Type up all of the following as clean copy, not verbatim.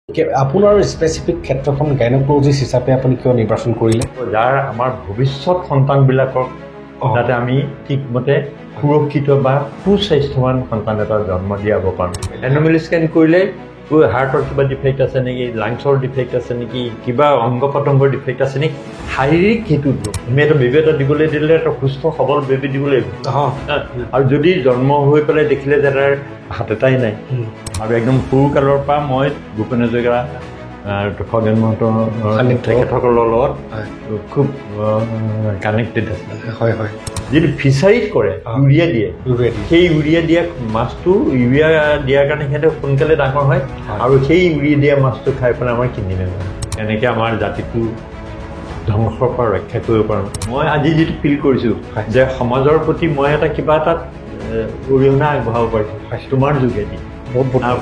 আপোনাৰ স্পেচিফিক ক্ষেত্ৰখন গাইনকলজিষ্ট হিচাপে আপুনি কিয় নিৰ্বাচন কৰিলে? যাৰ আমাৰ ভৱিষ্যত সন্তানবিলাকক যাতে আমি ঠিকমতে সুৰক্ষিত বা সুস্বাস্থ্যৱান সন্তান এটা জন্ম দিয়াব পাৰোঁ। এন'মেলি স্কেন কৰিলে হাৰ্টৰ কিবা ডিফেক্ট আছে নেকি, লাংছৰ ডিফেক্ট আছে নেকি, কিবা অংগ পতংগৰ ডিফেক্ট আছে নেকি, শাৰীৰিক সেইটো আমি এটা বেবী এটা দিবলৈ দিলে এটা সুস্থ সবল বেবী দিব লাগিব। আৰু যদি জন্ম হৈ পেলাই দেখিলে যে তাৰ হাত এটাই নাই আৰু একদম সৰুকালৰ পৰা মই ভূপেন হাজৰিকা খগেন মহন্ত তেখেতসকলৰ লগত খুব কানেক্টেড আছে। হয় হয়। যদি ফিচাৰীত কৰে ইউৰিয়া দিয়ে, সেই ইউৰিয়া দিয়া মাছটো ইউৰিয়া দিয়াৰ কাৰণে সিহঁতে সোনকালে ডাঙৰ হয় আৰু সেই ইউৰিয়া দিয়া মাছটো খাই পেলাই আমাৰ কিনি নাযায়। এনেকৈ আমাৰ জাতিটো ধ্বংসৰ পৰা ৰক্ষা কৰিব পাৰোঁ। মই আজি যিটো ফিল কৰিছোঁ যে সমাজৰ প্ৰতি মই এটা কিবা এটা অৰিহণা আগবঢ়াব পাৰিছোঁ তোমাৰ যোগেদি।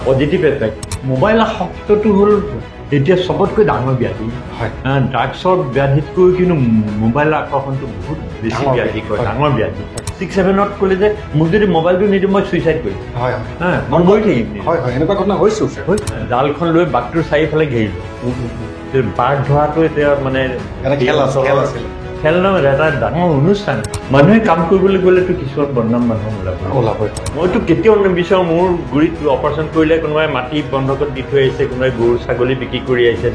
Positive effect. মোবাইল আসক্তটো হ'ল এতিয়া চবতকৈ ডাঙৰ ব্যাধি। ড্ৰাগছৰ ব্যাধিতকৈ কিন্তু মোবাইলৰ আকৰ্ষণটো বহুত বেছি ব্যাধি কৰে, ডাঙৰ ব্যাধি। 6-7ত ক'লে যে মোক যদি মোবাইলটো নিদিওঁ মই চুইচাইড কৰিম, মই মৰি থাকিম। এনেকুৱা ঘটনা হৈছোঁ। জালখন লৈ বাঘটোৰ চাৰিওফালে ঘেৰিলোঁ। বাঘ ধৰাটো এতিয়া মানে খেল নহয়, এটা ডাঙৰ অনুষ্ঠান। মানুহে কাম কৰিবলৈ গ'লেতো কিছুমান বদনাম মানুহ ওলাব। মইতো কেতিয়াও নিবিচাৰোঁ মোৰ গুৰিত অপাৰেশ্যন কৰিলে কোনোবাই মাটি বন্ধকত দি থৈ আহিছে, কোনোবাই গৰু ছাগলী বিক্ৰী কৰি আহিছে।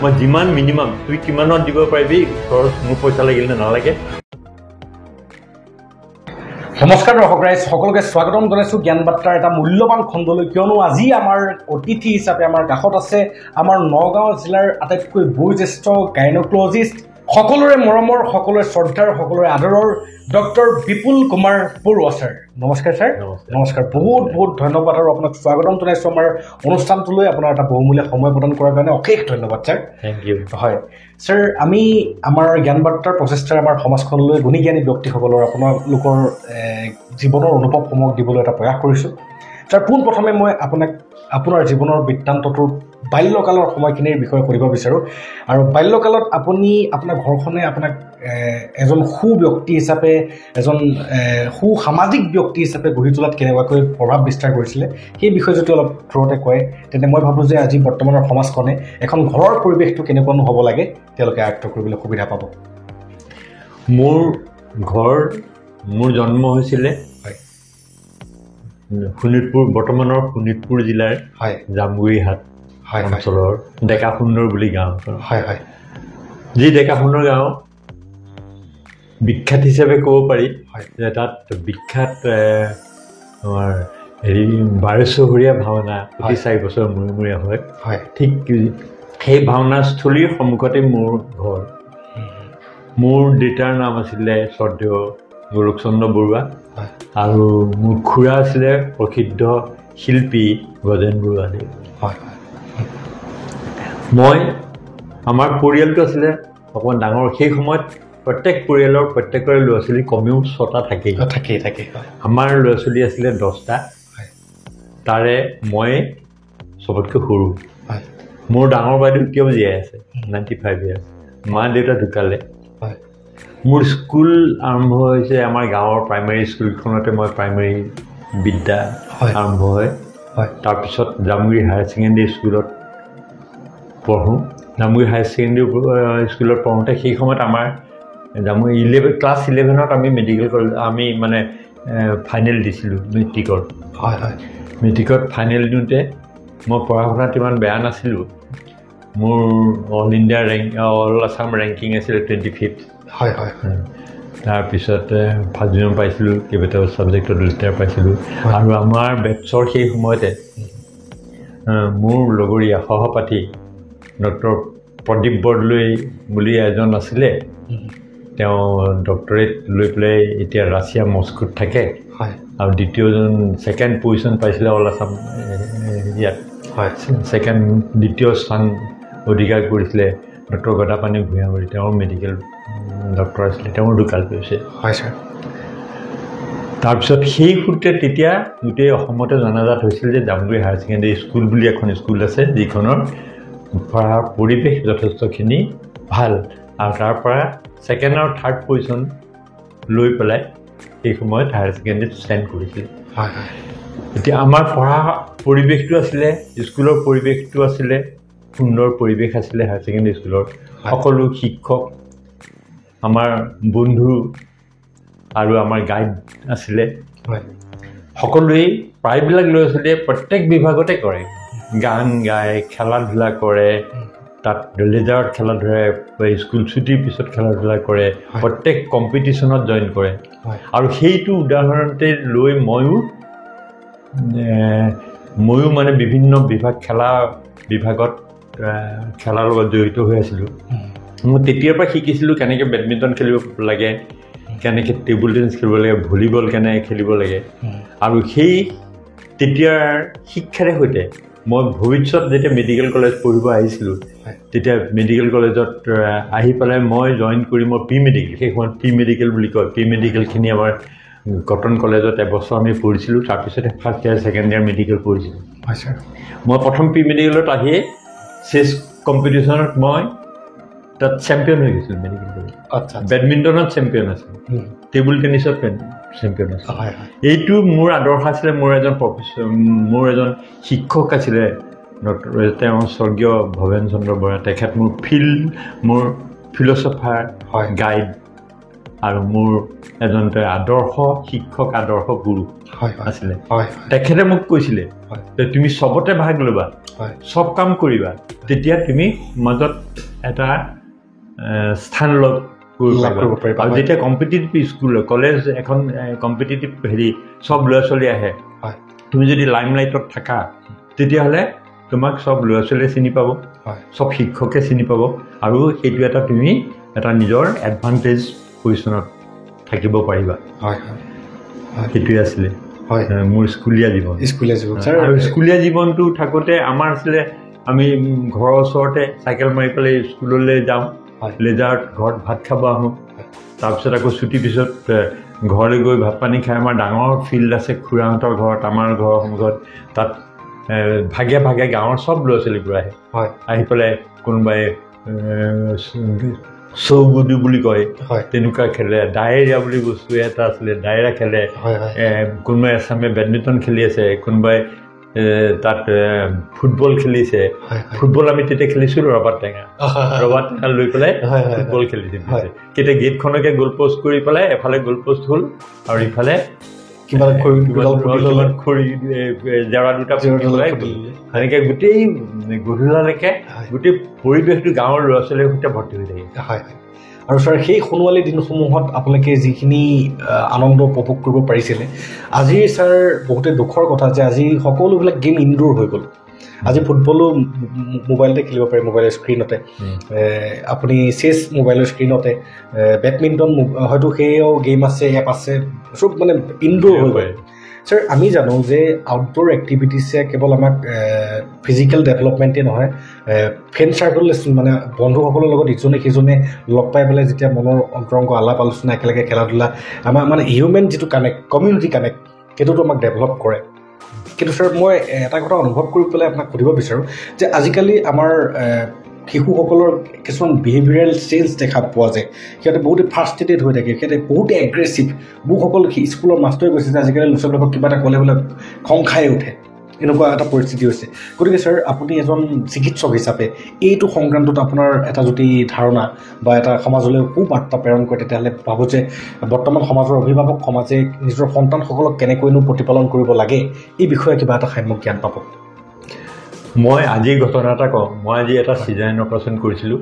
মই যিমান মিনিমাম তুই কিমানত দিব পাৰিবি, খৰচ মোৰ পইচা লাগিল নে নালাগে। নমস্কাৰ দৰ্শক ৰাইজ, সকলোকে স্বাগতম জনাইছোঁ জ্ঞান বাৰ্তাৰ এটা মূল্যৱান খণ্ডলৈ। কিয়নো আজি আমাৰ অতিথি হিচাপে আমাৰ কাষত আছে আমাৰ নগাঁও জিলাৰ আটাইতকৈ বয়োজ্যেষ্ঠ গাইনকলজিষ্ট, সকলোৰে মৰমৰ, সকলোৰে শ্ৰদ্ধাৰ, সকলোৰে আদৰৰ ডক্টৰ বিপুল কুমাৰ বৰুৱা ছাৰ। নমস্কাৰ ছাৰ। নমস্কাৰ, বহুত বহুত ধন্যবাদ আৰু আপোনাক স্বাগতম জনাইছোঁ আমাৰ অনুষ্ঠানটোলৈ। আপোনাৰ এটা বহুমূলীয়া সময় প্ৰদান কৰাৰ কাৰণে অশেষ ধন্যবাদ ছাৰ। Thank you. হয় ছাৰ, আমি আমাৰ জ্ঞান বাৰ্তাৰ প্ৰচেষ্টাৰে আমাৰ সমাজখনলৈ গুণী জ্ঞানী ব্যক্তিসকলৰ আপোনালোকৰ জীৱনৰ অনুভৱসমূহ দিবলৈ এটা প্ৰয়াস কৰিছোঁ। ছাৰ, পোনপ্ৰথমে মই আপোনাক আপোনাৰ জীৱনৰ বৃত্তান্তটোৰ বাল্যকালৰ সময়খিনিৰ বিষয়ে সুধিব বিচাৰোঁ। আৰু বাল্যকালত আপোনাৰ ঘৰখনে আপোনাক এজন সুব্যক্তি হিচাপে, এজন সুসামাজিক ব্যক্তি হিচাপে গঢ়ি তোলাত কেনেকুৱাকৈ প্ৰভাৱ বিস্তাৰ কৰিছিলে, সেই বিষয়ে যদি অলপ থ্ৰুতে কয় তেন্তে মই ভাবোঁ যে আজি বৰ্তমানৰ সমাজখনে এখন ঘৰৰ পৰিৱেশটো কেনেকুৱানো হ'ব লাগে তেওঁলোকে আয়ত্ব কৰিবলৈ সুবিধা পাব। মোৰ জন্ম হৈছিলে শোণিতপুৰ, বৰ্তমানৰ শোণিতপুৰ জিলাৰ জামগুৰিহাট অঞ্চলৰ ডেকাসুন্দৰ বুলি গাঁও। যি ডেকাসুন্দৰ গাঁও বিখ্যাত হিচাপে ক'ব পাৰি যে তাত বিখ্যাত আমাৰ 12-চহৰীয়া ভাওনা প্ৰতি 4 বছৰ মূৰে হয়। ঠিক সেই ভাওনাস্থলীৰ সন্মুখতে মোৰ ঘৰ। মোৰ দেউতাৰ নাম আছিলে শ্ৰদ্ধেয় গোৰখচন্দ্ৰ বৰুৱা আৰু মোৰ খুৰা আছিলে প্ৰসিদ্ধ শিল্পী গজেন বৰুৱাদেৱ। আমাৰ পৰিয়ালটো আছিলে অকণমান ডাঙৰ। সেই সময়ত প্ৰত্যেক পৰিয়ালৰ প্ৰত্যেকৰে ল'ৰা ছোৱালী কমেও 6টা থাকেই। আমাৰ ল'ৰা ছোৱালী আছিলে 10টা, তাৰে মই চবতকৈ সৰু। মোৰ ডাঙৰ বাইদেউ এতিয়াও জীয়াই আছে, 95 ইয়াৰ্ছ। মা দেউতা ঢুকালে। মোৰ স্কুল আৰম্ভ হৈছে আমাৰ গাঁৱৰ প্ৰাইমেৰী স্কুলখনতে। মই প্ৰাইমেৰী বিদ্যা আৰম্ভ হয়। তাৰপিছত জামুগুৰি হায়াৰ ছেকেণ্ডেৰী স্কুলত পঢ়োঁ। জামুগুৰি হায়াৰ ছেকেণ্ডেৰী স্কুলত পঢ়োঁতে সেই সময়ত আমাৰ জামুগুৰি ক্লাছ 11ত আমি মেডিকেল কলেজ, আমি মানে ফাইনেল দিছিলোঁ মেট্ৰিকৰ। মেট্ৰিকত ফাইনেল দিওঁতে মই পঢ়া শুনাত ইমান বেয়া নাছিলোঁ। মোৰ অল আছাম ৰেংকিং আছিলে 25th। তাৰপিছত ফাৰ্ষ্ট ডিভিজন পাইছিলোঁ, কেইবাটাও ছাবজেক্টত লেটাৰ পাইছিলোঁ। আৰু আমাৰ বেটছৰ সেই সময়তে মোৰ লগৰীয়া সহপাঠী ডক্টৰ প্ৰদীপ বৰদলৈ বুলি এজন আছিলে। তেওঁ ডক্টৰেট লৈ পেলাই এতিয়া ৰাছিয়া মস্কোত থাকে। আৰু ছেকেণ্ড পজিশ্যন পাইছিলে অল আছাম ইয়াত। দ্বিতীয় স্থান অধিকাৰ কৰিছিলে ডক্টৰ গদাপাণি ভূঞা বুলি। তেওঁৰ মেডিকেল ডক্টৰ আছিলে, তেওঁৰ ঢুকাল গৈছে। তাৰপিছত সেই সূত্ৰে তেতিয়া গোটেই অসমতে জনাজাত হৈছিল যে জামুগুৰি হায়াৰ ছেকেণ্ডেৰী স্কুল বুলি এখন স্কুল আছে, যিখনৰ পঢ়াৰ পৰিৱেশ যথেষ্টখিনি ভাল। আৰু তাৰ পৰা 2nd আৰু 3rd পজিশ্যন লৈ পেলাই সেই সময়ত হায়াৰ ছেকেণ্ডেৰীত ষ্টেণ্ড কৰিছিল। এতিয়া আমাৰ পঢ়া পৰিৱেশটো আছিলে, স্কুলৰ পৰিৱেশটো আছিলে সুন্দৰ পৰিৱেশ আছিলে হায়াৰ ছেকেণ্ডেৰী স্কুলৰ সকলো শিক্ষক আমাৰ বন্ধু আৰু আমাৰ গাইড আছিলে সকলোৱেই প্ৰায়বিলাক ল'ৰা ছোৱালীয়ে প্ৰত্যেক বিভাগতে কৰে গান গায় খেলা ধূলা কৰে তাত লেজাৰত খেলা ধূলা স্কুল ছুটিৰ পিছত খেলা ধূলা কৰে প্ৰত্যেক কম্পিটিশ্যনত জইন কৰে আৰু সেইটো উদাহৰণতে লৈ ময়ো মানে বিভিন্ন বিভাগত খেলাৰ লগত জড়িত হৈ আছিলোঁ মই তেতিয়াৰ পৰা শিকিছিলোঁ কেনেকৈ বেডমিণ্টন খেলিব লাগে কেনেকৈ টেবুল টেনিছ খেলিব লাগে ভলীবল কেনেকৈ খেলিব লাগে আৰু সেই তেতিয়াৰ শিক্ষাৰে সৈতে মই ভৱিষ্যত যেতিয়া মেডিকেল কলেজ পঢ়িব আহিছিলোঁ তেতিয়া মেডিকেল কলেজত আহি পেলাই মই জইন কৰি মই প্ৰি মেডিকেল সেই সময়ত প্ৰি মেডিকেল বুলি কয় প্ৰি মেডিকেলখিনি আমাৰ কটন কলেজত এবছৰ আমি পঢ়িছিলোঁ তাৰপিছতে first year second year medical পঢ়িছিলোঁ মই প্ৰথম প্ৰি মেডিকেলত আহিয়ে চেছ কম্পিটিশ্যনত মই তাত চেম্পিয়ন হৈ গৈছিলোঁ মেডিকেল কলেজ বেডমিণ্টনত চেম্পিয়ন আছিলোঁ টেবুল টেনিছত চেম্পিয়ন আছিলোঁ এইটো মোৰ আদৰ্শ আছিলে মোৰ এজন শিক্ষক আছিলে তেওঁ স্বৰ্গীয় ভৱেন চন্দ্ৰ বৰা তেখেত মোৰ ফিলচফাৰ গাইড আৰু মোৰ এজন আদৰ্শ শিক্ষক আদৰ্শ গুৰু আছিলে তেখেতে মোক কৈছিলে যে তুমি চবতে ভাগ ল'বা চব কাম কৰিবা তেতিয়া তুমি মাজত এটা স্থান লগ কৰিব পাৰিবা আৰু যেতিয়া কম্পিটিটিভ স্কুল কলেজ এখন কম্পিটিটিভ চব ল'ৰা ছোৱালী আহে তুমি যদি লাইমলাইটত থাকা তেতিয়াহ'লে তোমাক চব ল'ৰা ছোৱালীয়ে চিনি পাব চব শিক্ষকে চিনি পাব আৰু সেইটো এটা তুমি এটা নিজৰ এডভান্টেজ পজিশ্যনত থাকিব পাৰিবা সেইটোৱে আছিলে মোৰ স্কুলীয়া জীৱন আৰু স্কুলীয়া জীৱনটো থাকোঁতে আমাৰ আছিলে আমি ঘৰৰ ওচৰতে চাইকেল মাৰি পেলাই স্কুললৈ যাওঁ লেজাৰত ঘৰত ভাত খাব আহোঁ তাৰপিছত আকৌ ছুটিৰ পিছত ঘৰলৈ গৈ ভাত পানী খাই আমাৰ ডাঙৰ ফিল্ড আছে খুৰাহঁতৰ ঘৰত আমাৰ ঘৰৰ সন্মুখত তাত ভাগে ভাগে গাঁৱৰ চব ল'ৰা ছোৱালীবোৰ আহি পেলাই কোনোবাই চৌগুদু বুলি কয় তেনেকুৱা খেলে ডায়েৰিয়া বুলি বস্তু এটা আছিলে ডায়েৰা খেলে কোনোবাই এছামে বেডমিণ্টন খেলি আছে কোনোবাই তাত ফুটবল খেলিছে ফুটবল আমি তেতিয়া খেলিছিলোঁ ৰবাৰ টেঙা লৈ পেলাই ফুটবল খেলিছিলোঁ কেতিয়া গেটখনকে গ'ল পোষ্ট কৰি পেলাই এফালে গ'ল পোষ্ট হ'ল আৰু ইফালে কিবা খৰি জেওৰা দুটা সেনেকৈ গোটেই গধূলালৈকে গোটেই পৰিৱেশটো গাঁৱৰ ল'ৰা ছোৱালীৰ সৈতে ভৰ্তি হৈ থাকে আৰু ছাৰ সেই সোণোৱালী দিনসমূহত আপোনালোকে যিখিনি আনন্দ উপভোগ কৰিব পাৰিছিলে আজি ছাৰ বহুতে দুখৰ কথা যে আজি সকলোবিলাক গেম ইনডোৰ হৈ গ'ল আজি ফুটবলো মোবাইলতে খেলিব পাৰে মোবাইলৰ স্ক্ৰীণতে আপুনি চেছ মোবাইলৰ স্ক্ৰীণতে বেডমিণ্টন হয়তো সেইও গেম আছে এপ আছে চব মানে ইনডোৰ হৈ গ'ল ছাৰ আমি জানো যে আউটডোৰ এক্টিভিটিছে কেৱল আমাক ফিজিকেল ডেভেলপমেণ্টেই নহয় ফ্ৰেণ্ড চাৰ্কল মানে বন্ধুসকলৰ লগত ইজনে সিজনে লগ পাই পেলাই যেতিয়া মনৰ অন্তৰংগ আলাপ আলোচনা একেলগে খেলা ধূলা আমাৰ মানে হিউমেন যিটো কানেক্ট কমিউনিটি কানেক্ট সেইটোতো আমাক ডেভেলপ কৰে কিন্তু ছাৰ মই এটা কথা অনুভৱ কৰি পেলাই আপোনাক সুধিব বিচাৰোঁ যে আজিকালি আমাৰ শিশুসকলৰ কিছুমান বিহেভিয়াৰেল চেঞ্জ দেখা পোৱা যায় সিহঁতে বহুতে ফ্ৰাষ্ট্ৰেটেড হৈ থাকে সিহঁতে বহুতে এগ্ৰেছিভ বহুসকল স্কুলৰ মাষ্টৰে কৈছে যে আজিকালি ল'ৰা ছোৱালীবিলাকক কিবা এটা ক'লে বোলে খং খাই উঠে এনেকুৱা এটা পৰিস্থিতি হৈছে গতিকে ছাৰ আপুনি এজন চিকিৎসক হিচাপে এইটো সংক্ৰান্তত আপোনাৰ এটা যদি ধাৰণা বা এটা সমাজলৈ সুবাৰ্তা প্ৰেৰণ কৰে তেতিয়াহ'লে ভাবোঁ যে বৰ্তমান সমাজৰ অভিভাৱক সমাজে নিজৰ সন্তানসকলক কেনেকৈনো প্ৰতিপালন কৰিব লাগে এই বিষয়ে কিবা এটা সাম্যক জ্ঞান পাব মই আজি ঘটনা এটা কওঁ মই আজি এটা চিজাৰিন অপাৰেশ্যন কৰিছিলোঁ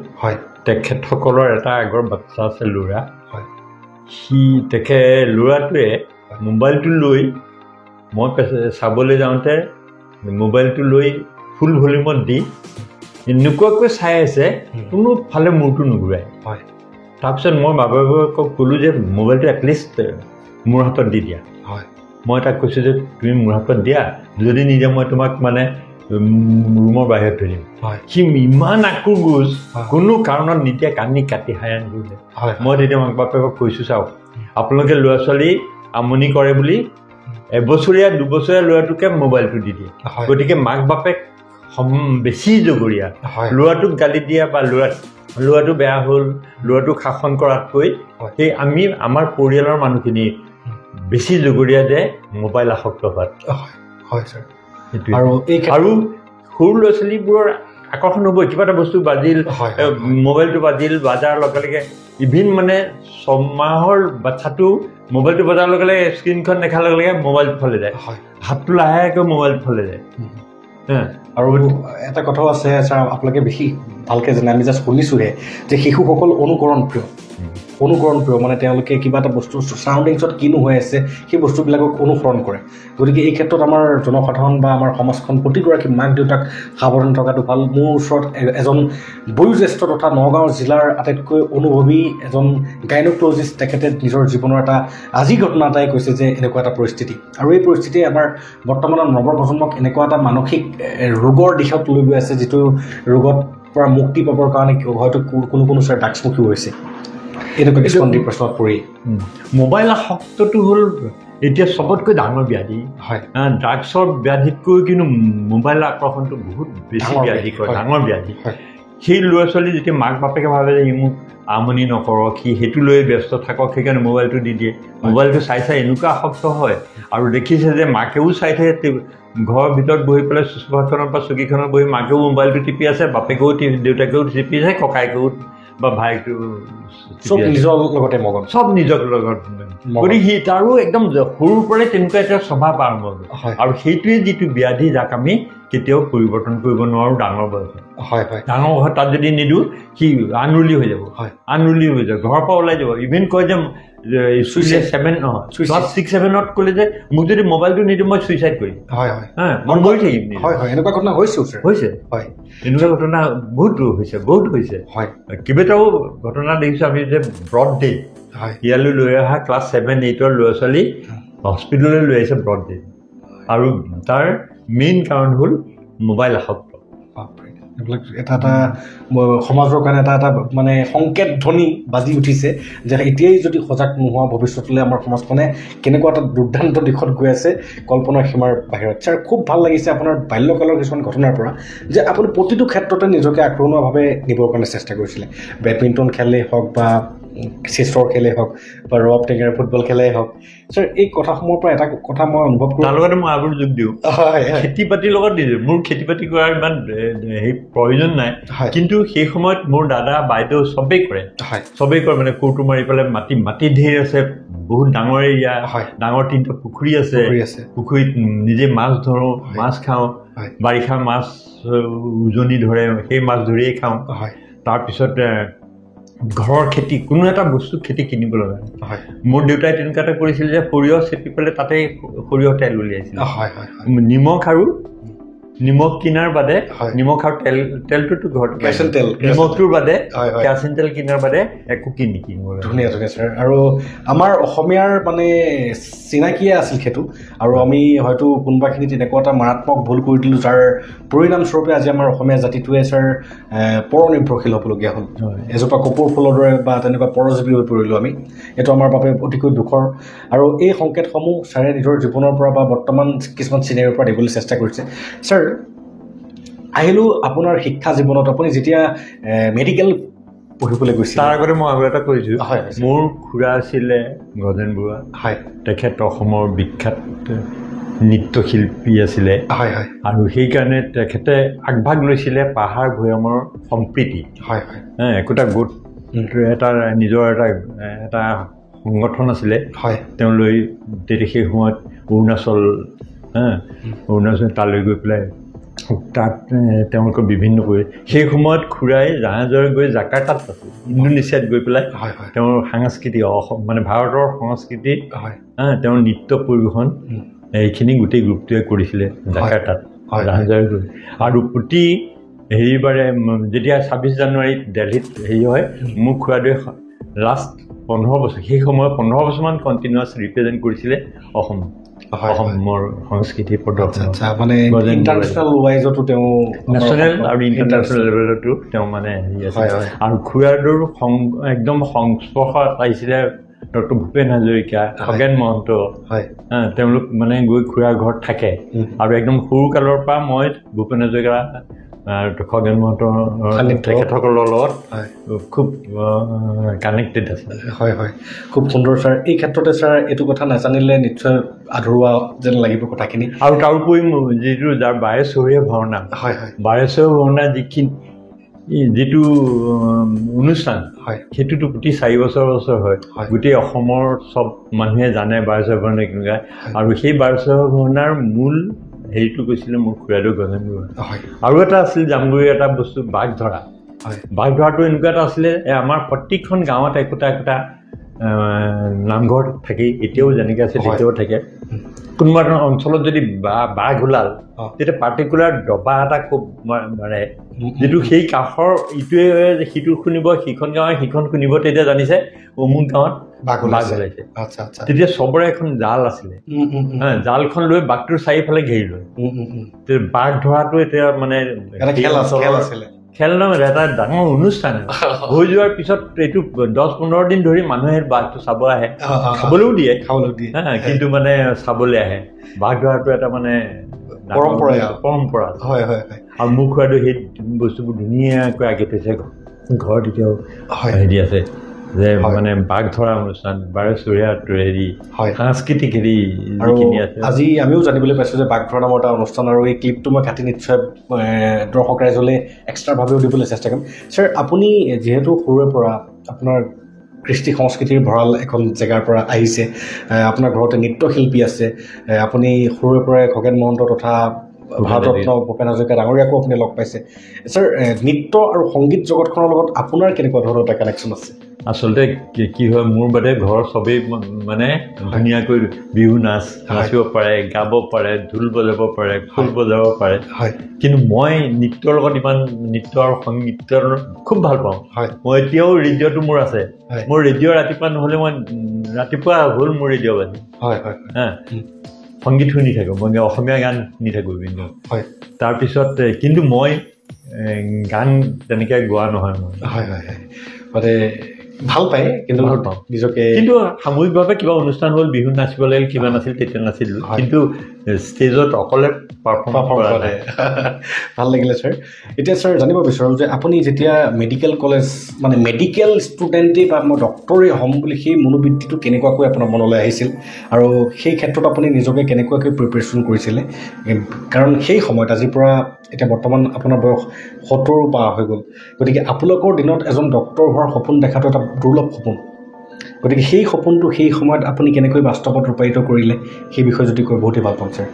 তেখেতসকলৰ এটা আগৰ বাচ্চা আছে ল'ৰা ল'ৰাটোৱে মোবাইলটো লৈ মই চাবলৈ যাওঁতে মোবাইলটো লৈ ফুল ভলিউমত দি এনেকুৱাকৈ চাই আছে কোনোফালে মূৰটো নুঘূৰাই তাৰপিছত মই বাবাকক ক'লোঁ যে মোবাইলটো এটলিষ্ট মোৰ হাতত দি দিয়া মই তাক কৈছোঁ যে তুমি মোৰ হাতত দিয়া যদি নিদিয়া মই তোমাক মানে ৰুমৰ বাহিৰত থৈ দিম সি ইমান আক্ৰোশ কোনো কাৰণত নিদিয়া কান্দি কাটি হাই আনিলে মই তেতিয়া মাক বাপেকক কৈছোঁ চাওক আপোনালোকে ল'ৰা ছোৱালী আমনি কৰে বুলি এবছৰীয়া দুবছৰীয়া ল'ৰাটোকে মোবাইলটো দি দিয়ে গতিকে মাক বাপেক বেছি জগৰীয়া ল'ৰাটোক গালি দিয়া বা ল'ৰাটো বেয়া হ'ল ল'ৰাটোক শাসন কৰাতকৈ সেই আমি আমাৰ পৰিয়ালৰ মানুহখিনি বেছি জগৰীয়া যে মোবাইল আসক্ত হোৱাত আৰু সৰু ল'ৰা ছোৱালীবোৰৰ আকৰ্ষণ হ'বই কিবা এটা বস্তু বাজিল মোবাইলটো বাজিল বাজাৰ লগে লগে ইভিন মানে 6 মাহৰ বাচ্চাটো মোবাইলটো বজাৰ লগে লগে স্ক্ৰীণখন দেখাৰ লগে লগে মোবাইলটো ফালে যায় হাতটো লাহেকৈ মোবাইল ফালে যায় আৰু এটা কথাও আছে ছাৰ আপোনালোকে বেছি ভালকৈ জানে আমি জাষ্ট শুনিছোঁহে যে শিশুসকল অনুকৰণ প্ৰিয় মানে তেওঁলোকে কিবা এটা বস্তু চাৰাউণ্ডিংছত কিনো হৈ আছে সেই বস্তুবিলাকক অনুসৰণ কৰে গতিকে এই ক্ষেত্ৰত আমাৰ জনসাধাৰণ বা আমাৰ সমাজখন প্ৰতিগৰাকী মাক দেউতাক সাৱধান থকাটো ভাল মোৰ ওচৰত এজন বয়োজ্যেষ্ঠ তথা নগাঁও জিলাৰ আটাইতকৈ অনুভৱী এজন গাইনকলজিষ্ট তেখেতে নিজৰ জীৱনৰ এটা আজি ঘটনা এটাই কৈছে যে এনেকুৱা এটা পৰিস্থিতি আৰু এই পৰিস্থিতিয়ে আমাৰ বৰ্তমানৰ নৱপ্ৰজন্মক এনেকুৱা এটা মানসিক ৰোগৰ দিশত লৈ গৈ আছে যিটো ৰোগত পৰা মুক্তি পাবৰ কাৰণে হয়তো কোনো ছাৰ ড্ৰাগছমুখী হৈছে এনেকুৱা কিছুমান ডিপ্ৰেশ্যনত পৰি মোবাইল আসক্তটো হ'ল এতিয়া চবতকৈ ডাঙৰ ব্যাধি ড্ৰাগছৰ ব্যাধিতকৈ কিন্তু মোবাইল আকৰ্ষণটো বহুত বেছি ব্যাধি কৰে ডাঙৰ ব্যাধি সেই ল'ৰা ছোৱালী যেতিয়া মাক বাপেকে ভাবে যে সি মোক আমনি নকৰক সি সেইটো লৈ ব্যস্ত থাকক সেইকাৰণে মোবাইলটো দি দিয়ে মোবাইলটো চাই এনেকুৱা আসক্ত হয় আৰু দেখিছে যে মাকেও চাই থাকে ঘৰৰ ভিতৰত বহি পেলাই চোফাখনৰ পৰা চকীখনত বহি মাকেও মোবাইলটো টিপি আছে বাপেকেও দেউতাকেও টিপি আছে ককায়েকেও বা ভাইটো চব নিজৰ লগতে মগন চব নিজৰ লগত গতিকে সি তাৰো একদম সৰুৰ পৰাই তেনেকুৱা এটা স্বভাৱ আৰম্ভ হয় আৰু সেইটোৱে যিটো ব্যাধি যাক আমি কেতিয়াও পৰিৱৰ্তন কৰিব নোৱাৰোঁ ডাঙৰ বয়সত ডাঙৰ বয়সত তাত যদি নিদিওঁ সি আনৰুলি হৈ যাব ঘৰৰ পৰা ওলাই যাব ইভেন কয় যে 6-7 ক'লে যে মোক যদি মোবাইলটো নিদিওঁ মই চুইচাইড কৰিম মই মৰি থাকিম এনেকুৱা ঘটনা হৈছে এনেকুৱা ঘটনা বহুত হৈছে কেইবাটাও ঘটনা দেখিছোঁ আমি যে ব্ৰড ডে ইয়ালৈ লৈ অহা ক্লাছ 7-8 ল'ৰা ছোৱালী হস্পিটেললৈ লৈ আহিছে ব্ৰড ডে আৰু তাৰ মেইন কাৰণ হ'ল মোবাইল আসক্ত এইবিলাক এটা সমাজৰ কাৰণে এটা মানে সংকেত ধ্বনি বাজি উঠিছে যে এতিয়াই যদি সজাগ নোহোৱা ভৱিষ্যতলৈ আমাৰ সমাজখনে কেনেকুৱা এটা দুৰ্দান্ত দিশত গৈ আছে কল্পনাৰ সীমাৰ বাহিৰত ছাৰ খুব ভাল লাগিছে আপোনাৰ বাল্যকালৰ কিছুমান ঘটনাৰ পৰা যে আপুনি প্ৰতিটো ক্ষেত্ৰতে নিজকে আক্ৰমণীয়ভাৱে নিবৰ কাৰণে চেষ্টা কৰিছিলে বেডমিণ্টন খেলেই হওক বা চেছৰ খেলেই হওক বা ৰব টেঙাৰ ফুটবল খেলেই হওক ছাৰ এই কথাসমূহৰ পৰা এটা কথা মই অনুভৱ কৰোঁ তাৰ লগতে মই আৰু যোগ দিওঁ খেতি বাতিৰ লগত দিছোঁ মোৰ খেতি বাতি কৰাৰ ইমান সেই প্ৰয়োজন নাই কিন্তু সেই সময়ত মোৰ দাদা বাইদেউ চবেই কৰে মানে কোৰটো মাৰি পেলাই মাটি ঢেৰ আছে বহুত ডাঙৰ এৰিয়া ডাঙৰ 3টা পুখুৰী আছে পুখুৰীত নিজে মাছ ধৰোঁ মাছ খাওঁ বাৰিষা মাছ উজনি ধৰে সেই মাছ ধৰিয়েই খাওঁ তাৰপিছত ঘৰৰ খেতি কোনো এটা বস্তু খেতি কিনিব লগা মোৰ দেউতাই তেনেকুৱা এটা কৰিছিল যে সৰিয়হ চেপি পেলাই তাতে সৰিয়হ তেল উলিয়াইছিল নিমখ কিনাৰ বাদে নিমখ আৰু তেলটোতো ঘৰত নিমখটোৰ বাদে কেৰাচিন তেল কিনাৰ বাদে একো নিকিনিব ধুনীয়া ছাৰ আৰু আমাৰ অসমীয়াৰ মানে চিনাকিয়ে আছিল সেইটো আৰু আমি হয়তো কোনোবাখিনিত তেনেকুৱা এটা মাৰাত্মক ভুল কৰি দিলোঁ যাৰ পৰিণামস্বৰূপে আজি আমাৰ অসমীয়া জাতিটোৱে ছাৰ পৰনিৰ্ভৰশীল হ'বলগীয়া হ'ল এজোপা কপৌৰ ফুলৰ দৰে বা তেনেকুৱা পৰজীৱী হৈ পৰিলোঁ আমি এইটো আমাৰ বাবে অতিকৈ দুখৰ আৰু এই সংকেতসমূহ ছাৰে নিজৰ জীৱনৰ পৰা বা বৰ্তমান কিছুমান চিনেৰীৰ পৰা দিবলৈ চেষ্টা কৰিছে ছাৰ আহিলোঁ আপোনাৰ শিক্ষা জীৱনত আপুনি যেতিয়া মেডিকেল পঢ়িবলৈ গৈছিল তাৰ আগতে মই আৰু এটা কৈছোঁ মোৰ খুৰা আছিলে গজেন বৰুৱা তেখেত অসমৰ বিখ্যাত নৃত্যশিল্পী আছিলে আৰু সেইকাৰণে তেখেতে আগভাগ লৈছিলে পাহাৰ ভৈয়ামৰ সম্প্ৰীতি একোটা গোট এটা নিজৰ এটা সংগঠন আছিলে তেওঁ লৈ তেতিয়া সেই সময়ত অৰুণাচল তালৈ গৈ পেলাই তাত তেওঁলোকৰ বিভিন্ন কৰি সেই সময়ত খুৰাই জাহাজৰে গৈ জাকাৰ্টাত আছিল ইণ্ডোনেছিয়াত গৈ পেলাই তেওঁৰ সাংস্কৃতিক মানে ভাৰতৰ সংস্কৃতি তেওঁৰ নৃত্য পৰিৱেশন এইখিনি গোটেই গ্ৰুপটোৱে কৰিছিলে জাকাৰ্টাত জাহাজৰে গৈ আৰু প্ৰতি হেৰিবাৰে যেতিয়া 26 জানুৱাৰীত দিল্লীত হেৰি হয় মোক খুৰাটোৱে লাষ্ট 15 বছৰ সেই সময়ত 15 বছৰমান কণ্টিনিউৱাছ ৰিপ্ৰেজেণ্ট কৰিছিলে অসমত অসমৰ সংস্কৃতি প্ৰদৰ্শন মানে ইণ্টাৰনেশ্যনেল ৱাইজতো তেওঁ নেশ্যনেল আৰু ইণ্টাৰনেশ্যনেল লেভেলতো তেওঁ মানে হেৰি আছে আৰু খুৰাটোৰ একদম সংস্পৰ্শত আহিছিলে ডক্টৰ ভূপেন হাজৰিকা খগেন মহন্ত তেওঁলোক মানে গৈ খুৰাৰ ঘৰত থাকে আৰু একদম সৰু কালৰ পৰা মই ভূপেন হাজৰিকা খগেন মহন্ত তেখেতসকলৰ লগত খুব কানেক্টেড আছে হয় হয় খুব সুন্দৰ ছাৰ এই ক্ষেত্ৰতে ছাৰ এইটো কথা নাজানিলে নিশ্চয় আধৰুৱা যেন লাগিব কথাখিনি আৰু তাৰোপৰি যিটো যাৰ বাৰেশ্বৰীয়া ভাওনা হয় হয় বাৰেশ্বৰীয়া ভাওনা যিটো অনুষ্ঠান হয় সেইটোতো প্ৰতি 4 বছৰ হয় গোটেই অসমৰ চব মানুহে জানে বাৰেশ্বৰীয়া ভাওনা কেনেকুৱা আৰু সেই বাৰেশ্বৰীয়া ভাওনাৰ মূল হেৰিটো কৈছিলে মোৰ খুৰাদেউ গজেন্দ্ৰ বৰুৱা আৰু এটা আছিল জামগুৰি এটা বস্তু বাঘ ধৰা বাঘ ধৰাটো এনেকুৱা এটা আছিলে আমাৰ প্ৰত্যেকখন গাঁৱত একোটা নামঘৰ থাকেই এতিয়াও যেনেকৈ আছে তেতিয়াও থাকে কোনোবা এটা অঞ্চলত যদি বাঘ ওলাল তেতিয়া পাৰ্টিকুলাৰ ডবা এটা খুব মানে যিটো সেই কাষৰ ইটোৱে সিটো শুনিব সিখন গাঁৱে সিখন শুনিব তেতিয়া জানিছে অমুক গাঁৱত বাঘ ওলাইছে তেতিয়া চবৰে এখন জাল আছিলে জালখন লৈ বাঘটোৰ চাৰিওফালে ঘেৰি লয় বাঘ ধৰাটো এতিয়া মানে খেল নহয় এটা ডাঙৰ অনুষ্ঠান হৈ যোৱাৰ পিছত এইটো 10-15 দিন ধৰি মানুহে বাঘটো চাব আহে খাবলৈও দিয়ে কিন্তু মানে চাবলৈ আহে বাঘ ধৰাটো এটা মানে পৰম্পৰা আৰু মোৰ খুৰাদেউ সেই বস্তুবোৰ ধুনীয়াকৈ আগে থৈছে ঘৰত এতিয়াও হেৰি আছে যে মানে বাঘ ধৰা অনুষ্ঠান বাৰেশ্বৰীয়া হেৰি সাংস্কৃতিক হেৰি আছে আজি আমিও জানিবলৈ পাইছোঁ যে বাঘ ধৰা নামৰ এটা অনুষ্ঠান আৰু এই ক্লিপটো মই কাটি নিশ্চয় দৰ্শক ৰাইজলৈ এক্সট্ৰাভাৱেও দিবলৈ চেষ্টা কৰিম ছাৰ আপুনি যিহেতু সৰুৰে পৰা আপোনাৰ কৃষ্টি সংস্কৃতিৰ ভঁৰাল এখন জেগাৰ পৰা আহিছে আপোনাৰ ঘৰতে নৃত্যশিল্পী আছে আপুনি সৰুৰে পৰাই খগেন মহন্ত তথা ভাৰতৰত্ন ভূপেন হাজৰিকা ডাঙৰীয়াকো আপুনি লগ পাইছে ছাৰ নৃত্য আৰু সংগীত জগতখনৰ লগত আপোনাৰ কেনেকুৱা ধৰণৰ এটা কানেকশ্যন আছে আচলতে কি হয় মোৰ বাদে ঘৰৰ চবেই মানে ধুনীয়াকৈ বিহু নাচিব পাৰে গাব পাৰে ঢোল বজাব পাৰে খোল বজাব পাৰে কিন্তু মই নৃত্যৰ লগত ইমান নৃত্য আৰু সংগীতৰ খুব ভাল পাওঁ মই এতিয়াও ৰেডিঅ'টো মোৰ আছে মোৰ ৰেডিঅ' ৰাতিপুৱা নহ'লে মই ৰাতিপুৱা হ'ল মোৰ ৰেডিঅ' বাজি সংগীত শুনি থাকোঁ মই অসমীয়া গান শুনি থাকোঁ বিভিন্ন তাৰপিছত কিন্তু মই গান তেনেকৈ গোৱা নহয় মই মানে ভাল পায় কিন্তু ভাল পাওঁ নিজকে কিন্তু সামূহিকভাৱে কিবা অনুষ্ঠান হ'ল বিহু নাচিব লাগিল কিবা নাছিল তেতিয়া নাছিলোঁ কিন্তু ষ্টেজত অকলে পাৰফৰ্ম কৰে ভাল লাগিলে ছাৰ এতিয়া ছাৰ জানিব বিচাৰোঁ যে আপুনি যেতিয়া মেডিকেল কলেজ মানে মেডিকেল ষ্টুডেণ্টেই বা মই ডক্টৰেই হ'ম বুলি সেই মনোবৃত্তিটো কেনেকুৱাকৈ আপোনাৰ মনলৈ আহিছিল আৰু সেই ক্ষেত্ৰত আপুনি নিজকে কেনেকুৱাকৈ প্ৰিপেৰেশ্যন কৰিছিলে কাৰণ সেই সময়ত আজিৰ পৰা এতিয়া বৰ্তমান আপোনাৰ বয়স 70 পাৰ হৈ গ'ল গতিকে আপোনালোকৰ দিনত এজন ডক্টৰ হোৱাৰ সপোন দেখাটো এটা দুৰ্লভ সপোন গতিকে সেই সপোনটো সেই সময়ত আপুনি কেনেকৈ বাস্তৱত ৰূপায়িত কৰিলে সেই বিষয়ে যদি কৈ বহুতেই ভাল পাম ছাৰ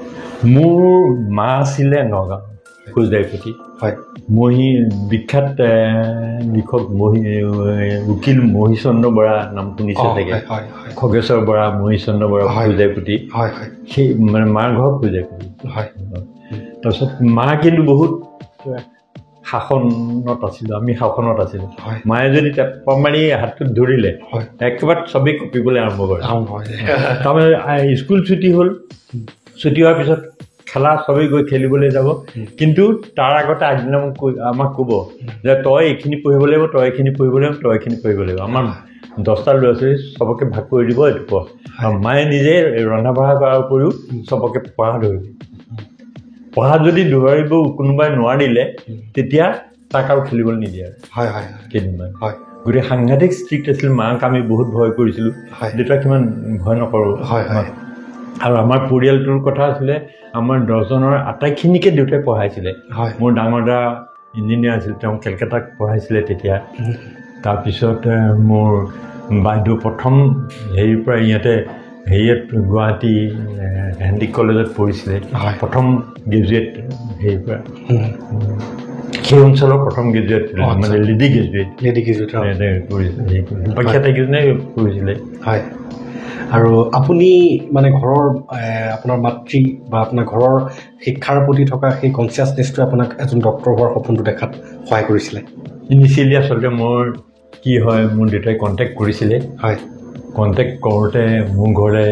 মোৰ মা আছিলে নগাঁও খোজদাইপতি বিখ্যাত লিখক উকিল মহিচন্দ্ৰ বৰা নাম শুনিছে চাগে খগেশ্বৰ বৰা মহিচন্দ্ৰ বৰা খোজদাইপতি সেই মানে মাৰ ঘৰ খোজদাইপতি তাৰপিছত মা কিন্তু বহুত শাসনত আছিলোঁ আমি শাসনত আছিলোঁ মায়ে যদি টেপা মাৰি হাতটোত ধৰিলে একেবাৰে চবেই কঁপিবলৈ আৰম্ভ কৰে তাৰমানে স্কুল ছুটি হ'ল ছুটি হোৱাৰ পিছত খেলা চবেই গৈ খেলিবলৈ যাব কিন্তু তাৰ আগতে আগদিনা আমাক ক'ব যে তই এইখিনি পঢ়িব লাগিব তই এইখিনি পঢ়িব লাগিব তই এইখিনি পঢ়িব লাগিব আমাৰ 10টা ল'ৰা ছোৱালী চবকে ভাগ কৰি দিব এইটো পঢ় আৰু মায়ে নিজে ৰন্ধা বঢ়া কৰাৰ উপৰিও চবকে পঢ়া ধৰিব পঢ়া যদি ধৰিব কোনোবাই নোৱাৰিলে তেতিয়া তাক আৰু খেলিবলৈ নিদিয়ে কেইদিনমান গোটেই সাংঘাতিক ষ্ট্ৰিক্ট আছিল মাক আমি বহুত ভয় কৰিছিলোঁ দেউতাক কিমান ভয় নকৰোঁ আৰু আমাৰ পৰিয়ালটোৰ কথা আছিলে আমাৰ 10জনৰ আটাইখিনিকে দেউতাই পঢ়াইছিলে মোৰ ডাঙৰ দা ইঞ্জিনিয়াৰ আছিল তেওঁ কেলকাতাক পঢ়াইছিলে তেতিয়া তাৰপিছত মোৰ বাইদেউ প্ৰথম হেৰিৰ পৰা ইয়াতে হেৰিয়াত গুৱাহাটী হেণ্ডিক কলেজত পঢ়িছিলে প্ৰথম গ্ৰেজুৱেট হেৰিৰ পৰা সেই অঞ্চলৰ প্ৰথম গ্ৰেজুৱেট মানে লেডি গ্ৰেজুৱেট পঢ়িছিলে আৰু আপুনি মানে ঘৰৰ আপোনাৰ মাতৃ বা আপোনাৰ ঘৰৰ শিক্ষাৰ প্ৰতি থকা সেই কনচিয়াছনেছটোৱে আপোনাক এজন ডক্টৰ হোৱাৰ সপোনটো দেখাত সহায় কৰিছিলে ইনিচিয়েলি আচলতে মোৰ কি হয় মোৰ দেউতাই কণ্টেক্ট কৰিছিলে কণ্টেক্ট কৰোঁতে মোৰ ঘৰলৈ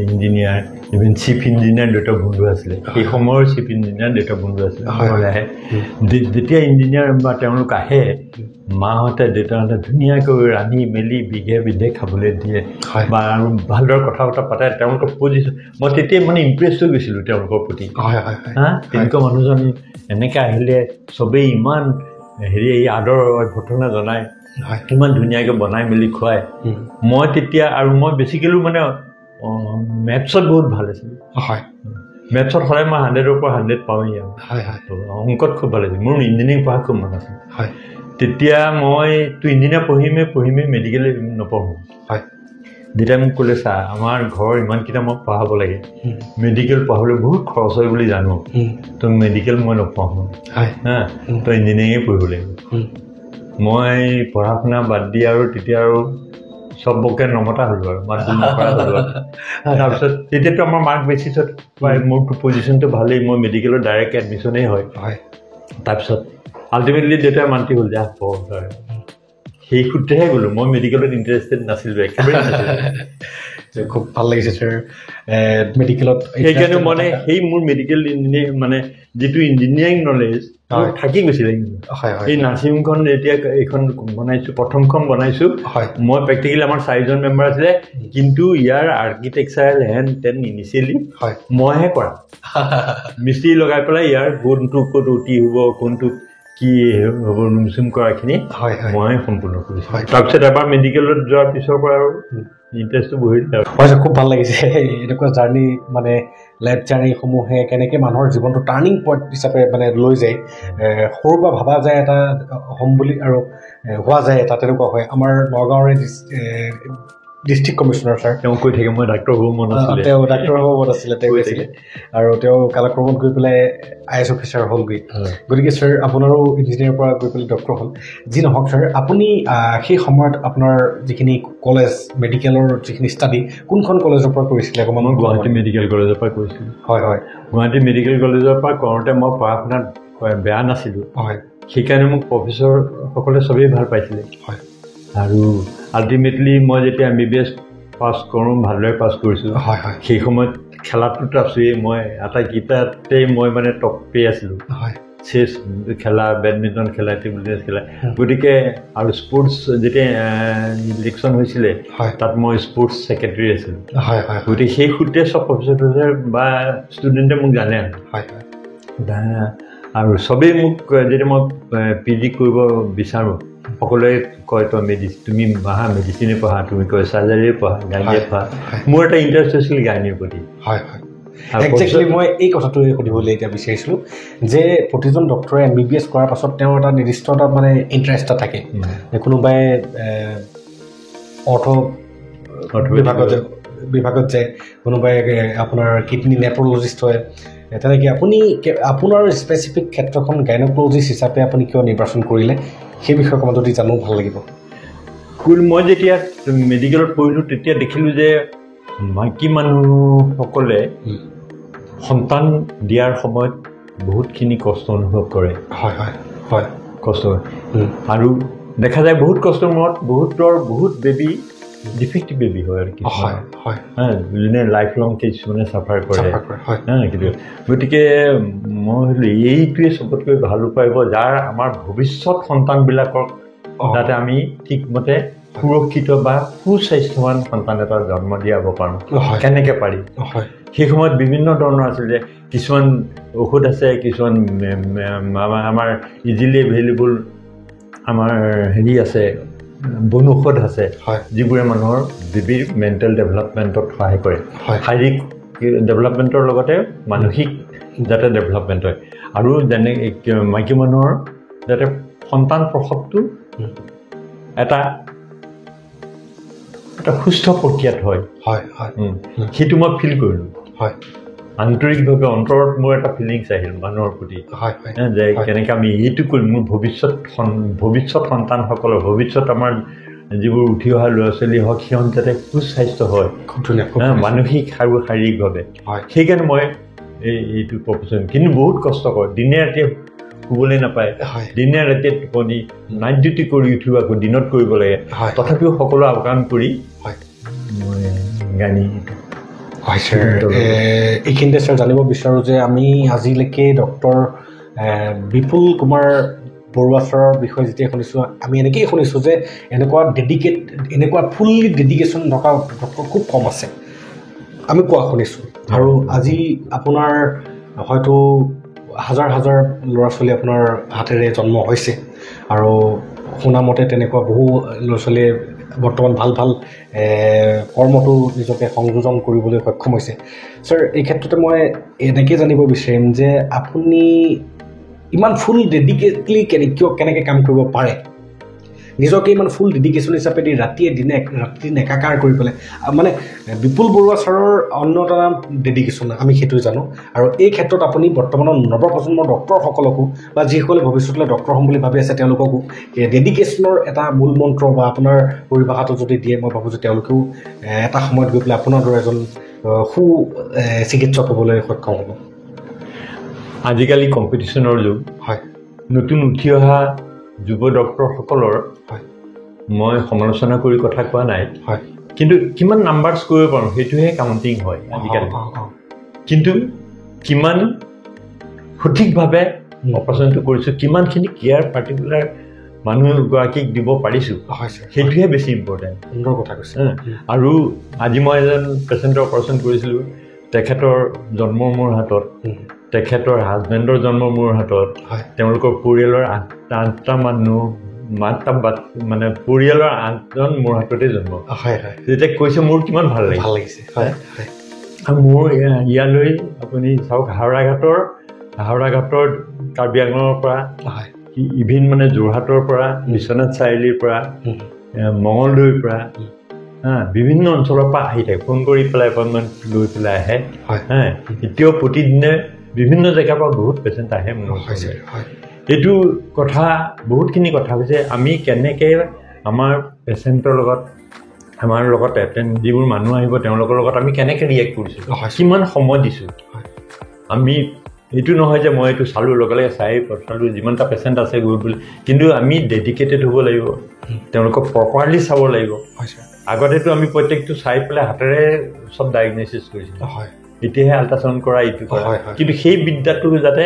ইঞ্জিনিয়াৰ ইভেন চিফ ইঞ্জিনিয়াৰ দুটা বন্ধু আছিলে সেই সময়ৰ চিফ ইঞ্জিনিয়াৰ দুটা বন্ধু আছিলে আহে যেতিয়া ইঞ্জিনিয়াৰ বা তেওঁলোক আহে মাহঁতে দেউতাহঁতে ধুনীয়াকৈ ৰান্ধি মেলি বিঘে বিধে খাবলৈ দিয়ে বা আৰু ভালদৰে কথা বতৰা পাতে তেওঁলোকৰ পজিশ্যন মই তেতিয়া মানে ইমপ্ৰেছ হৈ গৈছিলোঁ তেওঁলোকৰ প্ৰতি তেনেকুৱা মানুহজন এনেকৈ আহিলে চবেই ইমান হেৰি আদৰ ঘটনা জনায় কিমান ধুনীয়াকৈ বনাই মেলি খুৱায় মই তেতিয়া আৰু মই বেছিকেলি মানে মেথছত বহুত ভাল আছিলোঁ মেথছত সদায় মই 100ৰ পৰা 100 পাওঁৱেই আৰু অংকত খুব ভাল আছিল মোৰ ইঞ্জিনিয়াৰিং পঢ়া খুব মন আছিল তেতিয়া মইতো ইঞ্জিনিয়াৰ পঢ়িমেই মেডিকেল নপঢ়োঁ দেউতাই মোক ক'লে চা আমাৰ ঘৰৰ ইমানকেইটা মই পঢ়াব লাগে মেডিকেল পঢ়াবলৈ বহুত খৰচ হয় বুলি জানো তো মেডিকেল মই নপঢ়োঁ তই ইঞ্জিনিয়াৰিঙে পঢ়িব লাগিব মই পঢ়া শুনা বাদ দি আৰু তেতিয়া আৰু চবকে নমতা হ'লো আৰু মাত নকৰা হ'লো তাৰপিছত তেতিয়াতো আমাৰ মাৰ্ক বেচিছত মোৰতো পজিশ্যনটো ভালেই মই মেডিকেলত ডাইৰেক্ট এডমিশ্যনেই হয় তাৰপিছত আল্টিমেটলি দেউতাই মান্তি হ'ল যে পঢ় সেই সূত্ৰেহে গ'লোঁ মই মেডিকেলত ইণ্টাৰেষ্টেড নাছিলোঁ একেবাৰে নাছিলোঁ খুব ভাল লাগিছে ছাৰ মেডিকেলত সেইকাৰণে মানে সেই মোৰ মেডিকেল ইঞ্জিনিয়াৰিং মানে যিটো ইঞ্জিনিয়াৰিং নলেজ থাকি গৈছিলে এই নাৰ্ছিংখন এতিয়া এইখন বনাইছোঁ প্ৰথমখন বনাইছোঁ মই প্ৰেক্টিকেলি আমাৰ 4জন মেম্বাৰ আছিলে কিন্তু ইয়াৰ আৰ্কিটেকচাৰেল হেন তেন ইনিচিয়েলি মইহে কৰা মিস্ত্ৰী লগাই পেলাই ইয়াৰ কোনটো ক'ত অতি হ'ব কোনটো কি হ'ব নুমচুম কৰাখিনি মই সম্পূৰ্ণ কৰিছোঁ তাৰপিছত এবাৰ মেডিকেলত যোৱাৰ পিছৰ পৰা আৰু ইণ্টাৰেষ্টটো বহিল হয় খুব ভাল লাগিছে এনেকুৱা জাৰ্ণি মানে লাইফ জাৰ্ণিসমূহে কেনেকৈ মানুহৰ জীৱনটো টাৰ্ণিং পইণ্ট হিচাপে মানে লৈ যায় সৰুৰ পৰা ভাবা যায় এটা হ'ম বুলি আৰু হোৱা যায় এটা তেনেকুৱা হয় আমাৰ নগাঁৱৰে ডিষ্ট্ৰিক্ট কমিশ্যনাৰ ছাৰ তেওঁ কৈ থাকে মই ডাক্তৰ হ'ব মন আছিলে তেওঁ ডাক্তৰ হ'ব মন আছিলে তেওঁ কৈছিলে আৰু তেওঁ কালক্ৰমত গৈ পেলাই IAS অফিচাৰ হ'লগৈ গতিকে ছাৰ আপোনাৰো ইঞ্জিনিয়াৰৰ পৰা গৈ পেলাই ডক্তৰ হ'ল যি নহওক ছাৰ আপুনি সেই সময়ত আপোনাৰ যিখিনি কলেজ মেডিকেলৰ যিখিনি ষ্টাডি কোনখন কলেজৰ পৰা কৰিছিলে অকণমান মই গুৱাহাটী মেডিকেল কলেজৰ পৰা কৰিছিলোঁ গুৱাহাটী মেডিকেল কলেজৰ পৰা কৰোঁতে মই পঢ়া শুনাত বেয়া নাছিলোঁ সেইকাৰণে মোক প্ৰফেচৰসকলে চবেই ভাল পাইছিলে আৰু আল্টিমেটলি মই যেতিয়া MBBS পাছ কৰোঁ ভালদৰে পাছ কৰিছোঁ সেই সময়ত খেলাটোত আছোঁৱেই মই আটাইকেইটাতেই মই মানে টপেই আছিলোঁ চেছ খেলা বেডমিণ্টন খেলা টেবুল টেনিছ খেলা গতিকে আৰু স্পৰ্টছ যেতিয়া ইলেকশ্যন হৈছিলে তাত মই স্পৰ্টছ ছেক্ৰেটাৰী আছিলোঁ গতিকে সেই সূত্ৰে চব প্ৰফেচৰ বা ষ্টুডেণ্টে মোক জানে আৰু চবেই মোক যেতিয়া মই PG কৰিব বিচাৰোঁ সকলোৱে কয় তই তুমি মেডিচিনে পঢ়া তুমি কয় চাৰ্জাৰীয়ে পঢ়া গাইনীয়ে পঢ়া মোৰ এটা ইণ্টাৰেষ্ট হৈছিল গাইনীৰ প্ৰতি একজেক্টলি মই এই কথাটোৱে সুধিবলৈ এতিয়া বিচাৰিছিলোঁ যে প্ৰতিজন ডক্টৰে MBBS কৰাৰ পাছত তেওঁৰ এটা নিৰ্দিষ্ট এটা মানে ইণ্টাৰেষ্ট এটা থাকে কোনোবাই অৰ্থ বিভাগত যায় কোনোবাই আপোনাৰ কিডনী নেফ্ৰলজিষ্ট হয় তেনেকৈ আপুনি আপোনাৰ স্পেচিফিক ক্ষেত্ৰখন গাইনকলজিষ্ট হিচাপে আপুনি কিয় নিৰ্বাচন কৰিলে সেই বিষয়ে অকণমান যদি জানো ভাল লাগিব মই যেতিয়া মেডিকেলত পঢ়িলোঁ তেতিয়া দেখিলোঁ যে মাইকী মানুহসকলে সন্তান দিয়াৰ সময়ত বহুতখিনি কষ্ট অনুভৱ কৰে কষ্ট আৰু দেখা যায় বহুত কষ্টৰ মূৰত বহুত বেবী ডিফেক্টিভ বেবী হয় আৰু যোনে লাইফ লং কিছুমানে চাফাৰ কৰে গতিকে মই ভাবিলোঁ এইটোৱে চবতকৈ ভাল উপায় হ'ব যাৰ আমাৰ ভৱিষ্যত সন্তানবিলাকক যাতে আমি ঠিকমতে সুৰক্ষিত বা সুস্বাস্থ্যৱান সন্তান এটা জন্ম দিয়াব পাৰোঁ কেনেকৈ পাৰি সেই সময়ত বিভিন্ন ধৰণৰ আছিল যে কিছুমান ঔষধ আছে কিছুমান আমাৰ ইজিলি এভেইলেবল আমাৰ হেৰি আছে বনৌষধ আছে যিবোৰে মানুহৰ বেবীৰ মেণ্টেল ডেভেলপমেণ্টত সহায় কৰে শাৰীৰিক ডেভেলপমেণ্টৰ লগতে মানসিক যাতে ডেভেলপমেণ্ট হয় আৰু যেনে মাইকী মানুহৰ যাতে সন্তান প্ৰসৱটো এটা সুস্থ প্ৰক্ৰিয়াত হয় সেইটো মই ফিল কৰিলোঁ আন্তৰিকভাৱে অন্তৰত মোৰ এটা ফিলিংছ আহিল মানুহৰ প্ৰতি যে কেনেকৈ আমি এইটো কৰিম মোৰ ভৱিষ্যত সন্তানসকলৰ ভৱিষ্যত আমাৰ যিবোৰ উঠি অহা ল'ৰা ছোৱালী হওক সিহঁত যাতে সুস্বাস্থ্য হয় মানসিক আৰু শাৰীৰিকভাৱে সেইকাৰণে মই এইটো প্ৰফেশ্যন কিন্তু বহুত কষ্টকৰ দিনে ৰাতিয়ে শুবলৈ নাপায় দিনে ৰাতিয়ে টোপনি নাইট ডিউটি কৰি উঠিও আকৌ দিনত কৰিব লাগে তথাপিও সকলো আওকাণ কৰি মই গানি হয় ছাৰ এইখিনিতে ছাৰ জানিব বিচাৰোঁ যে আমি আজিলৈকে ডক্টৰ বিপুল কুমাৰ বৰুৱা ছাৰৰ বিষয়ে যেতিয়া শুনিছোঁ আমি এনেকেই শুনিছোঁ যে এনেকুৱা ফুল্লি ডেডিকেশ্যন থকা ডক্টৰ খুব কম আছে আমি কোৱা শুনিছোঁ আৰু আজি আপোনাৰ হয়তো হাজাৰ হাজাৰ ল'ৰা ছোৱালী আপোনাৰ হাতেৰে জন্ম হৈছে আৰু শুনামতে তেনেকুৱা বহু ল'ৰা ছোৱালীয়ে বৰ্তমান ভাল ভাল কৰ্মটো নিজকে সংযোজন কৰিবলৈ সক্ষম হৈছে ছাৰ এই ক্ষেত্ৰতে মই এনেকৈ জানিব বিচাৰিম যে আপুনি ইমান ফুল ডেডিকেটলি কেনেকৈ কাম কৰিব পাৰে নিজকে ইমান ফুল ডেডিকেশ্যন হিচাপে দি ৰাতি একাকাৰ কৰি পেলাই মানে বিপুল বৰুৱা ছাৰৰ অন্য এটা নাম ডেডিকেশ্যন আমি সেইটো জানো আৰু এই ক্ষেত্ৰত আপুনি বৰ্তমানৰ নৱপ্ৰজন্মৰ ডক্টৰসকলকো বা যিসকলে ভৱিষ্যতলৈ ডক্টৰ হ'ম বুলি ভাবি আছে তেওঁলোককো ডেডিকেশ্যনৰ এটা মূল মন্ত্ৰ বা আপোনাৰ পৰিভাষাটো যদি দিয়ে মই ভাবোঁ যে তেওঁলোকেও এটা সময়ত গৈ পেলাই আপোনাৰ দৰে এজন সু চিকিৎসক হ'বলৈ সক্ষম হ'ব আজিকালি কম্পিটিশ্যনৰ যুগ হয় নতুন উঠি অহা যুৱ ডক্টৰসকলৰ মই সমালোচনা কৰি কথা কোৱা নাই কিন্তু কিমান নাম্বাৰছ কৰিব পাৰোঁ সেইটোহে কাউণ্টিং হয় আজিকালি কিন্তু কিমান সঠিকভাৱে অপাৰেশ্যনটো কৰিছোঁ কিমানখিনি কেয়াৰ পাৰ্টিকুলাৰ মানুহগৰাকীক দিব পাৰিছোঁ সেইটোহে বেছি ইম্পৰ্টেণ্ট সুন্দৰ কথা কৈছে আৰু আজি মই এজন পেচেণ্টৰ অপাৰেশ্যন কৰিছিলোঁ তেখেতৰ জন্ম মোৰ হাতত তেখেতৰ হাজবেণ্ডৰ জন্ম মোৰ হাতত তেওঁলোকৰ পৰিয়ালৰ আঠটা মানুহ মানে পৰিয়ালৰ 8জন মোৰ হাততে জন্ম যেতিয়া কৈছে মোৰ কিমান ভাল লাগিছে আৰু মোৰ ইয়ালৈ আপুনি চাওক হাওৰাঘাটৰ কাৰ্বি আংলঙৰ পৰা ইভিন মানে যোৰহাটৰ পৰা বিশ্বনাথ চাৰিআলিৰ পৰা মঙলদৈৰ পৰা বিভিন্ন অঞ্চলৰ পৰা আহি থাকে ফোন কৰি পেলাই এপইণ্টমেণ্ট লৈ পেলাই আহে এতিয়াও প্ৰতিদিনে বিভিন্ন জেগাৰ পৰা বহুত পেচেণ্ট আহে মোৰ এইটো কথা বহুতখিনি কথা হৈছে আমি কেনেকৈ আমাৰ পেচেণ্টৰ লগত আমাৰ লগত এটেণ্ড যিবোৰ মানুহ আহিব তেওঁলোকৰ লগত আমি কেনেকৈ ৰিয়েক্ট কৰিছোঁ কিমান সময় দিছোঁ আমি এইটো নহয় যে মই এইটো চালোঁ লগে লগে চাই পঠালোঁ যিমানটা পেচেণ্ট আছে গৈ বুলি কিন্তু আমি ডেডিকেটেড হ'ব লাগিব তেওঁলোকক প্ৰপাৰলি চাব লাগিব আগতেতো আমি প্ৰত্যেকটো চাই পেলাই হাতেৰে চব ডায়েগন'চিছ কৰিছিলোঁ এতিয়াহে আল্ট্ৰাচাউণ্ড কৰা এইটো কৰা কিন্তু সেই বিদ্যাটো যাতে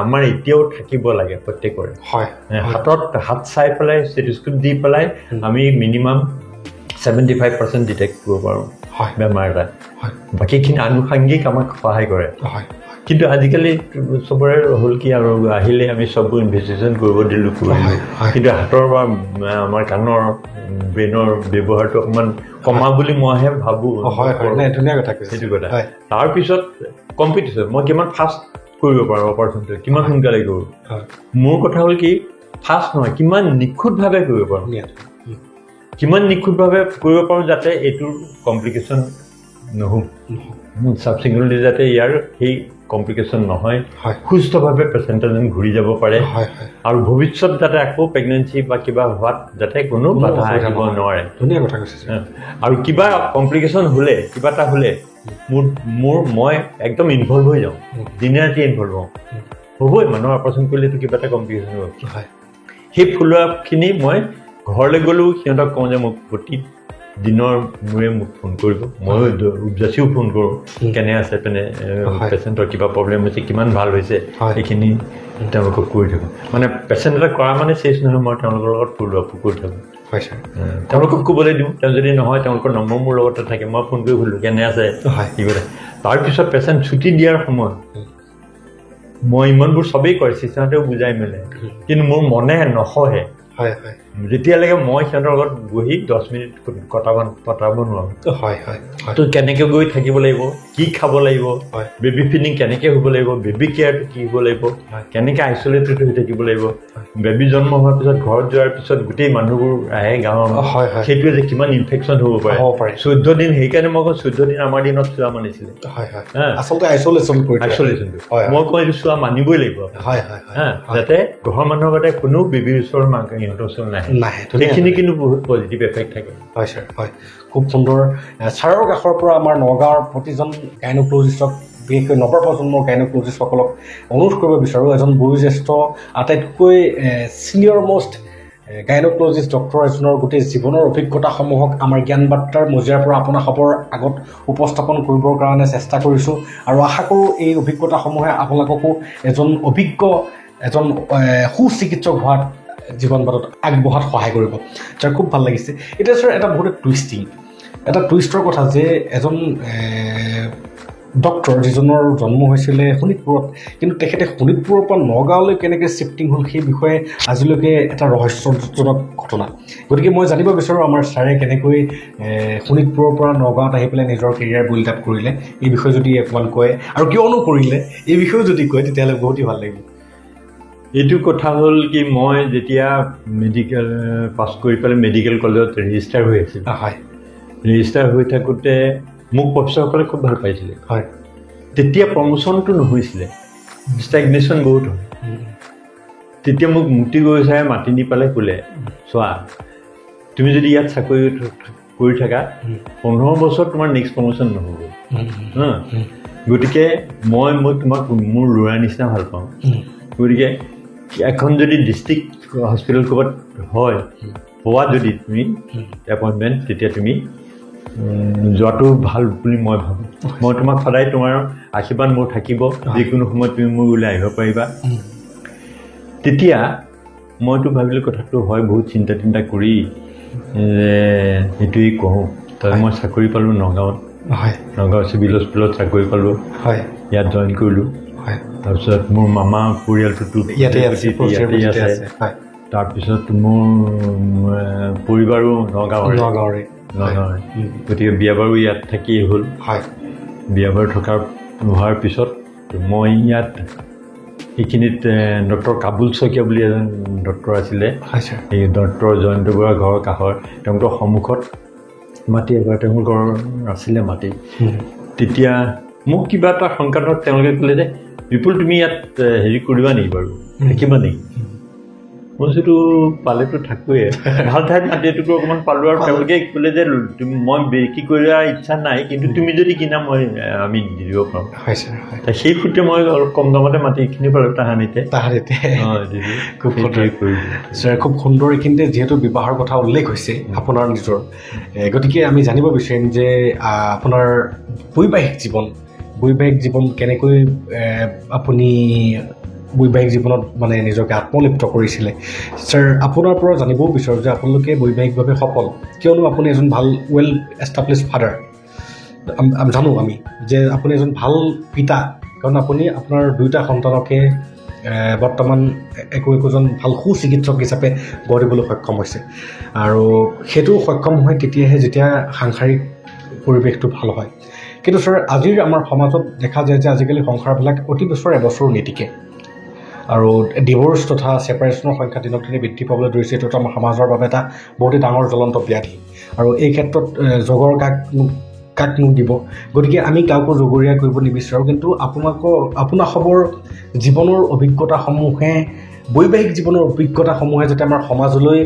আমাৰ এতিয়াও থাকিব লাগে প্ৰত্যেকৰে হাত চাই পেলাই ষ্টেথোস্কোপ দি পেলাই আমি মিনিমাম 75% ডিটেক্ট কৰিব পাৰোঁ বেমাৰ এটা বাকীখিনি আনুষাংগিক আমাক সহায় কৰে কিন্তু আজিকালি চবৰে হ'ল কি আৰু আহিলে আমি চববোৰ ইনভেষ্টিগেশ্যন কৰিব দিলোঁ কিন্তু হাতৰ বা আমাৰ কাণৰ ব্ৰেইনৰ ব্যৱহাৰটো অকণমান কমা বুলি মইহে ভাবোঁ সেইটো কথা তাৰপিছত কম্পিটিশ্যন মই কিমান ফাষ্ট কৰিব পাৰোঁ অপাৰেশ্যনটো কিমান সোনকালে কৰোঁ মোৰ কথা হ'ল কি ফাষ্ট নহয় কিমান নিখুঁতভাৱে কৰিব পাৰোঁ কিমান নিখুঁতভাৱে কৰিব পাৰোঁ যাতে এইটোৰ কমপ্লিকেশ্যন নহওক ছাবচিকুৱেণ্টলি যাতে ইয়াৰ সেই কমপ্লিকেশ্যন নহয় সুস্থভাৱে পেচেণ্ট এজন ঘূৰি যাব পাৰে আৰু ভৱিষ্যত যাতে আকৌ প্ৰেগনেঞ্চি বা কিবা হোৱাত যাতে কোনো বাধা আহিব নোৱাৰে ধুনীয়া কথা কৈছে আৰু কিবা কমপ্লিকেশ্যন হ'লে কিবা এটা হ'লে মই একদম ইনভলভ হৈ যাওঁ দিনে ৰাতি ইনভলভ হওঁ হ'বই মানুহৰ অপাৰেশ্যন কৰিলেতো কিবা এটা কমপ্লিকেশ্যন হ'ব সেই ফ'ল' আপখিনি মই ঘৰলৈ গ'লেও সিহঁতক কওঁ যে মোক প্ৰতি দিনৰ মূৰে মোক ফোন কৰিব মই উপজাচিও ফোন কৰোঁ কেনে আছে পেচেণ্টৰ কিবা প্ৰব্লেম হৈছে কিমান ভাল হৈছে সেইখিনি তেওঁলোকক কৰি থাকোঁ মানে পেচেণ্ট এটা কৰা মানে চেছ নহয় মই তেওঁলোকৰ লগত ফ'ল' আপো কৰি থাকোঁ তেওঁলোকক ক'বলৈ দিওঁ তেওঁ যদি নহয় তেওঁলোকৰ নম্বৰ মোৰ লগতে থাকে মই ফোন কৰি সুধিলোঁ কেনে আছে কি কৰে তাৰপিছত পেচেণ্ট ছুটি দিয়াৰ সময়ত মই ইমানবোৰ চবেই কৰে চিষ্টাৰহঁতেও বুজাই মেলে কিন্তু মোৰ মনে নসহে যেতিয়ালৈকে মই সিহঁতৰ লগত বহি 10 মিনিট পতাব নোৱাৰোঁ তো কেনেকৈ গৈ থাকিব লাগিব কি খাব লাগিব বেবী ফিডিং কেনেকৈ হ'ব লাগিব বেবী কেয়াৰটো কি হ'ব লাগিব কেনেকৈ আইচলেটেড হৈ থাকিব লাগিব বেবী জন্ম হোৱাৰ পিছত ঘৰত যোৱাৰ পিছত গোটেই মানুহবোৰ আহে গাঁৱৰ সেইটোৱে যে কিমান ইনফেকশ্যন হ'ব পাৰে 14 দিন সেইকাৰণে মই কওঁ 14 দিন আমাৰ দিনত চোৱা মানিছিলে আচলতে আইচলেশ্যনটো মই কওঁ এইটো চোৱা মানিবই লাগিব যাতে ঘৰৰ মানুহৰ আগতে কোনো বেবীৰ ওচৰৰ মাক সিহঁতৰ ওচৰত নাহে সেইখিনি কিন্তু বহুত পজিটিভ এফেক্ট থাকে হয় ছাৰ হয় খুব সুন্দৰ ছাৰৰ কাষৰ পৰা আমাৰ নগাঁৱৰ প্ৰতিজন গাইনকলজিষ্টক বিশেষকৈ নৱপ্ৰজন্মৰ গাইনকলজিষ্টসকলক অনুৰোধ কৰিব বিচাৰোঁ এজন বয়োজ্যেষ্ঠ আটাইতকৈ ছিনিয়ৰ মষ্ট গাইনকলজিষ্ট ডক্টৰ এজনৰ গোটেই জীৱনৰ অভিজ্ঞতাসমূহক আমাৰ জ্ঞান বাৰ্তাৰ মজিয়াৰ পৰা আপোনালোকৰ আগত উপস্থাপন কৰিবৰ কাৰণে চেষ্টা কৰিছোঁ আৰু আশা কৰোঁ এই অভিজ্ঞতাসমূহে আপোনালোককো এজন অভিজ্ঞ এজন সুচিকিৎসক হোৱাত জীৱন বাটত আগবঢ়াত সহায় কৰিব। যাৰ খুব ভাল লাগিছে। এতিয়া ছাৰ এটা বহুত এটা টুইষ্টৰ কথা যে এজন ডক্টৰ যিজনৰ জন্ম হৈছিলে শোণিতপুৰত, কিন্তু তেখেতে শোণিতপুৰৰ পৰা নগাঁৱলৈ কেনেকৈ শ্বিফটিং হ'ল সেই বিষয়ে আজিলৈকে এটা ৰহস্যজনক ঘটনা। গতিকে মই জানিব বিচাৰোঁ আমাৰ ছাৰে কেনেকৈ শোণিতপুৰৰ পৰা নগাঁৱত আহি পেলাই নিজৰ কেৰিয়াৰ বিল্ড আপ কৰিলে, এই বিষয়ে যদি অকণমান কয় আৰু কিয়নো কৰিলে এই বিষয়েও যদি কয় তেতিয়াহ'লে বহুতেই ভাল লাগিব। এইটো কথা হ'ল কি, মই যেতিয়া মেডিকেল পাছ কৰি পেলাই মেডিকেল কলেজত ৰেজিষ্টাৰ হৈ আছিল, হয়, ৰেজিষ্টাৰ হৈ থাকোঁতে মোক প্ৰফেচৰসকলে খুব ভাল পাইছিলে। হয়, তেতিয়া প্ৰমোশ্যনটো নহৈছিলে, ষ্টেগনেশ্যন বহুত হয়। তেতিয়া মোক মুক্তি গগৈ মাতি নি পালে ক'লে, চোৱা তুমি যদি ইয়াত চাকৰি কৰি থাকা 15 বছৰ তোমাৰ নেক্সট প্ৰমোশ্যন নহ'ব। গতিকে মই তোমাক মোৰ ল'ৰাৰ নিচিনা ভাল পাওঁ। গতিকে এখন যদি ডিষ্ট্ৰিক্ট হস্পিটেল ক'ৰবাত হয় পোৱা যদি তুমি এপইণ্টমেণ্ট, তেতিয়া তুমি যোৱাটো ভাল বুলি মই ভাবোঁ। মই তোমাক সদায় তোমাৰ আশীৰ্বাদ মোৰ থাকিব, যিকোনো সময়ত তুমি মোৰ ওলাই আহিব পাৰিবা। তেতিয়া মইতো ভাবিলোঁ কথাটো হয়, বহুত চিন্তা কৰি সেইটোৱেই কওঁ। তাত মই চাকৰি পালোঁ নগাঁৱত, নগাঁও চিভিল হস্পিটেলত চাকৰি পালোঁ, ইয়াত জইন কৰিলোঁ। তাৰপিছত মোৰ মামা পৰিয়ালটোতো ইয়াতে আছে। তাৰপিছত মোৰ পৰিবাৰো নগাঁৱৰে। গতিকে বিয়া বাৰু ইয়াত থাকিয়েই হ'ল। বিয়া বাৰু হোৱাৰ পিছত মই ইয়াত এইখিনিত ডক্টৰ কাবুল শইকীয়া বুলি এজন ডক্টৰ আছিলে, এই ডক্টৰ জয়ন্ত বৰুৱাৰ ঘৰৰ কাষৰ, তেওঁলোকৰ সন্মুখত মাটি এবাৰ তেওঁৰ ঘৰ আছিলে মাটি। তেতিয়া মোক কিবা এটা সংক্ৰান্তত তেওঁলোকে ক'লে যে, বিপুল তুমি ইয়াত হেৰি কৰিবা নেকি বাৰু, থাকিবা নেকি? মই কৈছোঁতো পালেতো থাকোৱে, ভাল ঠাইত মাটি এটুকুৰ অকণমান পালোঁ। আৰু তেওঁলোকে ক'লে যে মই বিক্ৰী কৰাৰ ইচ্ছা নাই, কিন্তু তুমি যদি কিনা আমি দি দিব পাৰোঁ। সেই সূত্ৰে মই অলপ কম দামতে মাটিখিনি পালোঁ তাহানিতে। খুব সুন্দৰ। এইখিনিতে যিহেতু বিবাহৰ কথা উল্লেখ হৈছে আপোনাৰ নিজৰ, গতিকে আমি জানিব বিচাৰিম যে আপোনাৰ বৈবাহিক জীৱন কেনেকৈ আপুনি বৈবাহিক জীৱনত মানে নিজকে আত্মলিপ্ত কৰিছিলে। ছাৰ, আপোনাৰ পৰা জানিবও বিচাৰোঁ যে আপোনালোকে বৈবাহিকভাৱে সফল, কিয়নো আপুনি এজন ভাল ৱেল এষ্টাব্লিছ ফাদাৰ। জানো আমি যে আপুনি এজন ভাল পিতা, কাৰণ আপুনি আপোনাৰ 2টা সন্তানকে বৰ্তমান একোজন ভাল সুচিকিৎসক হিচাপে গঢ় দিবলৈ সক্ষম হৈছে। আৰু সেইটো সক্ষম হয় তেতিয়াহে যেতিয়া সাংসাৰিক পৰিৱেশটো ভাল হয়। কিন্তু ছাৰ, আজিৰ আমাৰ সমাজত দেখা যায় যে আজিকালি সংসাৰবিলাক অতি বছৰ এবছৰো নীতিকে, আৰু ডিভোৰ্চ তথা ছেপাৰেশ্যনৰ সংখ্যা দিনক দিনে বৃদ্ধি পাবলৈ ধৰিছে। এইটো আমাৰ সমাজৰ বাবে এটা বহুতেই ডাঙৰ জ্বলন্ত ব্যাধি, আৰু এই ক্ষেত্ৰত জগৰ কাক মোক দিব। গতিকে আমি কাকো জগৰীয়া কৰিব নিবিচাৰোঁ, কিন্তু আপোনাসৱৰ জীৱনৰ অভিজ্ঞতাসমূহে, বৈবাহিক জীৱনৰ অভিজ্ঞতাসমূহে যাতে আমাৰ সমাজলৈ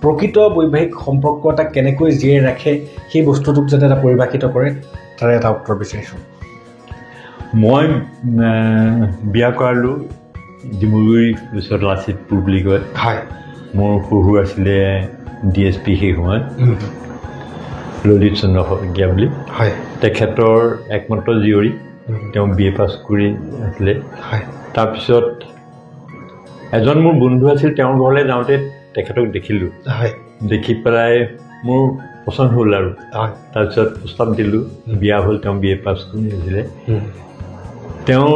প্ৰকৃত বৈবাহিক সম্পৰ্ক এটা কেনেকৈ জীয়াই ৰাখে সেই বস্তুটোক যাতে এটা পৰিভাষিত কৰে, তাৰে এটা উত্তৰ বিচাৰিছোঁ। মই বিয়া কৰালোঁ ডিমুগুৰি ওচৰত লাচিতপুৰ বুলি কয়। মোৰ শহুৰ আছিলে DSP সেই সময়ত, ললিত চন্দ্ৰ শইকীয়া বুলি। তেখেতৰ একমাত্ৰ জীয়ৰী, তেওঁ BA পাছ কৰি আছিলে। তাৰপিছত এজন মোৰ বন্ধু আছিল, তেওঁৰ ঘৰলৈ যাওঁতে তেখেতক দেখিলোঁ। দেখি পেলাই মোৰ পচন্দ হ'ল আৰু তাৰপিছত প্ৰস্তাৱ দিলোঁ, বিয়া হ'ল। তেওঁ BA পাছ কৰি আছিলে। তেওঁ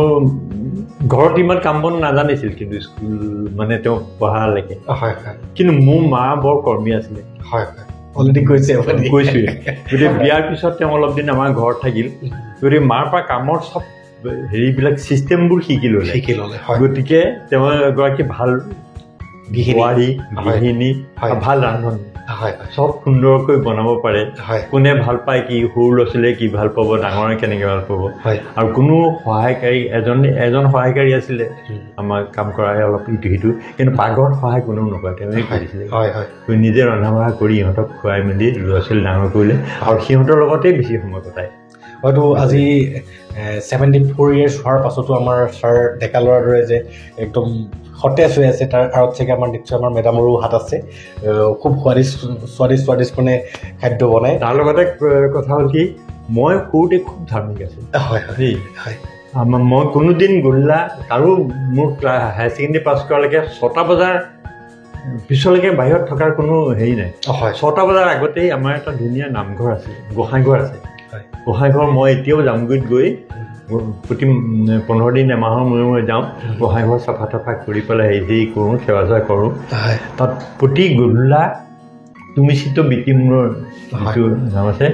ঘৰত ইমান কাম বন নাজানিছিল, কিন্তু স্কুল মানে তেওঁ পঢ়ালৈকে। কিন্তু মোৰ মা বৰ কৰ্মী আছিলে। অলৰেডি কৈছোঁৱে। গতিকে বিয়াৰ পিছত তেওঁ অলপ দিন আমাৰ ঘৰত থাকিল। গতিকে মাৰ পৰা কামৰ চব হেৰিবিলাক ছিষ্টেমবোৰ শিকি ল'লে। গতিকে তেওঁ এগৰাকী ভাল বোৱাৰী, গৃহিণী, ভাল ৰান্ধনী, চব সুন্দৰকৈ বনাব পাৰে। কোনে ভাল পায় কি, সৰু ল'ৰা ছোৱালীয়ে কি ভাল পাব, ডাঙৰে কেনেকৈ ভাল পাব। আৰু কোনো সহায়কাৰী, এজন সহায়কাৰী আছিলে আমাৰ কাম কৰাই অলপ ইটো সিটো, কিন্তু পাকঘৰত সহায় কোনেও নকৰে, তেওঁৱে কৰিছিলে। নিজে ৰন্ধা বঢ়া কৰি ইহঁতক খুৱাই মেলি ল'ৰা ছোৱালী ডাঙৰ কৰিলে, আৰু সিহঁতৰ লগতেই বেছি সময় কটায়। হয়তো আজি 74 ইয়াৰ্ছ হোৱাৰ পাছতো আমাৰ ছাৰ ডেকা ল'ৰাৰ দৰে যে একদম সতেজ হৈ আছে তাৰ আঁৰত চাগে আমাৰ নিশ্চয় আমাৰ মেডামৰো হাত আছে খুব স্বাদিষ্ট মানে খাদ্য বনায় তাৰ লগতে কথা হ'ল কি মই সৰুতে খুব ধাৰ্মিক আছিলোঁ হয় হয় হয় মই কোনোদিন গোল্লা আৰু মোৰ হায়াৰ ছেকেণ্ডেৰী পাছ কৰালৈকে 6টা বজাৰ পিছলৈকে বাহিৰত থকাৰ কোনো হেৰি নাই 6টা বজাৰ আগতেই আমাৰ এটা ধুনীয়া নামঘৰ আছে গোসাঁইঘৰ আছে গোসাঁইঘৰ মই এতিয়াও জামগুৰিত গৈ প্ৰতি 15 দিন এমাহৰ মূৰে যাওঁ গোসাঁইঘৰ চাফা কৰি পেলাই হেৰি কৰোঁ সেৱা চেৱা কৰোঁ তাত প্ৰতি গোল্লা তুমি চিত বিতিমূৰৰ যিটো নাম আছে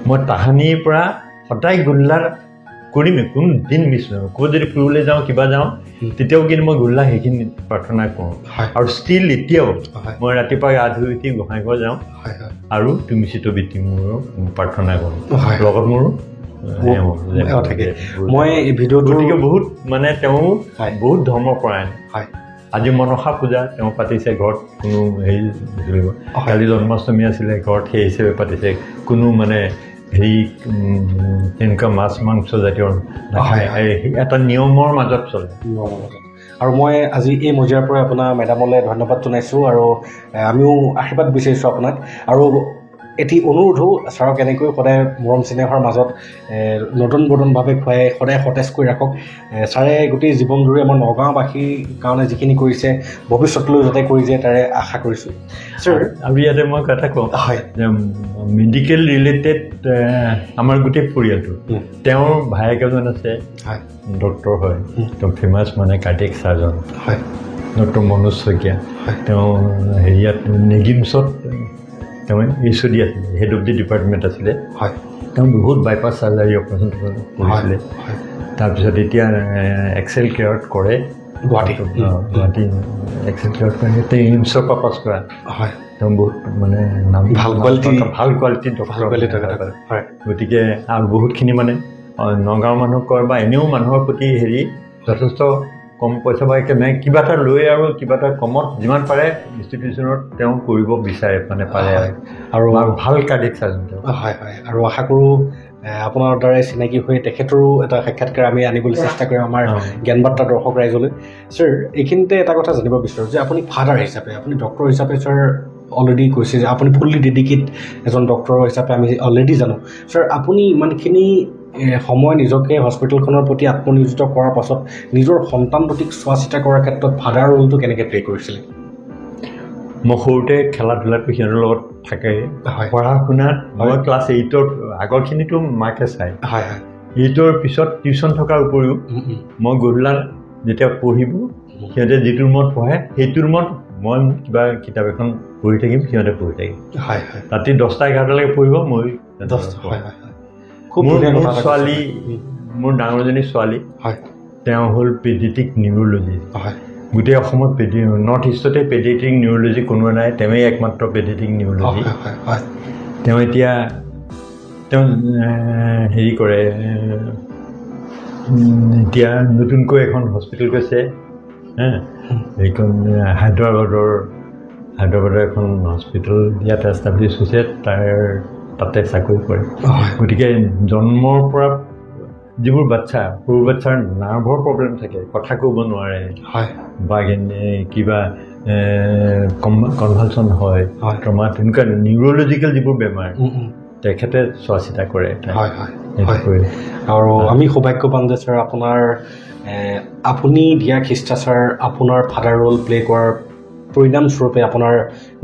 মই তাহানিৰ পৰা সদায় গোল্লাৰ কৰিমে কোনো দিন মিছ নহয় ক'ত যদি ফুৰিবলৈ যাওঁ কিবা যাওঁ তেতিয়াও কিন্তু মই গোল্লা সেইখিনি প্ৰাৰ্থনা কৰোঁ আৰু ষ্টিল এতিয়াও মই ৰাতিপুৱা গা ধুই উঠি গোসাঁইঘৰ যাওঁ আৰু তুমি চিত বিতিমূৰৰ প্ৰাৰ্থনা কৰোঁ লগত মোৰ থাকে মই এই ভিডিঅ'টো গতিকে বহুত মানে তেওঁ বহুত ধৰ্মপৰায়ণ আজি মনসা পূজা তেওঁ পাতিছে ঘৰত কোনো হেৰি ধৰিব কালি জন্মাষ্টমী আছিলে ঘৰত সেই হিচাপে পাতিছে কোনো মানে হেৰি তেনেকুৱা মাছ মাংস জাতীয় এটা নিয়মৰ মাজত চলে আৰু মই আজি এই মজিয়াৰ পৰা আপোনাৰ মেডামলৈ ধন্যবাদ জনাইছোঁ আৰু আমিও আশীৰ্বাদ বিচাৰিছোঁ আপোনাক আৰু এটি অনুৰোধো ছাৰক এনেকৈ সদায় মৰম চেনেহৰ মাজত নতুনভাৱে খুৱাই সদায় সতেজ কৰি ৰাখক ছাৰে গোটেই জীৱন ধৰি আমাৰ নগাঁওবাসীৰ কাৰণে যিখিনি কৰিছে ভৱিষ্যতলৈ যাতে কৰি যায় তাৰে আশা কৰিছোঁ ছাৰ আৰু ইয়াতে মই কথা কওঁ হয় মেডিকেল ৰিলেটেড আমাৰ গোটেই পৰিয়ালটো তেওঁৰ ভায়েক এজন আছে ডক্টৰ হয় তেওঁ ফেমাছ মানে কাৰ্ডিয়েক চাৰ্জন হয় ডক্টৰ মনোজ শইকীয়া তেওঁ হেৰিয়াত নেগিমছত তেওঁ এইচডি আছিলে হেড অফ দি ডিপাৰ্টমেণ্ট আছিলে হয় তেওঁ বহুত বাইপাছ চাৰ্জাৰী অপাৰেশ্যন কৰিছিলে তাৰপিছত এতিয়া এক্সেল কেয়াৰত কৰে গুৱাহাটী এক্সেল কেয়াৰত কৰে তেওঁ এইমছৰ পৰা পাছ কৰা হয় তেওঁ বহুত মানে নাম ভাল কোৱালিটি ডক্টৰ হয় গতিকে আৰু বহুতখিনি মানে নগাঁৱৰ মানুহক কয় বা এনেও মানুহৰ প্ৰতি হেৰি যথেষ্ট কম পইচা বা একেবাৰে কিবা এটা লৈ আৰু কিবা এটা কমত যিমান পাৰে ইনষ্টিটিউশ্যনত তেওঁ কৰিব বিচাৰে মানে পাৰে আৰু ভাল কাৰ্ডিয়েক চাৰ্জন হয় হয় আৰু আশা কৰোঁ আপোনাৰ দ্বাৰাই চিনাকি হৈ তেখেতৰো এটা সাক্ষাৎকাৰ আমি আনিবলৈ চেষ্টা কৰিম আমাৰ জ্ঞানবাৰ্তা দৰ্শক ৰাইজলৈ ছাৰ এইখিনিতে এটা কথা জানিব বিচাৰোঁ যে আপুনি ফাদাৰ হিচাপে আপুনি ডক্টৰ হিচাপে ছাৰ অলৰেডি কৈছে যে আপুনি ফুল্লি ডেডিকেট এজন ডক্টৰ হিচাপে আমি অলৰেডি জানো ছাৰ আপুনি ইমানখিনি সময় নিজকে হস্পিটেলখনৰ প্ৰতি আত্মনিয়োজিত কৰাৰ পাছত নিজৰ সন্তানটোক চোৱা চিতা কৰাৰ ক্ষেত্ৰত ফাদাৰ ৰোলটো কেনেকৈ প্লে কৰিছিলে মই সৰুতে খেলা ধূলাটো সিহঁতৰ লগত থাকে পঢ়া শুনাত মই ক্লাছ 8ৰ আগৰখিনিতো মাকে চাই 8ৰ পিছত টিউশ্যন থকাৰ উপৰিও মই গধূলাত যেতিয়া পঢ়িব সিহঁতে যিটো ৰুমত পঢ়ে সেইটো ৰুমত মই কিবা কিতাপ এখন পঢ়ি থাকিম সিহঁতে পঢ়ি থাকিম ৰাতি 10টা 11টালৈকে পঢ়িব মই মোৰ ছোৱালী মোৰ ডাঙৰজনী ছোৱালী তেওঁ হ'ল পেডিয়াট্ৰিক নিউৰলজি গোটেই অসমত নৰ্থ ইষ্টতে পেডিয়াট্ৰিক নিউৰলজি কোনোৱা নাই তেওঁই একমাত্ৰ পেডিয়াট্ৰিক নিউৰলজি তেওঁ এতিয়া তেওঁ হেৰি কৰে এতিয়া নতুনকৈ এখন হস্পিটেল গৈছে এইখন হায়দৰাবাদৰ এখন হস্পিটেল ইয়াত এষ্টাব্লিছ হৈছে তাতে চাকৰি কৰে গতিকে জন্মৰ পৰা যিবোৰ বাচ্চা সৰু বাচ্চাৰ নাৰ্ভৰ প্ৰব্লেম থাকে কথা ক'ব নোৱাৰে বা কিবা কনভালচন হয় ট্ৰমা তেনেকুৱা নিউৰলজিকেল যিবোৰ বেমাৰ তেখেতে চোৱা চিতা কৰে আৰু আমি সৌভাগ্যৱান যে ছাৰ আপোনাৰ আপুনি দিয়া শিষ্টাচাৰ আপোনাৰ ফাদাৰ ৰোল প্লে কৰাৰ পৰিণামস্বৰূপে আপোনাৰ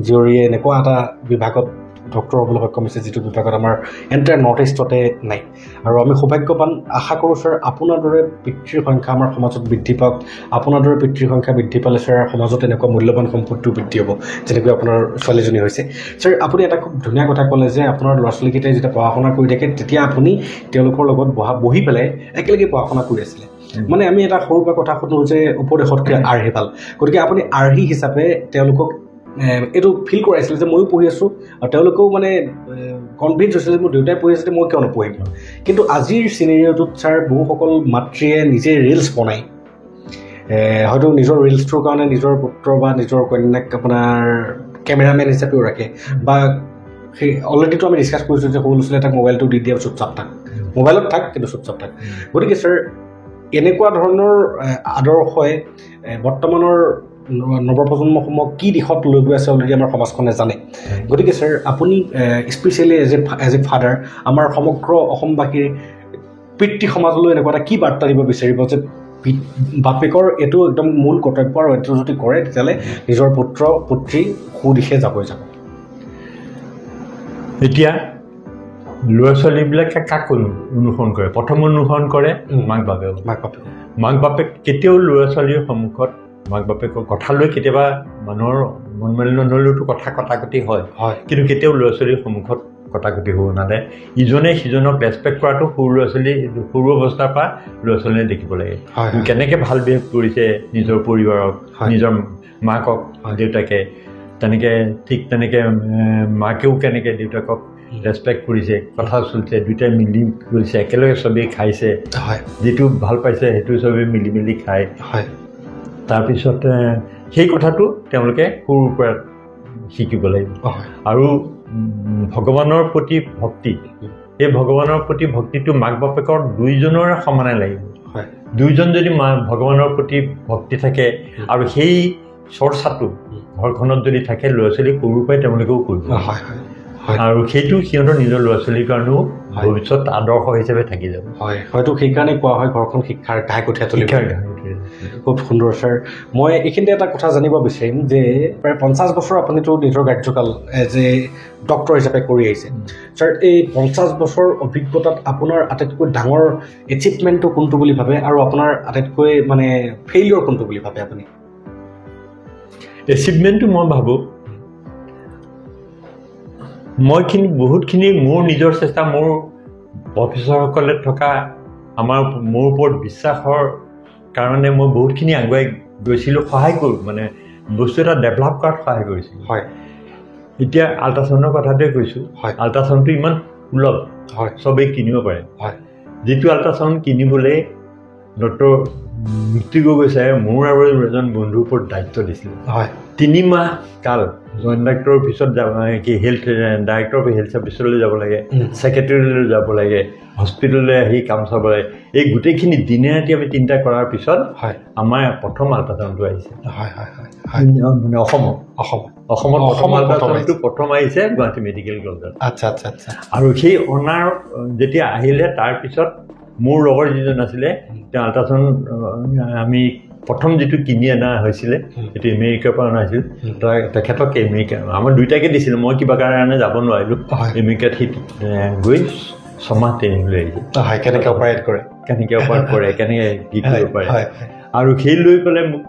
জীয়ৰীয়ে এনেকুৱা এটা বিভাগত ডক্টৰ হ'বলৈ সক্ষম হৈছে যিটো বিভাগত আমাৰ এণ্টায়াৰ নৰ্থ ইষ্টতে নাই আৰু আমি সৌভাগ্যৱান আশা কৰোঁ ছাৰ আপোনাৰ দৰে পিতৃৰ সংখ্যা আমাৰ সমাজত বৃদ্ধি পাওক আপোনাৰ দৰে পিতৃৰ সংখ্যা বৃদ্ধি পালে ছাৰ সমাজত এনেকুৱা মূল্যৱান সম্পত্তিও বৃদ্ধি হ'ব যেনেকৈ আপোনাৰ ছোৱালীজনী হৈছে ছাৰ আপুনি এটা খুব ধুনীয়া কথা ক'লে যে আপোনাৰ ল'ৰা ছোৱালীকেইটাই যেতিয়া পঢ়া শুনা কৰি থাকে তেতিয়া আপুনি তেওঁলোকৰ লগত বহি পেলাই একেলগে পঢ়া শুনা কৰি আছিলে মানে আমি এটা সৰুকৈ কথা শুনো যে উপদেশতকৈ আৰ্হি ভাল গতিকে আপুনি আৰ্হি হিচাপে তেওঁলোকক এইটো ফিল কৰাইছিলে যে ময়ো পঢ়ি আছোঁ আৰু তেওঁলোকেও মানে কনভিন্স হৈছিলে যে মোৰ দেউতাই পঢ়ি আছে মই কিয় নপঢ়িম কিন্তু আজিৰ চিনেৰিঅ'টোত ছাৰ বহুসকল মাতৃয়ে নিজে ৰিলছ বনায় হয়তো নিজৰ ৰিলছটোৰ কাৰণে নিজৰ পুত্ৰ বা নিজৰ কন্যাক আপোনাৰ কেমেৰামেন হিচাপেও ৰাখে বা সেই অলৰেডিটো আমি ডিছকাছ কৰিছোঁ যে সৰু ল'ৰা ছোৱালী এটাক মোবাইলটো দি দিয়া চুপচাপ থাক মোবাইলত থাক কিন্তু চুপচাপ থাক গতিকে ছাৰ এনেকুৱা ধৰণৰ আদৰ্শই বৰ্তমানৰ নৱপ্ৰজন্মসমূহক কি দিশত লৈ গৈ আছে অলৰেডি আমাৰ সমাজখনে জানে গতিকে ছাৰ আপুনি স্পেচিয়েলি এজ এ ফাদাৰ আমাৰ সমগ্ৰ অসমবাসীৰ পিতৃ সমাজলৈ এনেকুৱা এটা কি বাৰ্তা দিব বিচাৰিব যে বাপেকৰ এইটো একদম মূল কৰ্তব্য আৰু এইটো যদি কৰে তেতিয়াহ'লে নিজৰ পুত্ৰ পুত্ৰী সুদিশে যাবই যাব এতিয়া ল'ৰা ছোৱালীবিলাকে কাক অনুসৰণ কৰে প্ৰথম অনুসৰণ কৰে মাক বাপেক কেতিয়াও ল'ৰা ছোৱালীৰ সন্মুখত মাক বাপেকৰ কথা লৈ কেতিয়াবা মানুহৰ মন মেলন হ'লেওতো কথা কটাকটি হয় কিন্তু কেতিয়াও ল'ৰা ছোৱালীৰ সন্মুখত কটাকটি হ'ব নালাগে ইজনে সিজনক ৰেচপেক্ট কৰাটো সৰু অৱস্থাৰ পৰা ল'ৰা ছোৱালীয়ে দেখিব লাগে কেনেকৈ ভাল বিহেভ কৰিছে নিজৰ পৰিবাৰক নিজৰ মাকক দেউতাকে ঠিক তেনেকৈ মাকেও কেনেকৈ দেউতাকক ৰেচপেক্ট কৰিছে কথা চলিছে দুয়োটাই মিলি কৰিছে একেলগে চবেই খাইছে যিটো ভাল পাইছে সেইটো চবেই মিলি মিলি খায় তাৰপিছত সেই কথাটো তেওঁলোকে সৰুৰ পৰা শিকিব লাগিব আৰু ভগৱানৰ প্ৰতি ভক্তি এই ভগৱানৰ প্ৰতি ভক্তিটো মাক বাপেকৰ দুইজনৰে সমানে লাগিব দুইজন যদি ভগৱানৰ প্ৰতি ভক্তি থাকে আৰু সেই চৰ্চাটো ঘৰখনত যদি থাকে ল'ৰা ছোৱালী সৰুৰ পৰাই তেওঁলোকেও কৰিব আৰু সেইটো সিহঁতৰ নিজৰ ল'ৰা ছোৱালীৰ কাৰণেও ভৱিষ্যত আদৰ্শ হিচাপে থাকি যাব হয়তো সেইকাৰণে কোৱা হয় ঘৰখন শিক্ষাৰ ঘাইকঠীয়া তুলিব খুব সুন্দৰ ছাৰ মই এইখিনিতে এটা কথা জানিব বিচাৰিম যে প্ৰায় 50 বছৰ আপুনিতো নিজৰ কাৰ্যকাল এজ এ ডক্টৰ হিচাপে কৰি আহিছে ছাৰ এই 50 বছৰ অভিজ্ঞতাত আপোনাৰ আটাইতকৈ ডাঙৰ এচিভমেণ্টটো কোনটো বুলি ভাবে আৰু আপোনাৰ আটাইতকৈ মানে ফেইলিয়ৰ কোনটো বুলি ভাবে আপুনি এচিভমেণ্টটো মই ভাবোঁ বহুতখিনি মোৰ নিজৰ চেষ্টা মোৰ প্ৰফেচৰসকলে থকা মোৰ ওপৰত বিশ্বাসৰ কাৰণে মই বহুতখিনি আগুৱাই গৈছিলোঁ সহায় কৰোঁ মানে বস্তু এটা ডেভেলপ কৰাত সহায় কৰিছিলোঁ এতিয়া আল্ট্ৰাচাউণ্ডৰ কথাটোৱে কৈছোঁ আল্ট্ৰাচাউণ্ডটো ইমান সুলভ চবেই কিনিব পাৰে যিটো আল্ট্ৰাচাউণ্ড কিনিবলৈ ডক্টৰ মুক্তি গগৈ ছাৰে মোৰ আৰু এজন বন্ধুৰ ওপৰত দায়িত্ব দিছিলে 3 মাহ কাল জইণ্ট ডাক্তৰৰ পিছত যাব কি হেল্থ ডাইৰেক্টৰ অফ হেল্থ ছাৰ্ভিচলৈ যাব লাগে ছেক্ৰেটেৰীলৈ যাব লাগে হস্পিটেললৈ আহি কাম চাব লাগে এই গোটেইখিনি দিনে ৰাতি আমি চিন্তা কৰাৰ পিছত আমাৰ প্ৰথম আল্ট্ৰাচাউণ্ডটো আহিছে মানে অসমত আল্ট্ৰাচাউণ্ডটো প্ৰথম আহিছে গুৱাহাটী মেডিকেল কলেজত আৰু সেই অনাৰ যেতিয়া আহিলে তাৰপিছত মোৰ লগৰ যিজন আছিলে তেওঁ আল্ট্ৰাচাউণ্ড আমি প্ৰথম যিটো কিনি অনা হৈছিলে সেইটো আমেৰিকাৰ পৰা অনা হৈছিল তেখেতক আমাৰ দুইটাকে দিছিলে মই কিবা কাৰণে যাব নোৱাৰিলোঁ আমেৰিকাত সি গৈ 6 মাহ ট্ৰেইনিং লৈ আহিছে কেনেকৈ অপাৰেট কৰে কেনেকৈ কি কৰিব পাৰে আৰু সেই লৈ পেলাই মোক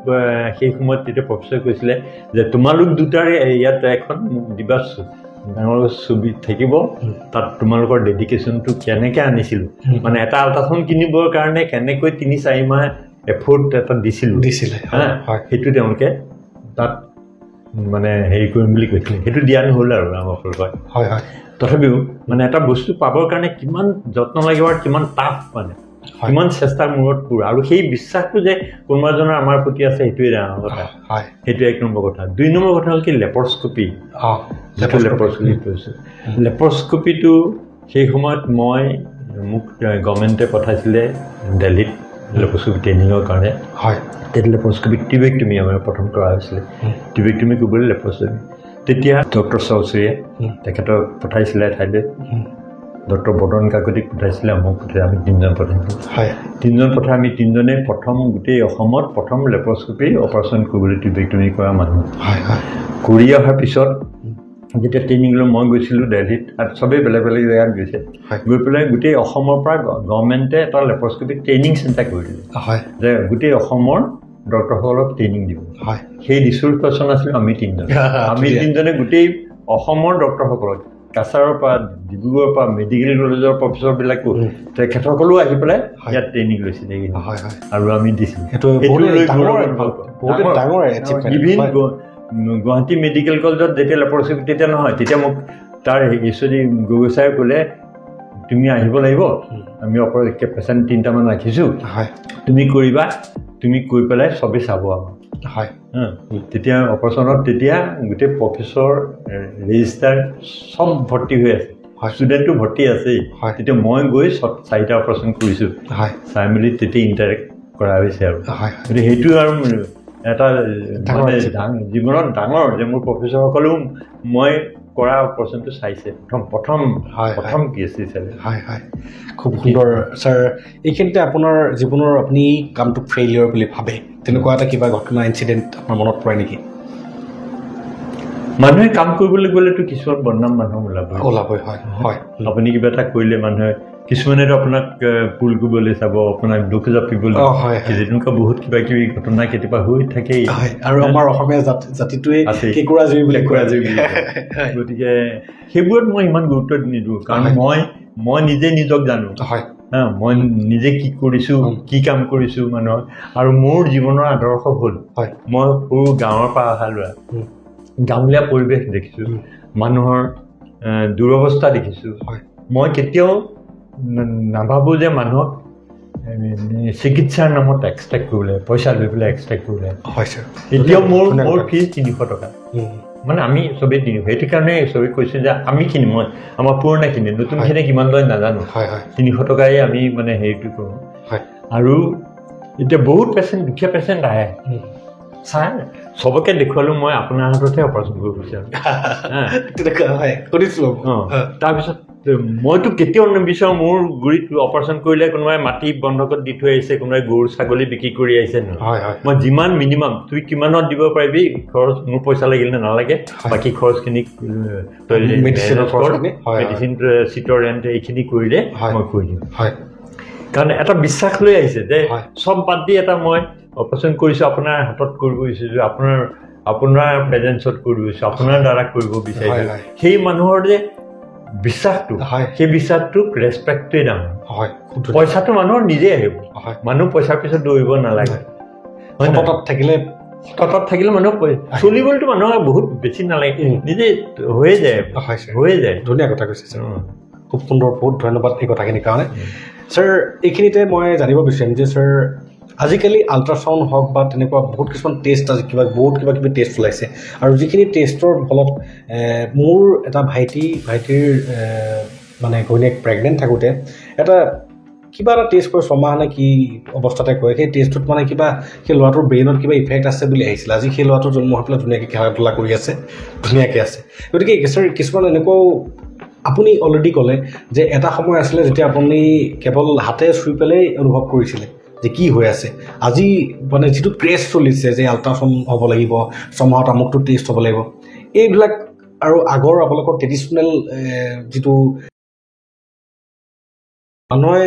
সেই সময়ত তেতিয়া প্ৰফেচৰে কৈছিলে যে তোমালোক দুটাৰে ইয়াত এখন মোক দিবাচোন ডাঙৰ ছবি থাকিব তাত তোমালোকৰ ডেডিকেশ্যনটো কেনেকৈ আনিছিলোঁ মানে এটা আল্ট্ৰাচাউণ্ড কিনিবৰ কাৰণে কেনেকৈ 3-4 মাহ এফৰ্ট এটা দিছিলে সেইটো তেওঁলোকে তাত মানে হেৰি কৰিম বুলি কৈছিলে সেইটো দিয়া নহ'ল আৰু আমাৰ ফালৰ পৰা তথাপিও মানে এটা বস্তু পাবৰ কাৰণে কিমান যত্ন লাগিব আৰু কিমান টাফ মানে কিমান চেষ্টাৰ মূৰত পুৰা আৰু সেই বিশ্বাসটো যে কোনোবা এজনৰ আমাৰ প্ৰতি আছে সেইটোৱে ডাঙৰ কথা সেইটো 1 নম্বৰ কথা 2 নম্বৰ কথা হ'ল কি লেপৰস্কপি লেপৰস্কপিটো সেই সময়ত মোক গভৰ্ণমেণ্টে পঠাইছিলে দিল্লীত লেপৰস্কপি ট্ৰেইনিঙৰ কাৰণে লেপৰস্কপি টিবেক্টমি আমাৰ প্ৰথম কৰা হৈছিলে টিবেক্টমি কৰিবলৈ লেপৰস্কপি তেতিয়া ডক্টৰ চৌচুৰীয়ে তেখেতক পঠাইছিলে ঠাইলৈ ডক্টৰ বদন কাকতিক পঠাইছিলে মোক আমি 3জন পঠাইছিলোঁ 3জন পঠাই আমি 3জনে প্ৰথম গোটেই অসমত প্ৰথম লেপৰস্কপি অপাৰেশ্যন কৰিবলৈ টিবেক্টমি কৰা মানুহ কৰি অহাৰ পিছত যেতিয়া ট্ৰেইনিঙলৈ মই গৈছিলোঁ দিল্লীত আৰু চবেই বেলেগ বেলেগ জেগাত গৈছে গৈ পেলাই গোটেই অসমৰ পৰা গভৰ্ণমেণ্টে এটা লেপৰস্কপি ট্ৰেইনিং চেণ্টাৰ কৰি দিলে যে গোটেই অসমৰ ডক্টৰসকলক ট্ৰেইনিং দিব সেই ৰিচোৰ্চ পাৰ্চন আছিলোঁ আমি 3জনে গোটেই অসমৰ ডক্টৰসকলক কাছাৰৰ পৰা ডিব্ৰুগড়ৰ পৰা মেডিকেল কলেজৰ প্ৰফেচৰবিলাকো তেখেতসকলেও আহি পেলাই ইয়াত ট্ৰেইনিং লৈছিলে আৰু আমি দিছিলোঁ ইভিন গুৱাহাটী মেডিকেল কলেজত যেতিয়া লেপৰস্কপি তেতিয়া নহয় তেতিয়া মোক তাৰ ঈশ্বৰী গগৈ ছাৰে ক'লে তুমি আহিব লাগিব আমি পেচেণ্ট 3টামান ৰাখিছোঁ তুমি কৰিবা তুমি কৈ পেলাই চবেই চাব আমাক তেতিয়া অপাৰেশ্যনত তেতিয়া গোটেই প্ৰফেচৰ ৰেজিষ্টাৰ চব ভৰ্তি হৈ আছে ষ্টুডেণ্টটো ভৰ্তি আছেই তেতিয়া মই গৈ 4টা অপাৰেশ্যন কৰিছোঁ চাই মেলি তেতিয়া ইণ্টাৰেক্ট কৰা হৈছে আৰু গতিকে সেইটো আৰু এটা মানে জীৱনত ডাঙৰ যে মোৰ প্ৰফেচৰসকলেও মই কৰা অপাৰেশ্যনটো চাইছে প্ৰথম কেছ হিচাপে খুব সুন্দৰ ছাৰ এইখিনিতে আপোনাৰ জীৱনৰ আপুনি কামটো ফেইলিয়ৰ বুলি ভাবে তেনেকুৱা এটা কিবা ঘটনা ইনচিডেণ্ট আপোনাৰ মনত পৰে নেকি মানুহে কাম কৰিবলৈ গ'লেতো কিছুমান বদনাম মানুহ ওলাবই হয় আপুনি কিবা এটা কৰিলে মানুহে কিছুমানেতো আপোনাক ভুল কৰিবলৈ চাব আপোনাক দুখ জাপিবলৈ তেনেকুৱা বহুত কিবা কিবি ঘটনা কেতিয়াবা হৈ থাকেই আৰু আমাৰ অসমীয়া জাতিটোৱে কেঁকুৰা জুই বুলি কোৱা যায় গতিকে সেইবোৰত মই ইমান গুৰুত্ব নিদিওঁ কাৰণ মই নিজে নিজক জানো মই নিজে কি কৰিছোঁ কি কাম কৰিছোঁ মানুহৰ আৰু মোৰ জীৱনৰ আদৰ্শ হ'ল মই সৰু গাঁৱৰ পৰা অহা ল'ৰা গাঁৱলীয়া পৰিৱেশ দেখিছোঁ মানুহৰ দুৰৱস্থা দেখিছোঁ মই কেতিয়াও নাভাবোঁ যে মানুহক চিকিৎসাৰ নামত এক্সট্ৰেক্ট কৰিবলৈ পইচা লৈ পেলাই এক্সট্ৰেক্ট কৰিবলৈ এতিয়াও মোৰ ফিজ 300 টকা মানে আমি চবেই দিওঁ সেইটো কাৰণে চবেই কৈছোঁ যে আমি কিনিম মই আমাৰ পুৰণাখিনি নতুনখিনি কিমান লয় নাজানো 300 টকাই আমি মানে হেৰিটো কৰোঁ আৰু এতিয়া বহুত দুখীয়া পেচেণ্ট আহে ছাৰ চবকে দেখুৱালোঁ মই আপোনাৰ হাততে অপাৰেশ্যন কৰিব বিচাৰোঁ তাৰপিছত মইতো কেতিয়াও নিবিচাৰোঁ মোৰ গুৰিত অপাৰেশ্যন কৰিলে কোনোবাই মাটি বন্ধকত দি থৈ আহিছে কোনোবাই গৰু ছাগলী বিক্ৰী কৰি আহিছে নহয় মই যিমান মিনিমাম তুই কিমানত দিব পাৰিবি খৰচ মোৰ পইচা লাগিল নে নালাগে বাকী খৰচখিনি মেডিচিন চিটৰ ৰেণ্ট এইখিনি কৰিলে মই কৰি দিম কাৰণ এটা বিশ্বাস লৈ আহিছে যে চব বাদ দি এটা মই অপাৰেশ্যন কৰিছোঁ আপোনাৰ হাতত কৰিব বিচাৰিছোঁ আপোনাৰ প্ৰেজেঞ্চত কৰিব বিচাৰিছোঁ আপোনাৰ দ্বাৰা কৰিব বিচাৰিছোঁ সেই মানুহৰ যে বিশ্বাসটো সেই বিশ্বাসটোক ৰেচপেক্টটোৱে ডাঙৰ পইচাটো মানুহৰ নিজে আহিব মানুহ পইচাৰ পিছত দৌৰিব নালাগে সতত থাকিলে মানুহক চলিবলৈতো মানুহৰ বহুত বেছি নালাগে নিজে হৈয়ে যায় ধুনীয়া কথা কৈছে ছাৰ খুব সুন্দৰ বহুত ধন্যবাদ এই কথাখিনিৰ কাৰণে ছাৰ এইখিনিতে মই জানিব বিচাৰিম যে ছাৰ আজিকালি আল্ট্ৰাচাউণ্ড হওক বা তেনেকুৱা বহুত কিছুমান টেষ্ট আজি বহুত কিবা কিবি টেষ্ট ওলাইছে আৰু যিখিনি টেষ্টৰ ফলত মোৰ এটা ভাইটিৰ মানে ঘৈণীয়েক প্ৰেগনেণ্ট থাকোঁতে এটা কিবা এটা টেষ্ট কৰে 6 মাহ নে কি অৱস্থাতে কৰে সেই টেষ্টটোত মানে কিবা সেই ল'ৰাটোৰ ব্ৰেইনত কিবা ইফেক্ট আছে বুলি আহিছিলে আজি সেই ল'ৰাটো জন্ম হৈ পেলাই ধুনীয়াকৈ খেলা ধূলা কৰি আছে ধুনীয়াকৈ আছে গতিকে ছাৰ কিছুমান এনেকুৱাও আপুনি অলৰেডি ক'লে যে এটা সময় আছিলে যেতিয়া আপুনি কেৱল হাতে চুই পেলাই অনুভৱ কৰিছিলে যে কি হৈ আছে আজি মানে যিটো ক্ৰেজ চলিছে যে আল্ট্ৰাচাউণ্ড হ'ব লাগিব 6 মাহত আমুকটো টেষ্ট হ'ব লাগিব এইবিলাক আৰু আগৰ আপোনালোকৰ ট্ৰেডিশ্যনেল যিটো মানুহে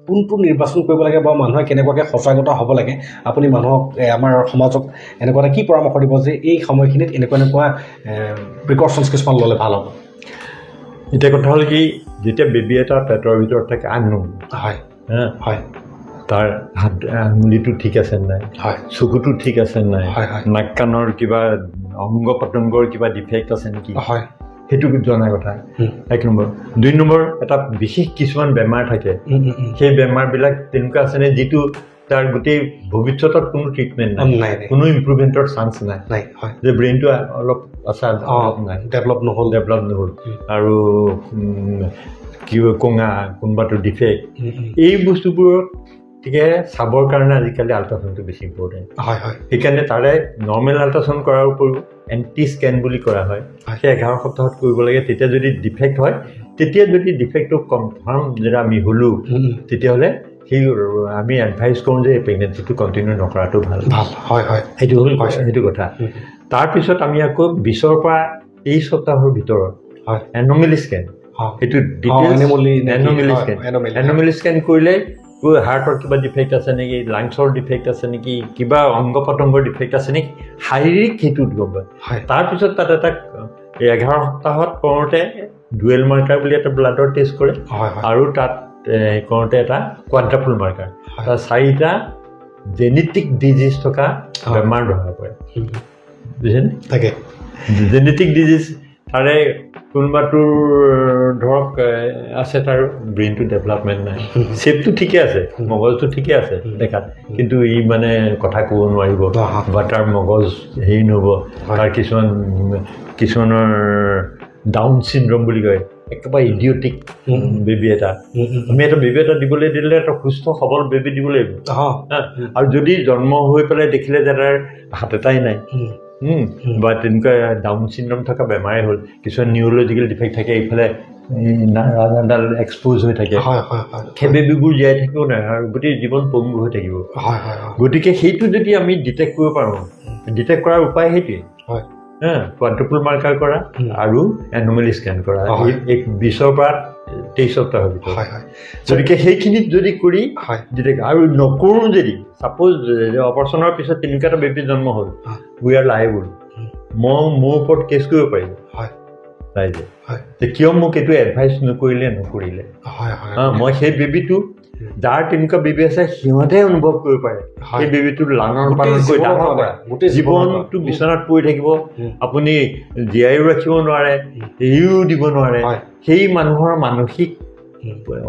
কোনটো নিৰ্বাচন কৰিব লাগে বা মানুহে কেনেকুৱাকৈ সজাগতা হ'ব লাগে আপুনি মানুহক আমাৰ সমাজক এনেকুৱা এটা কি পৰামৰ্শ দিব যে এই সময়খিনিত এনেকুৱা প্ৰিকশ্যনছ কিছুমান ল'লে ভাল হ'ব এতিয়া কথা হ'ল কি যেতিয়া বেবী এটা পেটৰ ভিতৰত থাকে আননোন হয় তাৰ হাত আঙুলিটো ঠিক আছে নাই চকুটো ঠিক আছে নাই নাক কাণৰ কিবা অংগ পতংগৰ কিবা ডিফেক্ট আছে নেকি সেইটো জনা কথা 1 নম্বৰ 2 নম্বৰ এটা বিশেষ কিছুমান বেমাৰ থাকে সেই বেমাৰবিলাক তেনেকুৱা আছে নে যিটো তাৰ গোটেই ভৱিষ্যতত কোনো ট্ৰিটমেণ্ট নাই কোনো ইম্প্ৰুভমেণ্টৰ চান্স নাই যে ব্ৰেইনটো অলপ নাই ডেভেলপ নহ'ল আৰু কি কঙা কোনোবাটো ডিফেক্ট এই বস্তুবোৰৰ গতিকে চাবৰ কাৰণে আজিকালি আল্ট্ৰাচাউণ্ডটো বেছি ইম্পৰ্টেণ্ট সেইকাৰণে তাৰে নৰ্মেল আল্ট্ৰাচাউণ্ড কৰাৰ উপৰিও এণ্টি স্কেন বুলি কৰা হয় সেই 11 সপ্তাহত কৰিব লাগে তেতিয়া যদি ডিফেক্ট হয় তেতিয়া যদি ডিফেক্টটো কনফাৰ্ম যদি আমি হ'লোঁ তেতিয়াহ'লে সেই আমি এডভাইচ কৰোঁ যে প্ৰেগনেঞ্চিটো কণ্টিনিউ নকৰাটো ভাল সেইটো হ'ল সেইটো কথা তাৰপিছত আমি আকৌ 20ৰ পৰা 23 সপ্তাহৰ ভিতৰত এন'মেলি স্কেন সেইটো এন'মেলি স্কেন কৰিলে হাৰ্টৰ কিবা ডিফেক্ট আছে নেকি লাংছৰ ডিফেক্ট আছে নেকি কিবা অংগ পতংগৰ ডিফেক্ট আছে নেকি শাৰীৰিক সেইটোত গম পায় তাৰপিছত তাত এটা 11 সপ্তাহত কৰোঁতে ডুৱেল মাৰ্কাৰ বুলি এটা ব্লাডৰ টেষ্ট কৰে আৰু তাত কৰোঁতে এটা কোৱাড্ৰাপল মাৰ্কাৰ তাৰ 4টা জেনেটিক ডিজিজ থকা বেমাৰ ধৰা পৰে বুজিছেনে তাকে জেনেটিক ডিজিজ তাৰে কোনোবাটোৰ ধৰক আছে তাৰ ব্ৰেইনটো ডেভেলপমেণ্ট নাই শ্বেপটো ঠিকে আছে মগজটো ঠিকে আছে দেখাত কিন্তু ই মানে কথা ক'ব নোৱাৰিব বা তাৰ মগজ হেৰি নহ'ব তাৰ কিছুমানৰ ডাউন চিণ্ড্ৰম বুলি কয় একেবাৰে ইডিঅটিক বেবী এটা আমি এটা বেবী এটা দিবলৈ দিলে এটা সুস্থ সবল বেবী দিব লাগিব আৰু যদি জন্ম হৈ পেলাই দেখিলে যে তাৰ হাত এটাই নাই বা তেনেকুৱা ডাউন চিণ্ড্ৰম থকা বেমাৰেই হ'ল কিছুমান নিউৰলজিকেল ডিফেক্ট থাকে এইফালে ৰাজডাল এক্সপ'জ হৈ থাকে সেই বেবীবোৰ জীয়াই থাকিব নাই আৰু গোটেই জীৱন পংগু হৈ থাকিব গতিকে সেইটো যদি আমি ডিটেক্ট কৰিব পাৰোঁ ডিটেক্ট কৰাৰ উপায় সেইটোৱেই কোৱাড্ৰুপল মাৰ্কাৰ কৰা আৰু এনমেলি স্কেন কৰা 20 পৰা 23 সপ্তাহৰ ভিতৰত গতিকে সেইখিনিত যদি কৰি আৰু নকৰোঁ যদি ছাপ'জ অপাৰেশ্যনৰ পিছত তেনেকুৱা এটা বেবী জন্ম হ'ল উই আৰ লাইবল মই মোৰ ওপৰত কেছ কৰিব পাৰিম কিয় মোক এইটো এডভাইচ নকৰিলে মই সেই বেবীটো যাৰ তেনেকুৱা বেবী আছে সিহঁতে অনুভৱ কৰিব পাৰে সেই বেবীটো লালন পালন কৰি ডাঙৰ কৰা জীৱনটো বিচনাত পৰি থাকিব আপুনি জীয়াইও ৰাখিব নোৱাৰে এৰিও দিব নোৱাৰে সেই মানুহৰ মানসিক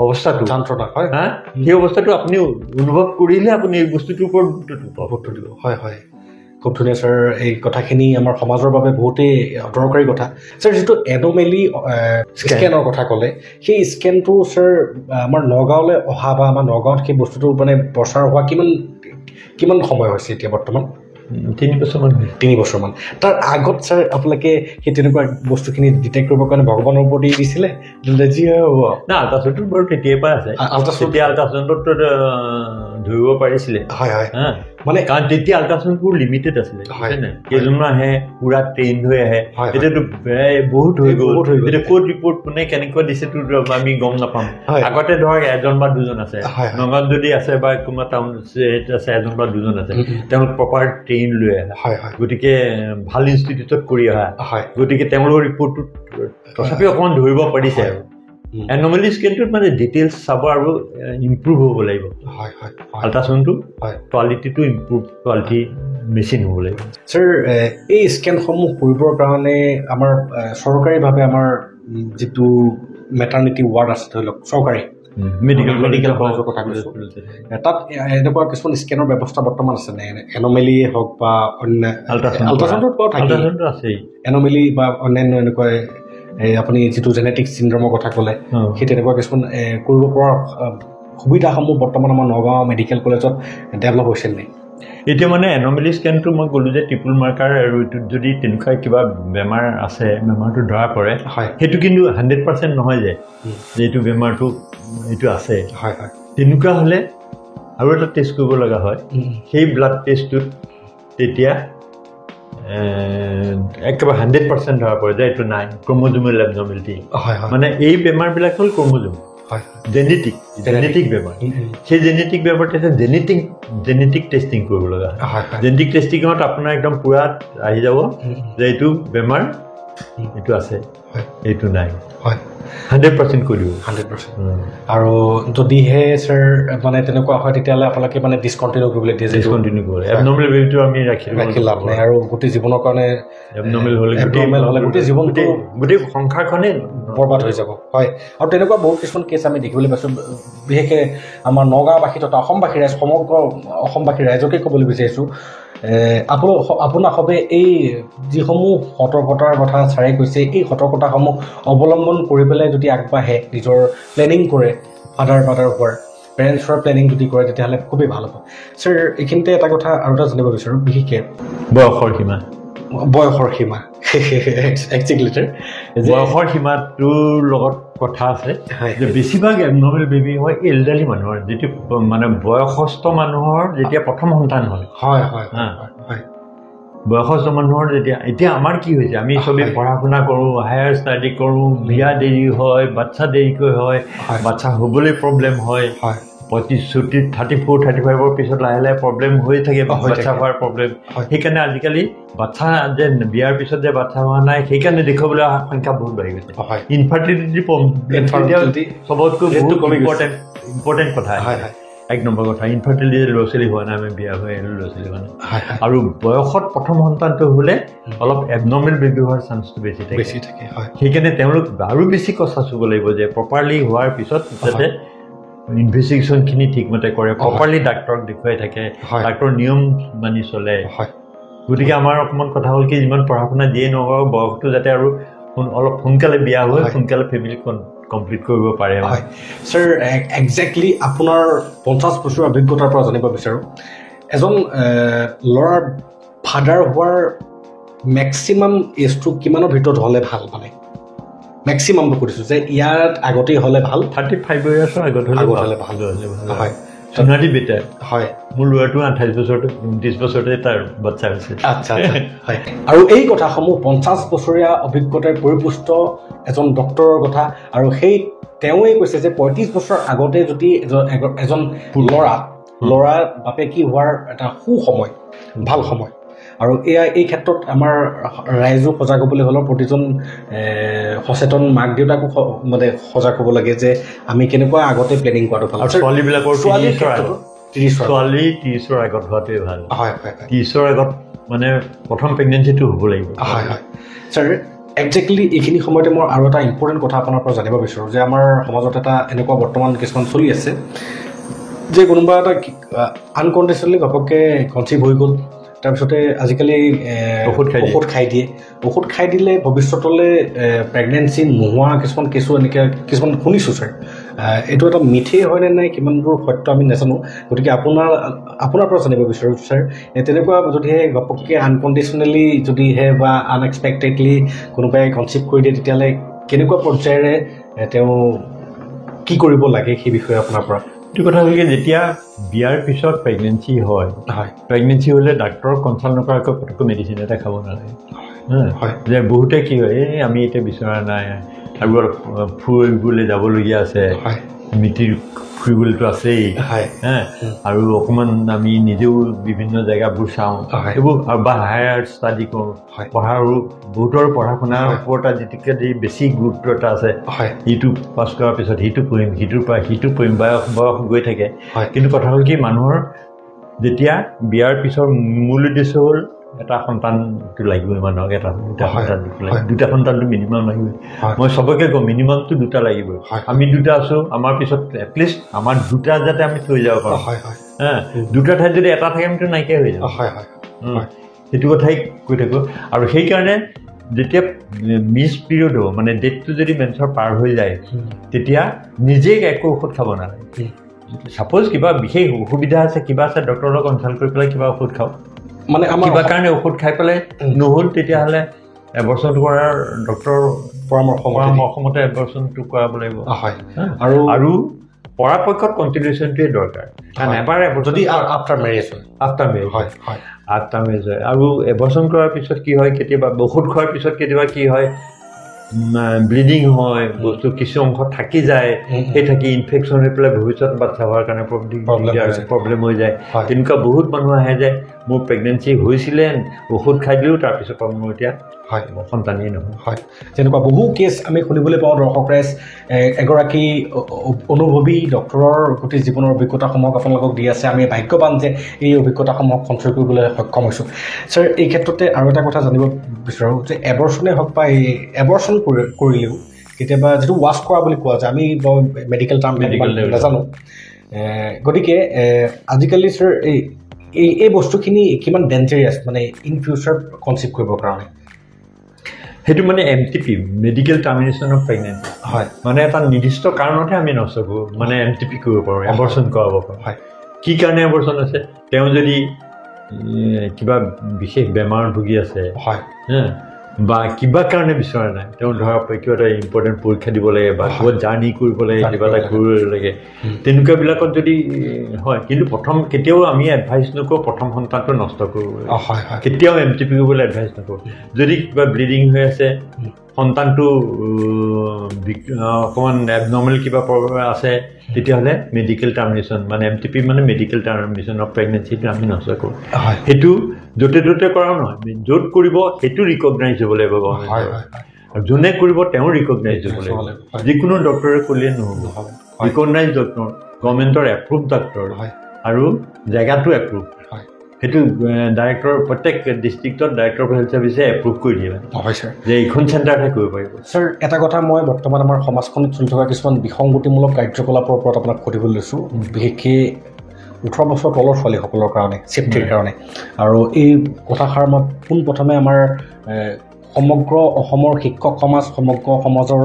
অৱস্থাটো যন্ত্ৰণা সেই অৱস্থাটো আপুনি অনুভৱ কৰিলে আপুনি এই বস্তুটোৰ ওপৰত গুৰুত্ব দিব খুব ধুনীয়া ছাৰ এই কথাখিনি আমাৰ সমাজৰ বাবে বহুতেই দৰকাৰী কথা ছাৰ যিটো এনমেলি স্কেনৰ কথা ক'লে সেই স্কেনটো ছাৰ আমাৰ নগাঁৱলৈ অহা বা আমাৰ নগাঁৱত সেই বস্তুটো মানে প্ৰচাৰ হোৱা কিমান সময় হৈছে এতিয়া বৰ্তমান 3 বছৰমান তাৰ আগত ছাৰ আপোনালোকে সেই তেনেকুৱা বস্তুখিনি ডিটেক্ট কৰিবৰ কাৰণে ভগৱানৰ ওপৰত দিছিলে যি হ'ব না আল্ট্ৰাচাউণ্ডটো বাৰু তেতিয়াৰ পৰা আছে আল্ট্ৰাচাউণ্ডত ধৰিব পাৰিছিলে মানে কাৰণ তেতিয়া আল্ট্ৰাচাউণ্ডবোৰ লিমিটেড আছিলে কেইজনমান আহে পুৰা ট্ৰেইন হৈ আহে এতিয়াতো বহুত হৈ গ'ল এতিয়া ক'ত ৰিপৰ্ট কোনে কেনেকুৱা দিছেতো আমি গম নাপাম আগতে ধৰক 1 বা 2 আছে নগাঁৱত যদি আছে বা কোনোবা টাউন আছে 1 বা 2 আছে তেওঁলোক প্ৰপাৰ ট্ৰেইন লৈ আহে গতিকে ভাল ইনষ্টিটিউটত কৰি অহা গতিকে তেওঁলোকৰ ৰিপৰ্টটোত তথাপি অকণমান ধৰিব পাৰিছে আৰু এনমেলি স্কেনটোত মানে ডিটেইলছ চাব আৰু ইম্প্ৰুভ হ'ব লাগিব আল্ট্ৰাচাউণ্ডটো কোৱালিটিটো ইম্প্ৰুভ কোৱালিটি মেচিন হ'ব লাগিব ছাৰ এই স্কেনসমূহ কৰিবৰ কাৰণে আমাৰ চৰকাৰীভাৱে আমাৰ যিটো মেটাৰনিটি ৱাৰ্ড আছে ধৰি লওক চৰকাৰী মেডিকেল কলেজৰ কথা কৈছোঁ তাত এনেকুৱা কিছুমান স্কেনৰ ব্যৱস্থা বৰ্তমান আছে নে এনমেলিয়ে হওক বা অন্য আল্ট্ৰাচাউণ্ডত বাৰু থাকে এনমেলি বা অন্যান্য এনেকুৱা আপুনি যিটো জেনেটিক চিণ্ড্ৰমৰ কথা ক'লে সেই তেনেকুৱা কিছুমান কৰিব পৰা সুবিধাসমূহ বৰ্তমান আমাৰ নগাঁও মেডিকেল কলেজত ডেভেলপ হৈছে নে এতিয়া মানে এনমেলি স্কেনটো মই ক'লোঁ যে ট্ৰিপল মাৰ্কাৰ আৰু এইটোত যদি তেনেকুৱা কিবা বেমাৰ আছে বেমাৰটো ধৰা পৰে সেইটো কিন্তু 100% নহয় যে এইটো বেমাৰটো এইটো আছে তেনেকুৱা হ'লে আৰু এটা টেষ্ট কৰিব লগা হয় সেই ব্লাড টেষ্টটোত তেতিয়া একেবাৰে 100% ধৰা পৰে যে এইটো নাই ক্ৰম'জোমেল এবনৰ্মেলিটি মানে এই বেমাৰবিলাক হ'ল ক্ৰম'জোম জেনেটিক বেমাৰ সেই জেনেটিক বেমাৰটো জেনেটিক টেষ্টিং কৰিব লগা হয় জেনেটিক টেষ্টিঙত আপোনাৰ একদম পূৰা আহি যাব যে এইটো বেমাৰ এইটো আছে এইটো নাই 100% কৰি দিব 100% আৰু যদিহে ছাৰ মানে তেনেকুৱা হয় তেতিয়াহ'লে আপোনালোকে মানে ডিছকণ্টিনিউ কৰিবলৈ দিয়ে ডিছকণ্টিনিউ কৰে এবনৰ্মেল বেবিটো আমি ৰাখি লাভ নাই আৰু গোটেই জীৱনৰ কাৰণে এবনৰ্মেল হ'লে গোটেই জীৱনটো গোটেই সংসাৰখনেই বৰবাদ হৈ যাব হয় আৰু তেনেকুৱা বহুত কিছুমান কেছ আমি দেখিবলৈ পাইছোঁ বিশেষকৈ আমাৰ নগাঁওবাসী তথা অসমবাসী ৰাইজ সমগ্ৰ অসমবাসী ৰাইজকে ক'বলৈ বিচাৰিছোঁ আপোনাক সবে এই যিসমূহ সতৰ্কতাৰ কথা ছাৰে কৈছে এই সতৰ্কতাসমূহ অৱলম্বন কৰি পেলাই যদি আগবাঢ়ে নিজৰ প্লেনিং কৰে ফাদাৰ হোৱাৰ পেৰেণ্টছৰ প্লেনিং যদি কৰে তেতিয়াহ'লে খুবেই ভাল হ'ব ছাৰ এইখিনিতে এটা কথা আৰু এটা জানিব বিচাৰোঁ বিশেষকৈ বয়সৰ সীমা একজেক্টলি বয়সৰ সীমাটোৰ লগত কথা আছে যে বেছিভাগ এবনৰ্মেল বেবী হয় এল্ডাৰলি মানুহৰ যিটো মানে বয়সস্থ মানুহৰ যেতিয়া প্ৰথম সন্তান হয় বয়সস্থ মানুহৰ এতিয়া আমাৰ কি হৈছে আমি চবেই পঢ়া শুনা কৰোঁ হায়াৰ ষ্টাডি কৰোঁ বিয়া দেৰি হয় বাচ্ছা দেৰিকৈ হয় বাচ্ছা হ'বলৈ প্ৰব্লেম হয় 34-35 পিছত লাহে লাহে প্ৰব্লেম হৈ থাকে বাচ্ছা হোৱাৰ প্ৰব্লেম সেইকাৰণে আজিকালি বাচ্ছা যে বিয়াৰ পিছত যে বাচ্ছা হোৱা নাই সেইকাৰণে দেখুৱাবলৈ অহা সংখ্যা বহুত বাঢ়ি গৈছে ইনফাৰ্টিলিটি চবতকৈ ইম্পৰ্টেণ্ট কথা 1 নম্বৰ কথা ইনফাৰ্টিলিটি ল'ৰা ছোৱালী হোৱা নাই আমি বিয়া হৈ আহিলোঁ ল'ৰা ছোৱালী হোৱা নাই আৰু বয়সত প্ৰথম সন্তানটো হ'লে অলপ এবনৰ্মেল বেবী হোৱাৰ চান্সটো বেছি থাকে সেইকাৰণে তেওঁলোক আৰু বেছি কথা চুব লাগিব যে প্ৰপাৰলি হোৱাৰ পিছত যাতে ইনভেষ্টিগেশ্যনখিনি ঠিকমতে কৰে প্ৰপাৰলি ডাক্তৰক দেখুৱাই থাকে ডাক্তৰৰ নিয়ম মানি চলে গতিকে আমাৰ অকণমান কথা হ'ল কি যিমান পঢ়া শুনা যিয়ে নকৰক বয়সটো যাতে আৰু অলপ সোনকালে বিয়া হৈ সোনকালে ফেমিলি কমপ্লিট কৰিব পাৰে হয় স্যাৰ একজেক্টলি আপোনাৰ 50 বছৰৰ অভিজ্ঞতাৰ পৰা জানিব বিচাৰোঁ এজন ল'ৰাৰ ফাদাৰ হোৱাৰ মেক্সিমাম এজটো কিমানৰ ভিতৰত হ'লে ভাল মানে মেক্সিমামটো কৰিছোঁ যে ইয়াত আগতেই হ'লে ভাল 35 বছৰৰ আগত হ'লে ভাল হয় সোণালী বেটা হয় মোৰ ল'ৰাটো 28 বছৰতে 29 বছৰতে তাৰ বাচ্চা হৈছে আচ্ছা হয় আৰু এই কথাসমূহ 50 বছৰীয়া অভিজ্ঞতাৰ পৰিপুষ্ট এজন ডক্টৰৰ কথা আৰু সেই তেওঁৱেই কৈছে যে 35 বছৰ আগতে যদি এজন ল'ৰা বাপেকি হোৱাৰ এটা সুসময় ভাল সময় আৰু এই ক্ষেত্ৰত আমাৰ ৰাইজো সজাগ হ'বলৈ হ'লে প্ৰতিজন সচেতন মাক দেউতাকো মানে সজাগ হ'ব লাগে যে আমি কেনেকুৱা আগতে প্লেনিং কৰাটো ভাল ছোৱালীবিলাকৰ ছোৱালী 30ৰ আগত হোৱাটোৱে ভাল হয় 30ৰ আগত মানে প্ৰথম প্ৰেগনেঞ্চিটো হ'ব লাগিব হয় ছাৰ একজেক্টলি এইখিনি সময়তে মই আৰু এটা ইম্পৰ্টেণ্ট কথা আপোনাৰ পৰা জানিব বিচাৰোঁ যে আমাৰ সমাজত এটা এনেকুৱা বৰ্তমান কিছুমান চলি আছে যে কোনোবা এটা আনকণ্ডিশ্যনেলি ঘপককৈ কনচিভ হৈ গ'ল তাৰপিছতে আজিকালি ঔষধ খাই দিয়ে ঔষধ খাই দিলে ভৱিষ্যতলৈ প্ৰেগনেঞ্চি নোহোৱা কিছুমান কেছো এনেকৈ কিছুমান শুনিছোঁ ছাৰ এইটো এটা মিথেই হয়নে নাই কিমান দূৰ সত্য আমি নাজানো গতিকে আপোনাৰ পৰা জানিব বিচাৰোঁ ছাৰ তেনেকুৱা যদিহে ঘপককৈ আনকণ্ডিশ্যনেলি যদিহে বা আনএক্সপেক্টেডলি কোনোবাই কনচিভ কৰি দিয়ে তেতিয়াহ'লে কেনেকুৱা পৰ্যায়েৰে তেওঁ কি কৰিব লাগে সেই বিষয়ে আপোনাৰ পৰা এইটো কথা হ'ল কি যেতিয়া বিয়াৰ পিছত প্ৰেগনেঞ্চি হয় প্ৰেগনেঞ্চি হ'লে ডাক্তৰক কনচাল্ট নকৰাকৈ পটককৈ মেডিচিন এটা খাব নালাগে যে বহুতে কি হয় আমি এতিয়া বিচৰা নাই আৰু অলপ ফুৰিবলৈ যাবলগীয়া আছে মিতিৰ ফুৰিবলৈতো আছেই আৰু অকণমান আমি নিজেও বিভিন্ন জেগাবোৰ চাওঁ এইবোৰ বা হায়াৰ ষ্টাডি কৰোঁ বহুতৰ পঢ়া শুনাৰ ওপৰত আজিকালি বেছি গুৰুত্ব এটা আছে ইটো পাছ কৰাৰ পিছত সিটো পঢ়িম সিটোৰ পৰা সিটো পঢ়িম বয়স গৈ থাকে কিন্তু কথা হ'ল কি মানুহৰ যেতিয়া বিয়াৰ পিছৰ মূল উদ্দেশ্য হ'ল এটা সন্তানটো লাগিবই মানুহক দুটা সন্তানটো মিনিমাম লাগিবই মই চবকে কওঁ মিনিমামটো 2টা লাগিবই আমি 2টা আছোঁ আমাৰ পিছত এটলিষ্ট আমাৰ 2টা যাতে আমি থৈ যাব পাৰোঁ 2টা ঠাইত যদি এটা থাকে আমিতো নাইকিয়া হৈ যাব সেইটো কথাই কৈ থাকোঁ আৰু সেইকাৰণে যেতিয়া মিছ পিৰিয়ড হ'ব মানে ডেটটো যদি মেন্সৰ পাৰ হৈ যায় তেতিয়া নিজে একো ঔষধ খাব নালাগে ছাপ'জ কিবা বিশেষ অসুবিধা আছে কিবা আছে ডক্টৰৰ লগত কনচাল্ট কৰি পেলাই কিবা ঔষধ খাওঁ মানে কিবা কাৰণে ঔষধ খাই পেলাই নহ'ল তেতিয়াহ'লে এবৰ্চনটো কৰাৰ ডক্টৰৰ পৰামৰ্শমতে এবৰ্চনটো কৰাব লাগিব আৰু পৰাপক্ষত কণ্টিনিউশ্যনটোৱে দৰকাৰ কাৰণ এবাৰ যদি আফটাৰ মেৰেজ হয় আৰু এবৰ্চন কৰাৰ পিছত কি হয় কেতিয়াবা ঔষধ খোৱাৰ পিছত কেতিয়াবা কি হয় ব্লিডিং হয় বস্তু কিছু অংশ থাকি যায় সেই থাকি ইনফেকশ্যন হৈ পেলাই ভৱিষ্যত বাচ্চা হোৱাৰ কাৰণে প্ৰব্লেম হৈ যায় তেনেকুৱা বহুত মানুহ আহে যে মোৰ প্ৰেগনেঞ্চি হৈছিলে ঔষধ খাই দিলেও তাৰপিছত মোৰ এতিয়া সন্তানেই নহয় তেনেকুৱা বহু কেছ আমি শুনিবলৈ পাওঁ দৰ্শক ৰাইজ এগৰাকী অনুভৱী ডক্টৰৰ গোটেই জীৱনৰ অভিজ্ঞতাসমূহক আপোনালোকক দি আছে আমি ভাগ্যৱান যে এই অভিজ্ঞতাসমূহক সঞ্চয় কৰিবলৈ সক্ষম হৈছোঁ ছাৰ এই ক্ষেত্ৰতে আৰু এটা কথা জানিব বিচাৰোঁ যে এবৰ্চনেই হওক বা এই এবৰ্চন কৰিলেও কেতিয়াবা যিটো ৱাছ কৰা বুলি কোৱা যায় আমি মেডিকেল টাৰ্ম নাজানো গতিকে আজিকালি ছাৰ এই বস্তুখিনি কিমান ডেঞ্জাৰিয়াছ মানে ইন ফিউচাৰ কনচিভ কৰিবৰ কাৰণে সেইটো মানে MTP medical termination of pregnancy মানে এটা নিৰ্দিষ্ট কাৰণতহে আমি নষ্ট কৰোঁ মানে MTP কৰিব পাৰোঁ এবৰ্চন কৰাব পাৰোঁ কি কাৰণে এবৰ্চন আছে তেওঁ যদি কিবা বিশেষ বেমাৰ ভুগি আছে বা কিবা কাৰণে বিচৰা নাই তেওঁ ধৰা কিবা এটা ইম্পৰ্টেণ্ট পৰীক্ষা দিব লাগে বা কিবা জাৰ্ণি কৰিব লাগে কিবা এটা কৰিব লাগে তেনেকুৱাবিলাকত যদি হয় কিন্তু প্ৰথম কেতিয়াও আমি এডভাইচ নকৰোঁ প্ৰথম সন্তানটো নষ্ট কৰোঁ কেতিয়াও MTP কৰিবলৈ এডভাইচ নকৰোঁ যদি কিবা ব্লিডিং হৈ আছে সন্তানটো অকণমান এবনৰ্মেল কিবা প্ৰব্লেম আছে তেতিয়াহ'লে মেডিকেল টাৰ্মিনেশ্যন মানে MTP মানে মেডিকেল টাৰ্মিনেশ্যন অফ প্ৰেগনেঞ্চিটো আমি নষ্ট কৰোঁ সেইটো য'তে ত'তে কৰাও নহয় য'ত কৰিব সেইটো ৰিকগনাইজ হ'ব লাগিব আৰু যোনে কৰিব তেওঁ ৰিকগনাইজ হ'ব লাগিব যিকোনো ডক্টৰে ক'লে নহ'ব ৰিকগনাইজ ডক্টৰ গভৰ্ণমেণ্টৰ এপ্ৰুভ ডক্টৰ আৰু জেগাটো এপ্ৰুভ সেইটো ডাইৰেক্টৰ প্ৰত্যেক ডিষ্ট্ৰিক্টত ডাইৰেক্টৰ অফ হেল্থ ছাৰ্ভিচে এপ্ৰুভ কৰি দিয়ে হয় ছাৰ যে এইখন চেণ্টাৰহে কৰিব পাৰিব ছাৰ এটা কথা মই বৰ্তমান আমাৰ সমাজখনত চলি থকা কিছুমান বিসংগতিমূলক কাৰ্যকলাপৰ ওপৰত আপোনাক সুধিবলৈ লৈছোঁ বিশেষকৈ 18 বছৰ তলৰ ছোৱালীসকলৰ কাৰণে ছেফটিৰ কাৰণে আৰু এই কথাষাৰ মই পোনপ্ৰথমে আমাৰ সমগ্ৰ অসমৰ শিক্ষক সমাজ সমগ্ৰ সমাজৰ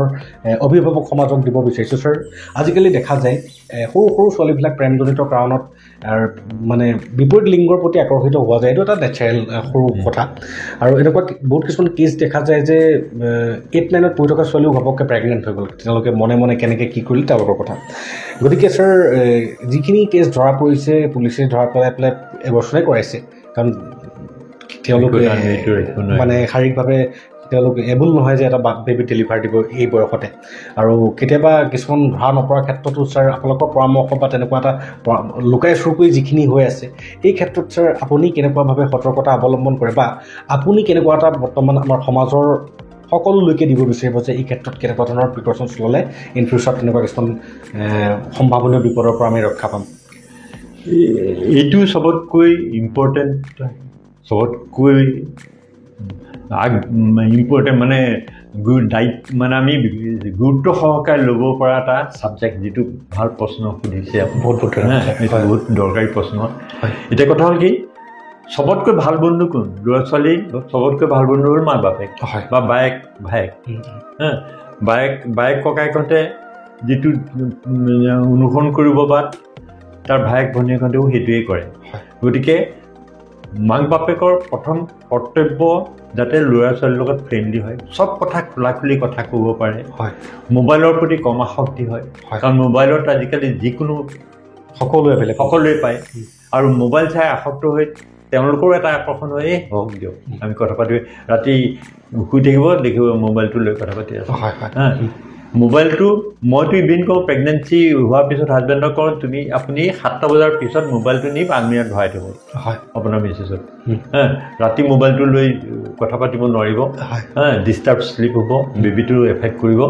অভিভাৱক সমাজক দিব বিচাৰিছোঁ ছাৰ আজিকালি দেখা যায় সৰু সৰু ছোৱালীবিলাক প্ৰেমজনিত কাৰণত মানে বিপৰীত লিংগৰ প্ৰতি আকৰ্ষিত হোৱা যায় এইটো এটা নেচাৰেল সৰু কথা আৰু এনেকুৱা বহুত কিছুমান কেছ দেখা যায় যে 8-9ত পঢ়ি থকা ছোৱালীও ঘপককৈ প্ৰেগনেণ্ট হৈ গ'ল তেওঁলোকে মনে মনে কেনেকৈ কি কৰিলে তেওঁলোকৰ কথা গতিকে ছাৰ যিখিনি কেছ ধৰা পৰিছে পুলিচে ধৰা পেলাই এবছৰে কৰাইছে কাৰণ তেওঁলোকে মানে শাৰীৰিকভাৱে তেওঁলোক এবল নহয় যে এটা বেবী ডেলিভাৰ দিব এই বয়সতে আৰু কেতিয়াবা কিছুমান ধৰা নপৰাৰ ক্ষেত্ৰতো ছাৰ আপোনালোকৰ পৰামৰ্শ বা তেনেকুৱা এটা লুকাই চুৰ কৰি যিখিনি হৈ আছে এই ক্ষেত্ৰত ছাৰ আপুনি কেনেকুৱাভাৱে সতৰ্কতা অৱলম্বন কৰে বা আপুনি কেনেকুৱা এটা বৰ্তমান আমাৰ সমাজৰ সকলোলৈকে দিব বিচাৰিব যে এই ক্ষেত্ৰত কেনেকুৱা ধৰণৰ প্ৰিকশ্যনছ ল'লে ইন ফিউচাৰত তেনেকুৱা কিছুমান সম্ভাৱনীয় বিপদৰ পৰা আমি ৰক্ষা পাম এইটো চবতকৈ ইম্পৰ্টেণ্ট চবতকৈ ইম্পৰ্টেণ্ট মানে মানে আমি গুৰুত্ব সহকাৰে ল'ব পৰা এটা ছাবজেক্ট যিটো ভাল প্ৰশ্ন সুধিছে বহুত দৰকাৰী প্ৰশ্ন এতিয়া কথা হ'ল কি চবতকৈ ভাল বন্ধু কোন ল'ৰা ছোৱালী চবতকৈ ভাল বন্ধু হ'ল মা বাপেক বা বায়েক ভায়েক বায়েক ককায়েকহঁতে যিটো অনুসৰণ কৰিব বা তাৰ ভায়েক ভনীয়েকহঁতেও সেইটোৱেই কৰে গতিকে মাক বাপেকৰ প্ৰথম কৰ্তব্য যাতে ল'ৰা ছোৱালীৰ লগত ফ্ৰেণ্ডলি হয় চব কথা খোলা খুলি কথা ক'ব পাৰে মোবাইলৰ প্ৰতি কম আসক্তি হয় কাৰণ মোবাইলত আজিকালি যিকোনো সকলোৱে পায় আৰু মোবাইল চাই আসক্ত হৈ তেওঁলোকৰো এটা আকৰ্ষণ হয় হওক দিয়ক আমি কথা পাতি ৰাতি শুই দেখিব মোবাইলটো লৈ কথা পাতি আছোঁ মোবাইলটো মইতো ইভিন কওঁ প্ৰেগনেঞ্চি হোৱাৰ পিছত হাজবেণ্ডক কওঁ আপুনি 7টা বজাৰ পিছত মোবাইলটো নি আলমিৰাত ভৰাই থ'ব আপোনাৰ মেছেজত ৰাতি মোবাইলটো লৈ কথা পাতিব নোৱাৰিব ডিষ্টাৰ্ব শ্লিপ হ'ব বেবীটো এফেক্ট কৰিব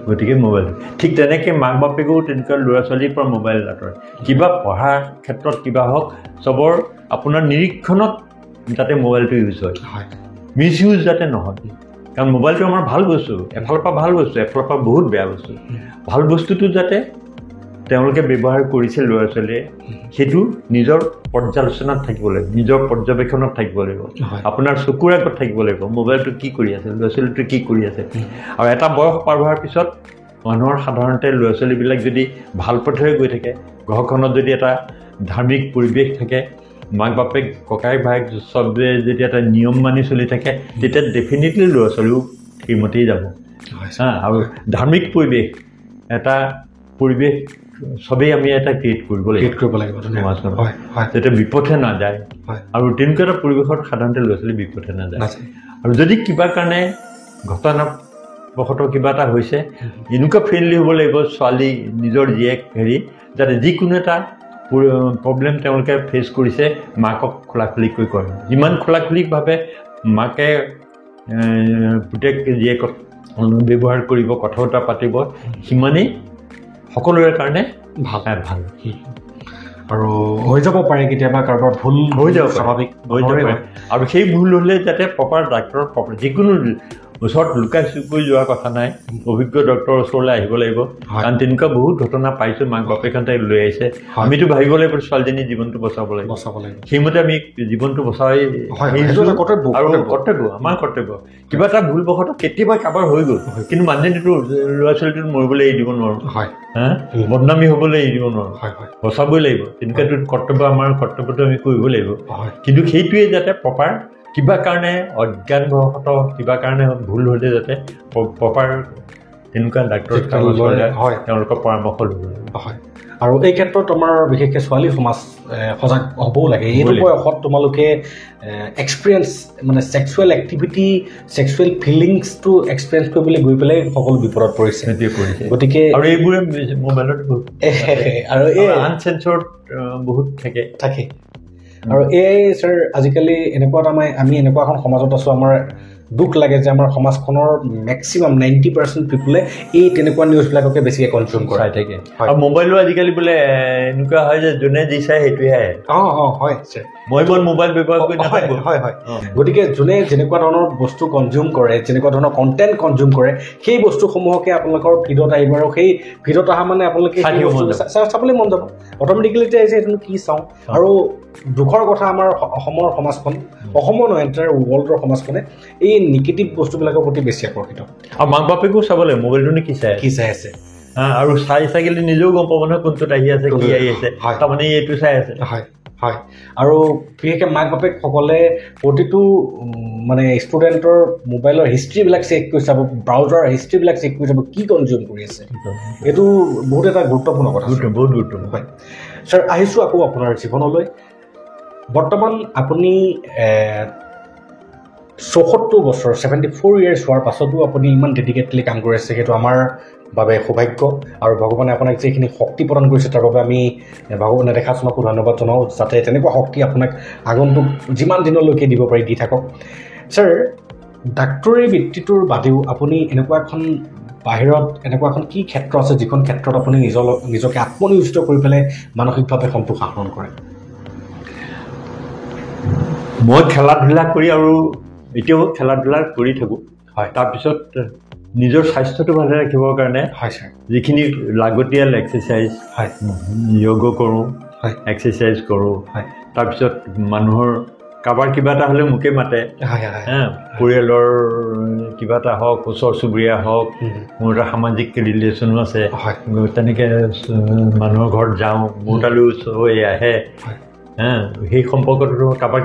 গতিকে মোবাইলটো ঠিক তেনেকৈ মাক বাপেকেও তেনেকুৱা ল'ৰা ছোৱালীৰ পৰা মোবাইল আঁতৰে কিবা পঢ়াৰ ক্ষেত্ৰত কিবা হওক চবৰ আপোনাৰ নিৰীক্ষণত যাতে মোবাইলটো ইউজ হয় মিছ ইউজ যাতে নহয় কাৰণ মোবাইলটো আমাৰ ভাল বস্তু এফালৰ পৰা ভাল বস্তু এফালৰ পৰা বহুত বেয়া বস্তু ভাল বস্তুটো যাতে তেওঁলোকে ব্যৱহাৰ কৰিছে ল'ৰা ছোৱালীয়ে সেইটো নিজৰ পৰ্যালোচনাত থাকিব লাগিব নিজৰ পৰ্যবেক্ষণত থাকিব লাগিব আপোনাৰ চকুৰ আগত থাকিব লাগিব মোবাইলটো কি কৰি আছে ল'ৰা ছোৱালীটো কি কৰি আছে আৰু এটা বয়স পাৰ হোৱাৰ পিছত মানুহৰ সাধাৰণতে ল'ৰা ছোৱালীবিলাক যদি ভাল পথেৰে গৈ থাকে ঘৰখনত যদি এটা ধাৰ্মিক পৰিৱেশ থাকে মাক বাপেক ককায়েক ভায়েক চবে যদি এটা নিয়ম মানি চলি থাকে তেতিয়া ডেফিনেটলি ল'ৰা ছোৱালীও সেইমতেই যাব আৰু ধাৰ্মিক পৰিৱেশ এটা পৰিৱেশ চবেই আমি এটা ক্ৰিয়েট কৰিব লাগিব সমাজখন যাতে বিপথে নাযায় আৰু তেনেকুৱা এটা পৰিৱেশত সাধাৰণতে ল'ৰা ছোৱালী বিপথে নাযায় আৰু যদি কিবা কাৰণে ঘটনাবশতঃ কিবা এটা হৈছে এনেকুৱা ফ্ৰেণ্ডলি হ'ব লাগিব ছোৱালী নিজৰ জীয়েক যাতে যিকোনো এটা প্ৰব্লেম তেওঁলোকে ফেচ কৰিছে মাকক খোলাখুলিকৈ কৰে যিমান খোলাখুলিভাৱে মাকে পুতেক জীয়েকক ব্যৱহাৰ কৰিব কথা বতৰা পাতিব সিমানেই সকলোৰে কাৰণে ভাল আৰু হৈ যাব পাৰে কেতিয়াবা কাৰোবাৰ ভুল হৈ যাব স্বাভাৱিক হৈ যাব পাৰে আৰু সেই ভুল হ'লে যাতে প্ৰপাৰ ডাক্তৰৰ যিকোনো ওচৰত লুকাই চুকৈ যোৱাৰ কথা নাই অভিজ্ঞ ডক্তৰৰ ওচৰলৈ আহিব লাগিব কাৰণ তেনেকুৱা বহুত ঘটনা পাইছোঁ মাক বাপেকহঁতে লৈ আহিছে আমিতো ভাবিব লাগিব ছোৱালীজনীৰ জীৱনটো বচাব লাগিব সেইমতে আমি জীৱনটো বচাই আৰু কৰ্তব্য আমাৰ কৰ্তব্য কিবা এটা ভুল বশতঃ কেতিয়াবা কাৰোবাৰ হৈ গ'ল কিন্তু মানুহজনীটো ল'ৰা ছোৱালীটো মৰিবলৈ এৰি দিব নোৱাৰোঁ বদনামী হ'বলৈ এৰি দিব নোৱাৰোঁ বচাবই লাগিব তেনেকুৱাটো কৰ্তব্য আমাৰ কৰ্তব্যটো আমি কৰিব লাগিব কিন্তু সেইটোৱে যাতে প্ৰপাৰ কিবা কাৰণে অজ্ঞানবশতঃ কিবা কাৰণে ভুল হ'লে যাতে প্ৰপাৰ তেনেকুৱা ডাক্তৰ তেওঁলোকৰ পৰামৰ্শ ল'ব হয় আৰু এই ক্ষেত্ৰত আমাৰ বিশেষকৈ ছোৱালী সমাজ সজাগ হ'বও লাগে এইটো বয়সত তোমালোকে এক্সপিৰিয়েঞ্চ মানে ছেক্সুৱেল এক্টিভিটি ছেক্সুৱেল ফিলিংছটো এক্সপিৰিয়েঞ্চ কৰিবলৈ গৈ পেলাই সকলো বিপদত পৰিছে গতিকে আৰু এইবোৰে মোবাইলত আৰু এই আনচেঞ্চৰ্ড বহুত থাকে আৰু এই ছাৰ আজিকালি এনেকুৱা এটা আমি এনেকুৱা এখন সমাজত আছোঁ আমাৰ দুখ লাগে যে আমাৰ সমাজখনৰ মেক্সিমাম 90% পিপলে এই তেনেকুৱা নিউজবিলাককে বেছিকৈ কনজিউম কৰে থাকে আৰু মোবাইলো আজিকালি বোলে এনেকুৱা হয় যে যোনে যি চাই সেইটোৱে হয় ছাৰ মই মোবাইল ব্যৱহাৰ কৰি নাথাকোঁ হয় গতিকে যোনে যেনেকুৱা ধৰণৰ বস্তু কনজিউম কৰে যেনেকুৱা ধৰণৰ কণ্টেণ্ট কনজিউম কৰে সেই বস্তুসমূহকে আপোনালোকৰ ফিডত আহিব আৰু সেই ফিডত অহা মানে আপোনালোকে চাবলৈ মন যাব অট'মেটিকেলি আহিছে এইটো কি চাওঁ আৰু দুখৰ কথা আমাৰ অসমৰ সমাজখন অসমৰ নহয় এণ্টায়াৰ ৱৰ্ল্ডৰ সমাজখনে এই নিগেটিভ বস্তুবিলাকৰ প্ৰতি বেছি আকৰ্ষিত আৰু মাক বাপেকো চাব লাগে মোবাইলটোনো কি চাই আৰু চাই থাকিলে নিজেও গম পাব নহয় কোনটোত আহি আছে কি আহি আছে তাৰমানে এইটো চাই আছে হয় হয় আৰু বিশেষকৈ মাক বাপেকসকলে প্ৰতিটো মানে ষ্টুডেণ্টৰ মোবাইলৰ হিষ্ট্ৰীবিলাক চেক কৰি চাব ব্ৰাউজাৰৰ হিষ্ট্ৰীবিলাক চেক কৰি চাব কি কনজিউম কৰি আছে এইটো বহুত এটা গুৰুত্বপূৰ্ণ কথা বহুত গুৰুত্বপূৰ্ণ হয় ছাৰ আহিছোঁ আকৌ আপোনাৰ জীৱনলৈ বৰ্তমান আপুনি ৭৪ বছৰ 74 ইয়াৰ্ছ হোৱাৰ পাছতো আপুনি ইমান ডেডিকেটলি কাম কৰি আছে সেইটো আমাৰ বাবে সৌভাগ্য আৰু ভগৱানে আপোনাক যিখিনি শক্তি প্ৰদান কৰিছে তাৰ বাবে আমি ভগৱানে দেখাচোনকো ধন্যবাদ জনাওঁ যাতে তেনেকুৱা শক্তি আপোনাক আগন্তুক যিমান দিনলৈকে দিব পাৰি দি থাকক ছাৰ ডাক্তৰী বৃত্তিটোৰ বাদেও আপুনি এনেকুৱা এখন বাহিৰত এনেকুৱা এখন কি ক্ষেত্ৰ আছে যিখন ক্ষেত্ৰত আপুনি নিজকে আত্মনিয়োজিত কৰি পেলাই মানসিকভাৱে সন্তোষ আহৰণ কৰে মই খেলা ধূলা কৰি আৰু এতিয়াও খেলা ধূলা কৰি থাকোঁ হয় তাৰপিছত নিজৰ স্বাস্থ্যটো ভালে ৰাখিবৰ কাৰণে হয় ছাৰ যিখিনি লাগতিয়াল এক্সাৰচাইজ হয় যোগ কৰোঁ হয় এক্সাৰচাইজ কৰোঁ হয় তাৰপিছত মানুহৰ কাৰোবাৰ কিবা এটা হ'লে মোকে মাতে হয় পৰিয়ালৰ কিবা এটা হওক ওচৰ চুবুৰীয়া হওক মোৰ এটা সামাজিক ৰিলেশ্যনো আছে তেনেকৈ মানুহৰ ঘৰত যাওঁ মোৰ তালৈ হৈ আহে সেই সম্পৰ্কটো কাৰোবাৰ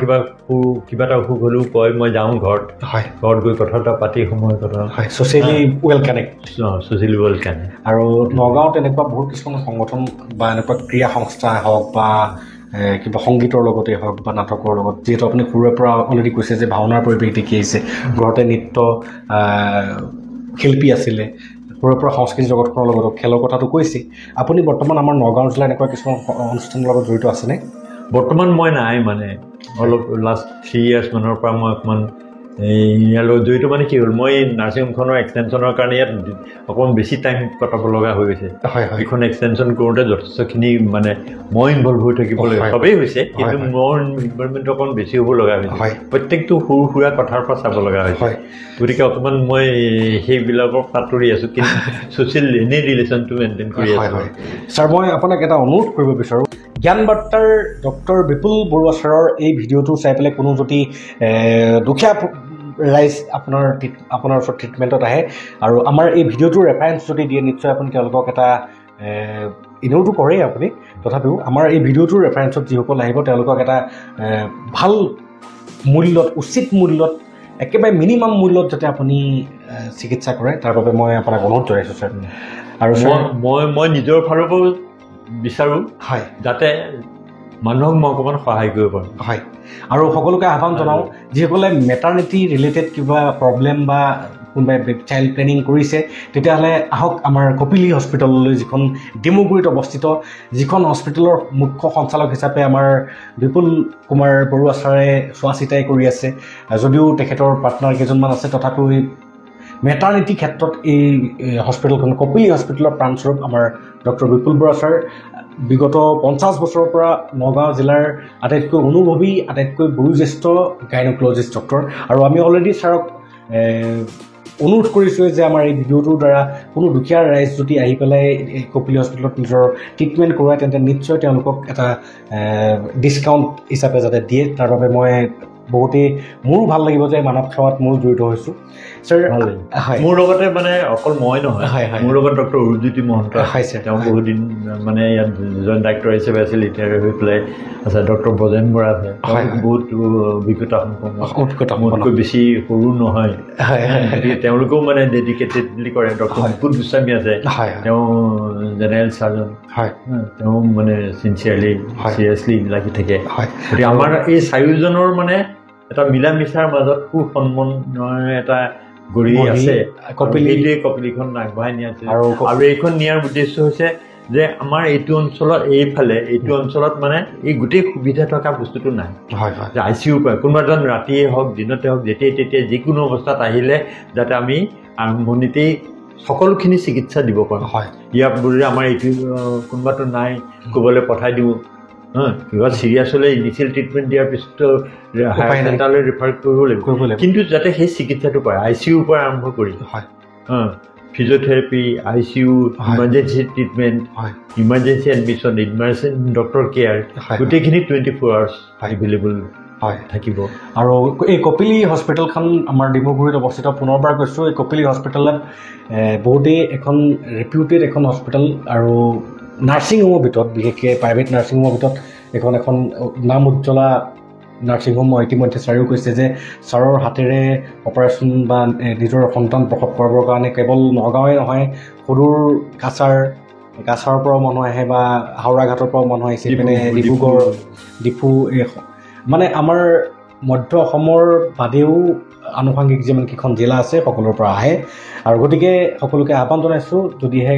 কিবা এটা অসুখ হ'লেও কয় মই যাওঁ ঘৰত গৈ কথা এটা পাতি সময় কথা socially well connect socially well connect আৰু নগাঁৱত এনেকুৱা বহুত কিছুমান সংগঠন বা এনেকুৱা ক্ৰীড়া সংস্থা হওক বা কিবা সংগীতৰ লগতে হওক বা নাটকৰ লগত যিহেতু আপুনি সৰুৰে পৰা অলৰেডি কৈছে যে ভাওনাৰ পৰিৱেশ দেখি আহিছে ঘৰতে নৃত্য শিল্পী আছিলে সৰুৰে পৰা সংস্কৃতি জগতখনৰ লগত খেলৰ কথাটো কৈছে আপুনি বৰ্তমান আমাৰ নগাঁও জিলাৰ এনেকুৱা কিছুমান অনুষ্ঠানৰ লগত জড়িত আছেনে বৰ্তমান মই নাই মানে অলপ লাষ্ট 3 years মানৰ পৰা মই অকণমান ইয়ালৈ জড়িত মানে কি হ'ল মই নাৰ্ছিং হোমখনৰ এক্সটেনশ্যনৰ কাৰণে ইয়াত অকণমান বেছি টাইম কটাব লগা হৈ গৈছে এইখন এক্সটেনশ্যন কৰোঁতে যথেষ্টখিনি মানে মই ইনভলভ হৈ থাকিবলৈ চবেই হৈছে কিন্তু মোৰ ইনভলভমেণ্ট অকণমান বেছি হ'ব লগা হৈছে প্ৰত্যেকটো সৰু সুৰা কথাৰ পৰা চাব লগা হৈছে গতিকে অকণমান মই সেইবিলাকৰ আঁতৰি আছোঁ কিন্তু ছ'চিয়েল এনেই ৰিলেশ্যনটো মেইনটেইন কৰি আছোঁ ছাৰ মই আপোনাক এটা অনুৰোধ কৰিব বিচাৰোঁ জ্ঞান বাৰ্তাৰ ডক্টৰ বিপুল বৰুৱা ছাৰৰ এই ভিডিঅ'টো চাই পেলাই কোনো যদি দুখীয়া ৰাইজ আপোনাৰ ওচৰত ট্ৰিটমেণ্টত আহে আৰু আমাৰ এই ভিডিঅ'টোৰ ৰেফাৰেঞ্চ যদি দিয়ে নিশ্চয় আপুনি তেওঁলোকক এটা এনেওতো কৰেই আপুনি তথাপিও আমাৰ এই ভিডিঅ'টোৰ ৰেফাৰেঞ্চত যিসকল আহিব তেওঁলোকক এটা ভাল মূল্যত উচিত মূল্যত একেবাৰে মিনিমাম মূল্যত যাতে আপুনি চিকিৎসা কৰে তাৰ বাবে মই আপোনাক অনুৰোধ জনাইছোঁ ছাৰ আৰু মই নিজৰ ফালৰ পৰা বিচাৰোঁ যাতে মানুহক মই অকণমান সহায় কৰিব পাৰোঁ আৰু সকলোকে আহ্বান জনাওঁ যিসকলে মেটাৰনিটি ৰিলেটেড কিবা প্ৰব্লেম বা কোনোবাই চাইল্ড প্লেনিং কৰিছে তেতিয়াহ'লে আহক আমাৰ কপিলী হস্পিটেললৈ যিখন ডিমুগুৰিত অৱস্থিত যিখন হস্পিটেলৰ মুখ্য সঞ্চালক হিচাপে আমাৰ বিপুল কুমাৰ বৰুৱা ছাৰে চোৱা চিতাই কৰি আছে যদিও তেখেতৰ পাৰ্টনাৰ কেইজনমান আছে তথাপিও মেটাৰনিটি ক্ষেত্ৰত এই হস্পিটেলখন কপিলী হস্পিটেলৰ প্ৰাণস্বৰূপ আমাৰ ডক্টৰ বিপুল বৰুৱা ছাৰ বিগত 50 বছৰৰ পৰা নগাঁও জিলাৰ আটাইতকৈ অনুভৱী আটাইতকৈ বয়োজ্যেষ্ঠ গাইনকলজিষ্ট ডক্টৰ আৰু আমি অলৰেডি ছাৰক অনুৰোধ কৰিছোঁ যে আমাৰ এই ভিডিঅ'টোৰ দ্বাৰা কোনো দুখীয়া ৰাইজ যদি আহি পেলাই কপিলী হস্পিটেলত নিজৰ ট্ৰিটমেণ্ট কৰোৱায় তেন্তে নিশ্চয় তেওঁলোকক এটা ডিছকাউণ্ট হিচাপে যাতে দিয়ে তাৰ বাবে মই বহুতেই মোৰো ভাল লাগিব যে মানৱ সেৱাত ময়ো জড়িত হৈছোঁ ছাৰ মোৰ লগতে মানে অকল মই নহয় মোৰ লগত ডক্টৰ উৰুজ্যোতি মহন্ত তেওঁ বহুত দিন মানে ইয়াত জইণ্ট ডাক্তৰ হিচাপে আছিল ৰিটায়াৰ হৈ পেলাই আছে ডক্টৰ ব্ৰজেন বৰা আছে বহুত অভিজ্ঞতা মোতকৈ বেছি সৰু নহয় গতিকে তেওঁলোকেও মানে ডেডিকেটেডলি কৰে ডক্টৰ মুকুট গোস্বামী আছে তেওঁ জেনেৰেল চাৰ্জন তেওঁ মানে চিনচিয়াৰলি চিৰিয়াছলি লাগি থাকে গতিকে আমাৰ এই চাৰিওজনৰ মানে এটা মিলা মিছাৰ মাজত সুসন্মানৰ এটা গঢ়ি আছে সেইটোৱে কপিলীখন আগবঢ়াই নিয়াছে আৰু এইখন নিয়াৰ উদ্দেশ্য হৈছে যে আমাৰ এইটো অঞ্চলত এইটো অঞ্চলত মানে এই গোটেই সুবিধা থকা বস্তুটো নাই যে ICU পায় কোনোবা এজন ৰাতিয়ে হওক দিনতে হওক যেতিয়াই তেতিয়াই যিকোনো অৱস্থাত আহিলে যাতে আমি আৰম্ভণিতেই সকলোখিনি চিকিৎসা দিব পাৰোঁ ইয়াৰ বোলে আমাৰ এইটো কোনোবাটো নাই ক'বলৈ পঠাই দিওঁ কিবা চিৰিয়াছ হ'লে ইনিচিয়েল ট্ৰিটমেণ্ট দিয়াৰ পিছতো হায়াৰ চেণ্টাৰলৈ ৰিফাৰ কৰিব লাগিব কিন্তু যাতে সেই চিকিৎসাটো পায় ICUৰ পৰা আৰম্ভ কৰি physiotherapy ICU emergency treatment emergency admission emergency doctor care গোটেইখিনি 24 hours এভেইলেবল হয় থাকিব। আৰু এই কপিলী হস্পিটেলখন আমাৰ ডিব্ৰুগড়ত অৱস্থিত। পুনৰবাৰ কৈছোঁ, এই কপিলী হস্পিটেলত বহুতেই এখন ৰেপিউটেড এখন হস্পিটেল আৰু নাৰ্ছিং হোমৰ ভিতৰত, বিশেষকৈ প্ৰাইভেট নাৰ্ছিং হোমৰ ভিতৰত এখন নাম উজ্জ্বলা নাৰ্ছিং হোম। ইতিমধ্যে ছাৰেও কৈছে যে ছাৰৰ হাতেৰে অপাৰেশ্যন বা নিজৰ সন্তান প্ৰসৱ কৰাবৰ কাৰণে কেৱল নগাঁৱে নহয়, সদূৰ কাছাৰৰ পৰাও মানুহ আহে বা হাওৰা ঘাটৰ পৰাও মানুহ আহিছে, মানে ডিব্ৰুগড়, ডিফু, মানে আমাৰ মধ্য অসমৰ বাদেও আনুষংগিক যিমানকেইখন জিলা আছে সকলোৰ পৰা আহে। আৰু গতিকে সকলোকে আহ্বান জনাইছোঁ, যদিহে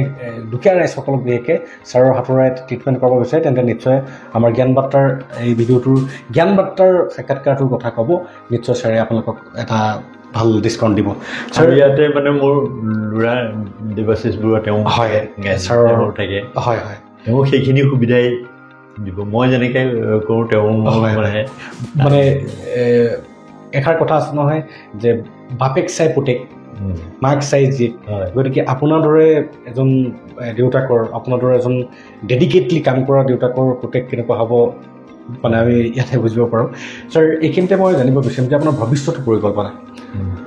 দুখীয়া ৰাইজসকলক বিশেষকৈ ছাৰৰ হাতৰে ট্ৰিটমেণ্ট কৰাব বিচাৰে তেন্তে নিশ্চয় আমাৰ জ্ঞান বাৰ্তাৰ এই ভিডিঅ'টোৰ জ্ঞান বাৰ্তাৰ সাক্ষাৎকাৰটোৰ কথা ক'ব, নিশ্চয় ছাৰে আপোনালোকক এটা ভাল ডিছকাউণ্ট দিব। ছাৰ ইয়াতে মানে মোৰ ল'ৰা দেৱাশিষ বৰুৱা তেওঁ হয় ছাৰৰ থাকে, হয় হয়, তেওঁ সেইখিনি সুবিধাই দিব। মই যেনেকৈ কৰোঁ তেওঁ মানে এষাৰ কথা আছে নহয় যে বাপেক চাই পুতেক, মাক চাই জীয়েক। গতিকে আপোনাৰ দৰে এজন দেউতাকৰ, আপোনাৰ দৰে এজন ডেডিকেটলি কাম কৰা দেউতাকৰ পুতেক কেনেকুৱা হ'ব মানে আমি ইয়াতে বুজিব পাৰোঁ। ছাৰ, এইখিনিতে মই জানিব বিচাৰিম যে আপোনাৰ ভৱিষ্যত পৰিকল্পনা,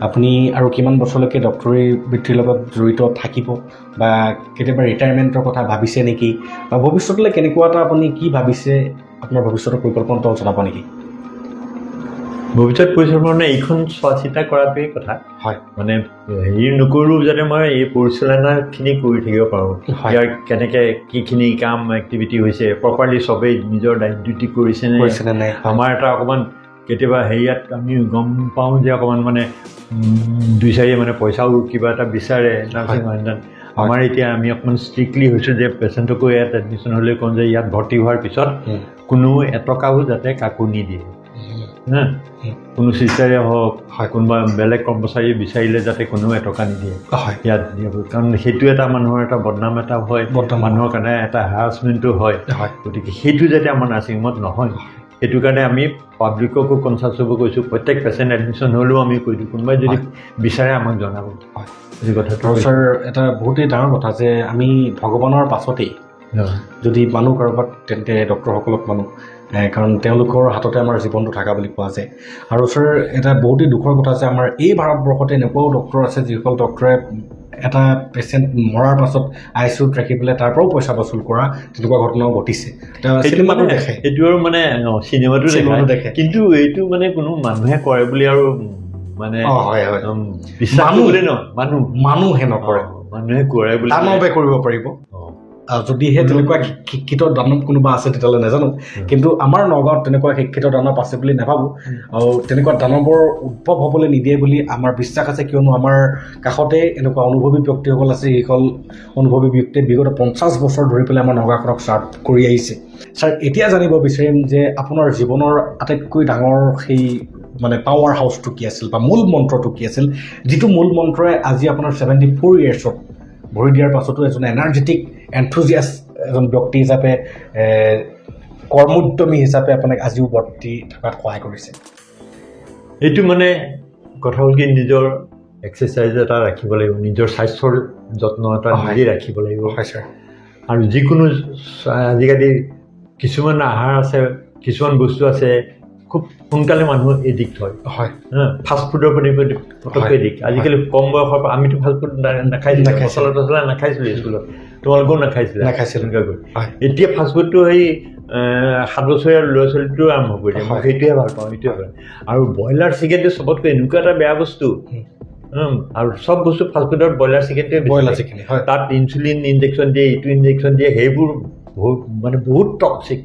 আপুনি আৰু কিমান বছৰলৈকে ডক্টৰী বৃত্তিৰ লগত জড়িত থাকিব, বা কেতিয়াবা ৰিটায়াৰমেণ্টৰ কথা ভাবিছে নেকি, বা ভৱিষ্যতলৈ কেনেকুৱা এটা আপুনি কি ভাবিছে, আপোনাৰ ভৱিষ্যতৰ পৰিকল্পনাটো জনাব নেকি? ভৱিষ্যত পৰিকল্পনা এইখন চোৱা চিতা কৰাটোৱেই কথা। হয়, মানে হেৰি নকৰোঁ যাতে মই এই পৰিচালনাখিনি কৰি থাকিব পাৰোঁ। ইয়াৰ কেনেকৈ কিখিনি কাম এক্টিভিটি হৈছে, প্ৰপাৰলি চবেই নিজৰ ডিউটি কৰিছেনে নাই। আমাৰ এটা অকণমান কেতিয়াবা হেৰিয়াত আমি গম পাওঁ যে অকণমান মানে দুই চাৰিয়ে মানে পইচাও কিবা এটা বিচাৰে। আমাৰ এতিয়া আমি অকণমান ষ্ট্ৰিক্টলি হৈছোঁ যে পেচেণ্টকো ইয়াত এডমিশ্যন হ'লে কওঁ যে ইয়াত ভৰ্তি হোৱাৰ পিছত কোনো এটকাও যাতে কাকো নিদিয়ে, কোনো চিষ্টাৰে হওক, কোনোবা বেলেগ কৰ্মচাৰী বিচাৰিলে যাতে কোনো এটকা নিদিয়ে ইয়াত দিয়াব। কাৰণ সেইটো এটা মানুহৰ এটা বদনাম এটা হয়, মানুহৰ কাৰণে এটা হাৰাছমেণ্টো হয়। গতিকে সেইটো যাতে আমাৰ নাৰ্ছিং হোমত নহয়, সেইটো কাৰণে আমি পাব্লিককো কনচাল্ট কৰিব কৈছোঁ। প্ৰত্যেক পেচেণ্ট এডমিশ্যন হ'লেও আমি কৈ দিওঁ, কোনোবাই যদি বিচাৰে আমাক জনাব। এই কথাটো ছাৰ এটা বহুতেই ডাঙৰ কথা যে আমি ভগৱানৰ পাছতেই যদি মানুহ কাৰোবাক তেন্তে ডক্টৰসকলক মানুহ, কাৰণ তেওঁলোকৰ হাততে আমাৰ জীৱনটো থকা বুলি কোৱা যায়। আৰু ছাৰ, এটা বহুতেই দুখৰ কথা যে আমাৰ এই ভাৰতবৰ্ষতে এনেকুৱাও ডক্টৰ আছে যিসকল ডক্টৰে এটা পেচেণ্ট মৰাৰ পাছত ICUত ৰাখি পেলাই তাৰ পৰাও পইচা বসুল কৰা তেনেকুৱা ঘটনাও ঘটিছে। চিনেমাটো দেখে, এইটো আৰু মানে চিনেমাটো দেখে, কিন্তু এইটো মানে কোনো মানুহে কৰে বুলি আৰু মানে বিশ্বাস বুলি নহয়, মানুহে নকৰে, মানুহে কৰে বুলি দানৱে কৰিব পাৰিব। যদিহে তেনেকুৱা শিক্ষিত দানৱ কোনোবা আছে তেতিয়াহ'লে নাজানো, কিন্তু আমাৰ নগাঁৱত তেনেকুৱা শিক্ষিত দানৱ আছে বুলি নাভাবোঁ। আৰু তেনেকুৱা দানৱৰ উদ্ভৱ হ'বলৈ নিদিয়ে বুলি আমাৰ বিশ্বাস আছে, কিয়নো আমাৰ কাষতে এনেকুৱা অনুভৱী ব্যক্তিসকল আছে, সেইসকল অনুভৱী ব্যক্তিয়ে বিগত 50 বছৰ ধৰি পেলাই আমাৰ নগাঁওখনক ছাৰ্ভ কৰি আহিছে। ছাৰ, এতিয়া জানিব বিচাৰিম যে আপোনাৰ জীৱনৰ আটাইতকৈ ডাঙৰ সেই মানে পাৱাৰ হাউচটো কি আছিল, বা মূল মন্ত্ৰটো কি আছিল, যিটো মূল মন্ত্ৰই আজি আপোনাৰ 74 ইয়াৰ্ছত ভৰি দিয়াৰ পাছতো এজন এনাৰ্জেটিক এনথুজিয়াষ্ট এজন ব্যক্তি হিচাপে, কৰ্মোদ্যমী হিচাপে আপোনাক আজিও বৰ্তি থকাত সহায় কৰিছে? এইটো মানে কথা হ'ল কি, নিজৰ এক্সাৰচাইজ এটা ৰাখিব লাগিব, নিজৰ স্বাস্থ্যৰ যত্ন এটা নিজেই ৰাখিব লাগিব। হয় ছাৰ। আৰু যিকোনো আজিকালি কিছুমান আহাৰ আছে, কিছুমান বস্তু আছে খুব সোনকালে মানুহ এডিক্ট হয়। ফাষ্টফুডৰ প্ৰতি পটককৈ এডিক্ট। আজিকালি কম বয়সৰ পৰা আমিতো ফাষ্টফুড নাখাইছিলোঁ, মছলা নাখাইছিলোঁ স্কুলত, তোমালোকেও নাখাইছিলে। এতিয়া ফাষ্টফুডটো সেই 7 বছৰীয়া ল'ৰা ছোৱালীটো আৰম্ভ কৰি দিয়ে। মই সেইটোৱে ভাল পাওঁ, সেইটোৱে ভাল। আৰু ব্ৰইলাৰ চিকেনটো চবতকৈ এনেকুৱা এটা বেয়া বস্তু, আৰু চব বস্তু ফাষ্টফুডত ব্ৰইলাৰ চিকেনটোৱে, তাত ইনচুলিন ইনজেকশ্যন দিয়ে, ইটো ইনজেকশ্যন দিয়ে, সেইবোৰ বহুত টক্সিক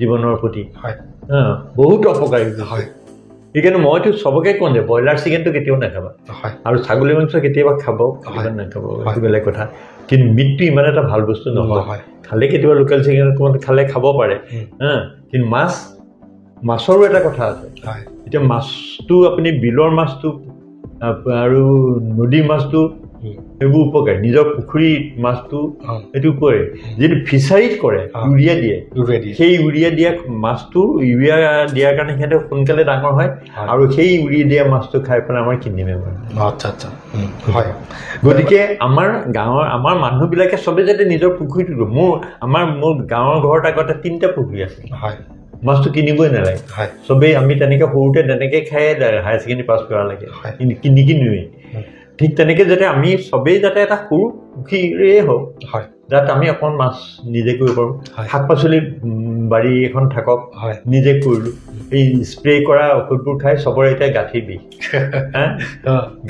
জীৱনৰ প্ৰতি, বহুত অপকাৰী হয়। সেইকাৰণে মইতো চবকে কওঁ যে ব্ৰইলাৰ চিকেনটো কেতিয়াও নাখাবা, আৰু ছাগলী মাংস কেতিয়াবা খাব, কেতিয়াবা নাখাব, সেইটো বেলেগ কথা। কিন্তু মিটটো ইমান এটা ভাল বস্তু নহয়। খালে কেতিয়াবা লোকেল চিকেন খালে খাব পাৰে, কিন্তু মাছৰো এটা কথা আছে। এতিয়া মাছটো আপুনি বিলৰ মাছটো আৰু নদীৰ মাছটো সেইবোৰ উপকাৰী, নিজৰ পুখুৰীত মাছটো সেইটো উপকাৰী। যিটো ফিচাৰীত কৰে ইউৰিয়া দিয়ে, সেই ইউৰিয়া দিয়া মাছটো ইউৰিয়া দিয়াৰ কাৰণে সিহঁতে সোনকালে ডাঙৰ হয়, আৰু সেই ইউৰিয়া দিয়া মাছটো খাই পেলাই আমাৰ কিডনী বেমাৰ। হয়, গতিকে আমাৰ মানুহবিলাকে চবে যাতে নিজৰ পুখুৰীটো, মোৰ গাঁৱৰ ঘৰত আগতে 3টা পুখুৰী আছে। মাছটো কিনিবই নালাগে চবেই আমি তেনেকৈ সৰুতে তেনেকৈ খাই হায়াৰ ছেকেণ্ডেৰী পাছ কৰালৈকে নিকিনোৱেই ঠিক তেনেকৈ যাতে আমি চবেই যাতে এটা সৰু সুখীৰে হওক যাতে আমি অকণ মাছ নিজে কৰিব পাৰোঁ শাক পাচলি বাৰী এখন থাকক নিজে কৰিলোঁ এই স্প্ৰে কৰা ঔষধবোৰ খাই চবৰে এতিয়া গাঁঠিৰ বিষ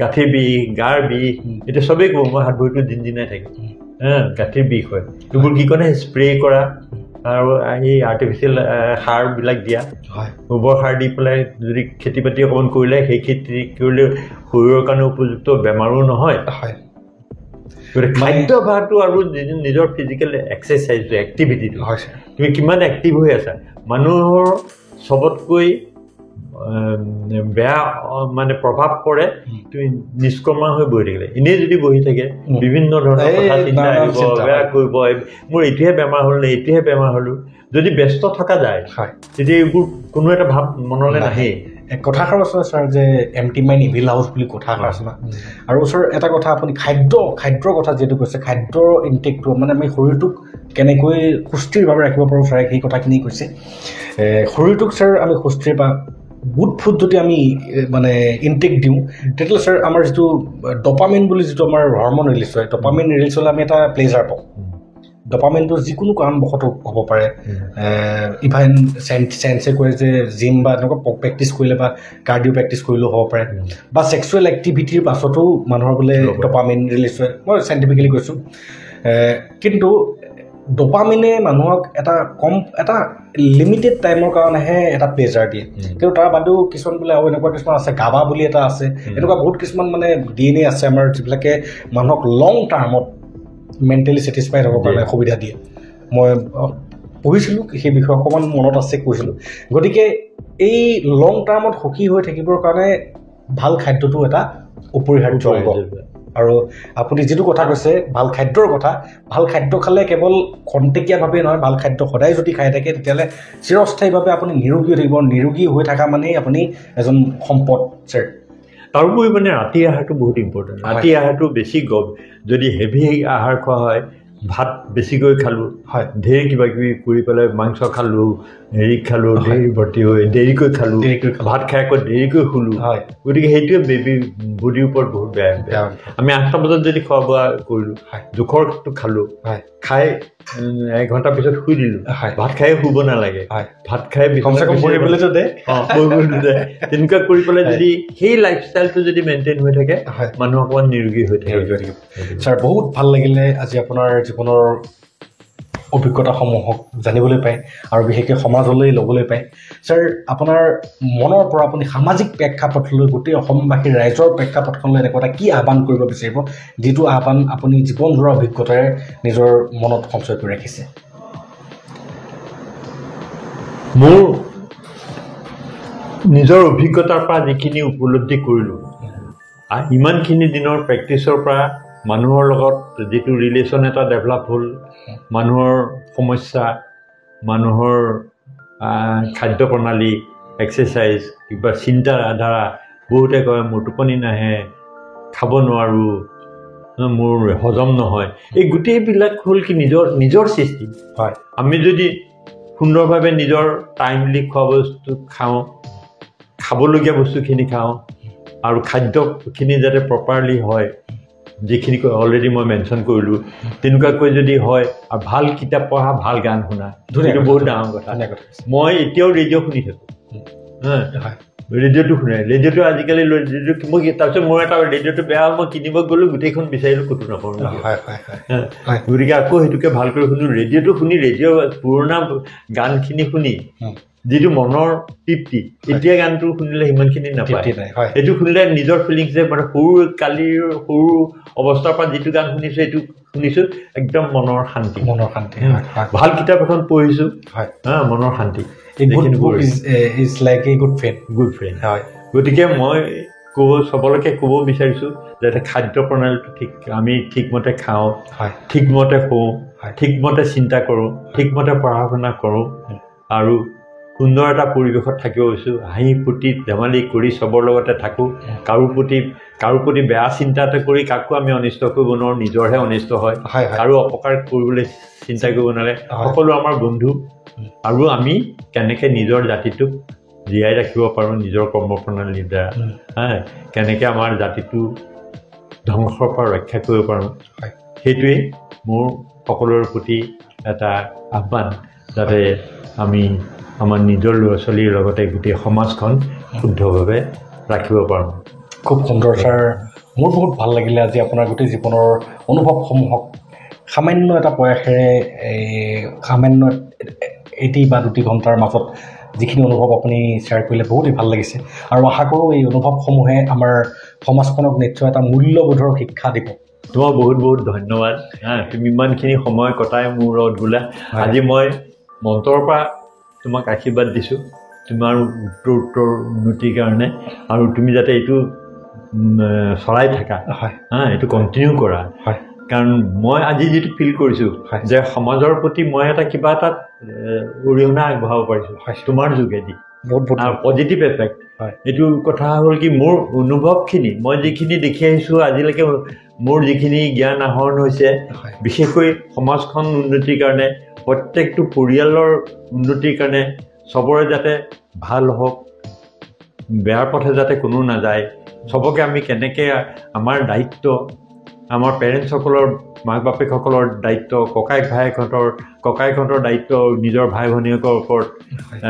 গাঁঠিৰ বিষ গাৰ বিষ এতিয়া চবেই ক'ব মই হাত ভৰিটো দিনাই থাকে গাঁঠিৰ বিষ হয় এইবোৰ কি কৰে স্প্ৰে কৰা আৰু এই আৰ্টিফিচিয়েল সাৰবিলাক দিয়া গোবৰ সাৰ দি পেলাই যদি খেতি বাতি অকণমান কৰিলে সেই খেতি কৰিলে শৰীৰৰ কাৰণে উপযুক্ত বেমাৰো নহয় খাদ্যাভ্যাসটো আৰু নিজৰ ফিজিকেল এক্সাৰচাইজটো এক্টিভিটিটো তুমি কিমান এক্টিভ হৈ আছা মানুহৰ চবতকৈ বেয়া মানে প্ৰভাৱ পৰে তুমি নিষ্কৰ্মা হৈ বহি থাকিলে এনেই যদি বহি থাকে বিভিন্ন ধৰণৰ কথা চিন্তা আহিব বেয়া কৰিব মোৰ এইটোহে বেমাৰ হ'ল নে এইটোহে বেমাৰ হ'লোঁ যদি ব্যস্ত থকা যায় তেতিয়া এইবোৰ কোনো এটা ভাৱ মনলৈ নাহে কথাষাৰ আছে ছাৰ যে এমটি মাইণ্ড ইভিল হাউচ বুলি কথাষাৰ আছে না আৰু ওচৰ এটা কথা আপুনি খাদ্যৰ কথা যিহেতু কৈছে খাদ্যৰ ইনটেকটো মানে আমি শৰীৰটোক কেনেকৈ সুস্থিৰভাৱে ৰাখিব পাৰোঁ ছাৰে সেই কথাখিনি কৈছে শৰীৰটোক ছাৰ আমি সুস্থিৰ বা গুড ফুড যদি আমি মানে ইনটেক দিওঁ তেতিয়াহ'লে ছাৰ আমাৰ যিটো ডপামিন বুলি যিটো আমাৰ হৰমন ৰিলিজ হয় ডপামিন ৰিলিজ হ'লে আমি এটা প্লেজাৰ পাওঁ ডপামিনটো যিকোনো কাৰণবশতঃ হ'ব পাৰে ইভেন চেঞ্চে কয় যে জিম বা এনেকুৱা প্ৰেক্টিছ কৰিলে বা কাৰ্ডিঅ' প্ৰেক্টিছ কৰিলেও হ'ব পাৰে বা ছেক্সুৱেল এক্টিভিটিৰ পাছতো মানুহৰ বোলে ডপামিন ৰিলিজ হয় মই চাইণ্টিফিকেলি কৈছোঁ কিন্তু ডপামিনে মানুহক এটা লিমিটেড টাইমৰ কাৰণেহে এটা প্লেজাৰ দিয়ে কিন্তু তাৰ বাদেও কিছুমান বোলে আৰু এনেকুৱা কিছুমান আছে গাবা বুলি এটা আছে এনেকুৱা বহুত কিছুমান মানে DNA আছে আমাৰ যিবিলাকে মানুহক লং টাৰ্মত মেণ্টেলি ছেটিছফাইড হ'বৰ কাৰণে সুবিধা দিয়ে মই পঢ়িছিলোঁ সেই বিষয়ে অকণমান মনত আছে কৈছিলোঁ গতিকে এই লং টাৰ্মত সুখী হৈ থাকিবৰ কাৰণে ভাল খাদ্যটো এটা অপৰিহাৰ্য অংগ আৰু আপুনি যিটো কথা কৈছে ভাল খাদ্যৰ কথা ভাল খাদ্য খালে কেৱল খন্তেকীয়াভাৱে নহয় ভাল খাদ্য সদায় যদি খাই থাকে তেতিয়াহ'লে চিৰস্থায়ীভাৱে আপুনি নিৰোগী হৈ থাকিব নিৰোগী হৈ থকা মানেই আপুনি এজন সম্পদ ছাৰ তাৰোপৰি মানে ৰাতিৰ আহাৰটো বহুত ইম্পৰ্টেণ্ট ৰাতি আহাৰটো বেছি যদি হেভি আহাৰ খোৱা হয় ভাত বেছিকৈ খালোঁ ঢেৰ কিবা কিবি কৰি পেলাই মাংস খালোঁ হেৰি খালোঁ ঢেৰ ভৰ্তি হৈ দেৰিকৈ খালোঁ ভাত খাই আকৌ দেৰিকৈ শুলোঁ গতিকে সেইটোৱে বডিৰ ওপৰত বহুত বেয়া আমি 8টা বজাত যদি খোৱা বোৱা কৰিলোঁ জোখৰটো খালোঁ খাই 1 ঘণ্টাৰ পিছত শুই দিলোঁ ভাত খাই শুব নালাগে ভাত খাই তেনেকুৱা কৰি পেলাই যদি সেই লাইফষ্টাইলটো যদি মেইনটেইন হৈ থাকে মানুহ অকণমান নিৰোগী হৈ থাকে ছাৰ বহুত ভাল লাগিলে আজি আপোনাৰ জীৱনৰ অভিজ্ঞতাসমূহক জানিবলৈ পায় আৰু বিশেষকৈ সমাজলৈ ল'বলৈ পায় ছাৰ আপোনাৰ মনৰ পৰা আপুনি সামাজিক প্ৰেক্ষাপটলৈ গোটেই অসমবাসীৰ ৰাইজৰ প্ৰেক্ষাপটখনলৈ এনেকুৱা এটা কি আহ্বান কৰিব বিচাৰিব যিটো আহ্বান আপুনি জীৱনজোৰা অভিজ্ঞতাৰে নিজৰ মনত সঞ্চয় কৰি ৰাখিছে মোৰ নিজৰ অভিজ্ঞতাৰ পৰা যিখিনি উপলব্ধি কৰিলোঁ ইমানখিনি দিনৰ প্ৰেক্টিছৰ পৰা মানুহৰ লগত যিটো ৰিলেশ্যন এটা ডেভেলপ হ'ল মানুহৰ সমস্যা মানুহৰ খাদ্য প্ৰণালী এক্সাৰচাইজ কিবা চিন্তাধাৰা বহুতে কয় মোৰ টোপনি নাহে খাব নোৱাৰোঁ মোৰ হজম নহয় এই গোটেইবিলাক হ'ল কি নিজৰ সৃষ্টি হয় আমি যদি সুন্দৰভাৱে নিজৰ টাইমলি খোৱা বস্তু খাওঁ খাবলগীয়া বস্তুখিনি খাওঁ আৰু খাদ্যখিনি যাতে প্ৰপাৰলি হয় যিখিনি অলৰেডি মই মেনশ্যন কৰিলোঁ তেনেকুৱাকৈ যদি হয় আৰু ভাল কিতাপ পঢ়া ভাল গান শুনা এইটো বহুত ডাঙৰ কথা মই এতিয়াও ৰেডিঅ' শুনি থাকোঁ ৰেডিঅ'টো শুনে ৰেডিঅ'টো আজিকালি ৰেডিঅ' মই তাৰপিছত মোৰ এটা ৰেডিঅ'টো বেয়া হ'ল মই কিনিব গ'লোঁ গোটেইখন বিচাৰিলোঁ ক'তো নাপাওঁ গতিকে আকৌ সেইটোকে ভালকৈ শুনো ৰেডিঅ'টো শুনি ৰেডিঅ' পুৰণা গানখিনি শুনি যিটো মনৰ তৃপ্তি এতিয়া গানটো শুনিলে সিমানখিনি নাপায় এইটো শুনিলে নিজৰ ফিলিংছ যে মানে কালিৰ সৰু অৱস্থাৰ পৰা যিটো গান শুনিছোঁ এইটো শুনিছোঁ একদম মনৰ শান্তি ভাল কিতাপ এখন পঢ়িছোঁ মনৰ শান্তি গুড ফ্ৰেণ্ড হয় গতিকে মই চবলৈকে ক'ব বিচাৰিছোঁ যাতে খাদ্য প্ৰণালীটো আমি ঠিকমতে খাওঁ ঠিকমতে শুওঁ ঠিকমতে চিন্তা কৰোঁ ঠিকমতে পঢ়া শুনা কৰোঁ আৰু সুন্দৰ এটা পৰিৱেশত থাকিব বিচাৰোঁ হাঁহি ফূৰ্তি ধেমালি কৰি চবৰ লগতে থাকোঁ কাৰো প্ৰতি বেয়া চিন্তা এটা কৰি কাকো আমি অনিষ্ট কৰিব নোৱাৰোঁ নিজৰহে অনিষ্ট হয় কাৰো অপকাৰ কৰিবলৈ চিন্তা কৰিব নালাগে সকলো আমাৰ বন্ধু আৰু আমি কেনেকৈ নিজৰ জাতিটোক জীয়াই ৰাখিব পাৰোঁ নিজৰ কৰ্মপ্ৰণালীৰ দ্বাৰা কেনেকৈ আমাৰ জাতিটো ধ্বংসৰ পৰা ৰক্ষা কৰিব পাৰোঁ সেইটোৱেই মোৰ সকলোৰে প্ৰতি এটা আহ্বান যাতে আমি আমাৰ নিজৰ ল'ৰা ছোৱালীৰ লগতে গোটেই সমাজখন শুদ্ধভাৱে ৰাখিব পাৰোঁ খুব সুন্দৰ ছাৰ মোৰ বহুত ভাল লাগিলে আজি আপোনাৰ গোটেই জীৱনৰ অনুভৱসমূহক সামান্য এটা প্ৰয়াসেৰে সামান্য এটি বা 2 ঘণ্টাৰ মাজত যিখিনি অনুভৱ আপুনি শ্বেয়াৰ কৰিলে বহুতেই ভাল লাগিছে আৰু আশা কৰোঁ এই অনুভৱসমূহে আমাৰ সমাজখনক নিশ্চয় এটা মূল্যবোধৰ শিক্ষা দিব তোমাক বহুত বহুত ধন্যবাদ তুমি ইমানখিনি সময় কটাই মোৰ লগত বোলা আজি মই মন্ত্ৰৰ পৰা তোমাক আশীৰ্বাদ দিছোঁ তোমাৰ উত্তৰ উন্নতিৰ কাৰণে আৰু তুমি যাতে এইটো চলাই থাকা এইটো কণ্টিনিউ কৰা কাৰণ মই আজি যিটো ফিল কৰিছোঁ যে সমাজৰ প্ৰতি মই এটা কিবা এটা অৰিহণা আগবঢ়াব পাৰিছোঁ তোমাৰ যোগেদি বহুত পজিটিভ এফেক্ট এইটো কথা হ'ল কি মোৰ অনুভৱখিনি মই যিখিনি দেখি আহিছোঁ আজিলৈকে মোৰ যিখিনি জ্ঞান আহৰণ হৈছে বিশেষকৈ সমাজখন উন্নতিৰ কাৰণে প্ৰত্যেকটো পৰিয়ালৰ উন্নতিৰ কাৰণে চবৰে যাতে ভাল হওক বেয়াৰ পথে যাতে কোনো নাযায় চবকে আমি কেনেকৈ আমাৰ দায়িত্ব আমাৰ পেৰেণ্টছসকলৰ মাক বাপেকসকলৰ দায়িত্ব ককায়েকহঁতৰ দায়িত্ব নিজৰ ভাই ভনীয়েকৰ ওপৰত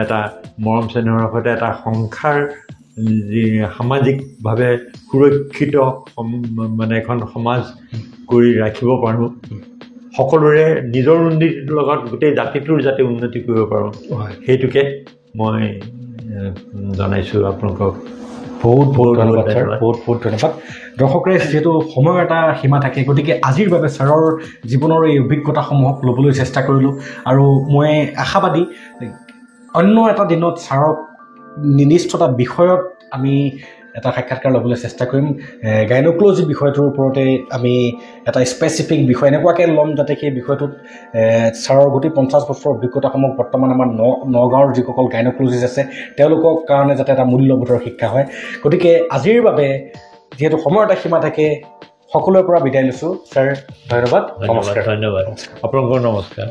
এটা মৰম চেনেহৰ সৈতে এটা সংসাৰ সামাজিকভাৱে সুৰক্ষিত মানে এখন সমাজ কৰি ৰাখিব পাৰোঁ সকলোৰে নিজৰ উন্নতিৰ লগত গোটেই জাতিটোৰ যাতে উন্নতি কৰিব পাৰোঁ সেইটোকে মই জনাইছোঁ আপোনালোকক বহুত ধন্যবাদ ছাৰ বহুত ধন্যবাদ দৰ্শকৰে যিহেতু সময়ৰ এটা সীমা থাকে গতিকে আজিৰ বাবে ছাৰৰ জীৱনৰ এই অভিজ্ঞতাসমূহক ল'বলৈ চেষ্টা কৰিলোঁ আৰু মই আশাবাদী অন্য এটা দিনত ছাৰক নিৰ্দিষ্ট এটা বিষয়ত আমি এটা সাক্ষাৎকাৰ ল'বলৈ চেষ্টা কৰিম গাইন'কলজি বিষয়টোৰ ওপৰতে আমি এটা স্পেচিফিক বিষয় এনেকুৱাকৈ ল'ম যাতে সেই বিষয়টোত ছাৰৰ গোটেই 50 বছৰৰ অভিজ্ঞতাসমূহ বৰ্তমান আমাৰ নগাঁৱৰ যিসকল গাইন'কলজিষ্ট আছে তেওঁলোকৰ কাৰণে যাতে এটা মূল্যবোধৰ শিক্ষা হয় গতিকে আজিৰ বাবে যিহেতু সময়ৰ এটা সীমা থাকে সকলোৰে পৰা বিদায় লৈছোঁ ছাৰ ধন্যবাদ ধন্যবাদ আপোনালোকৰ নমস্কাৰ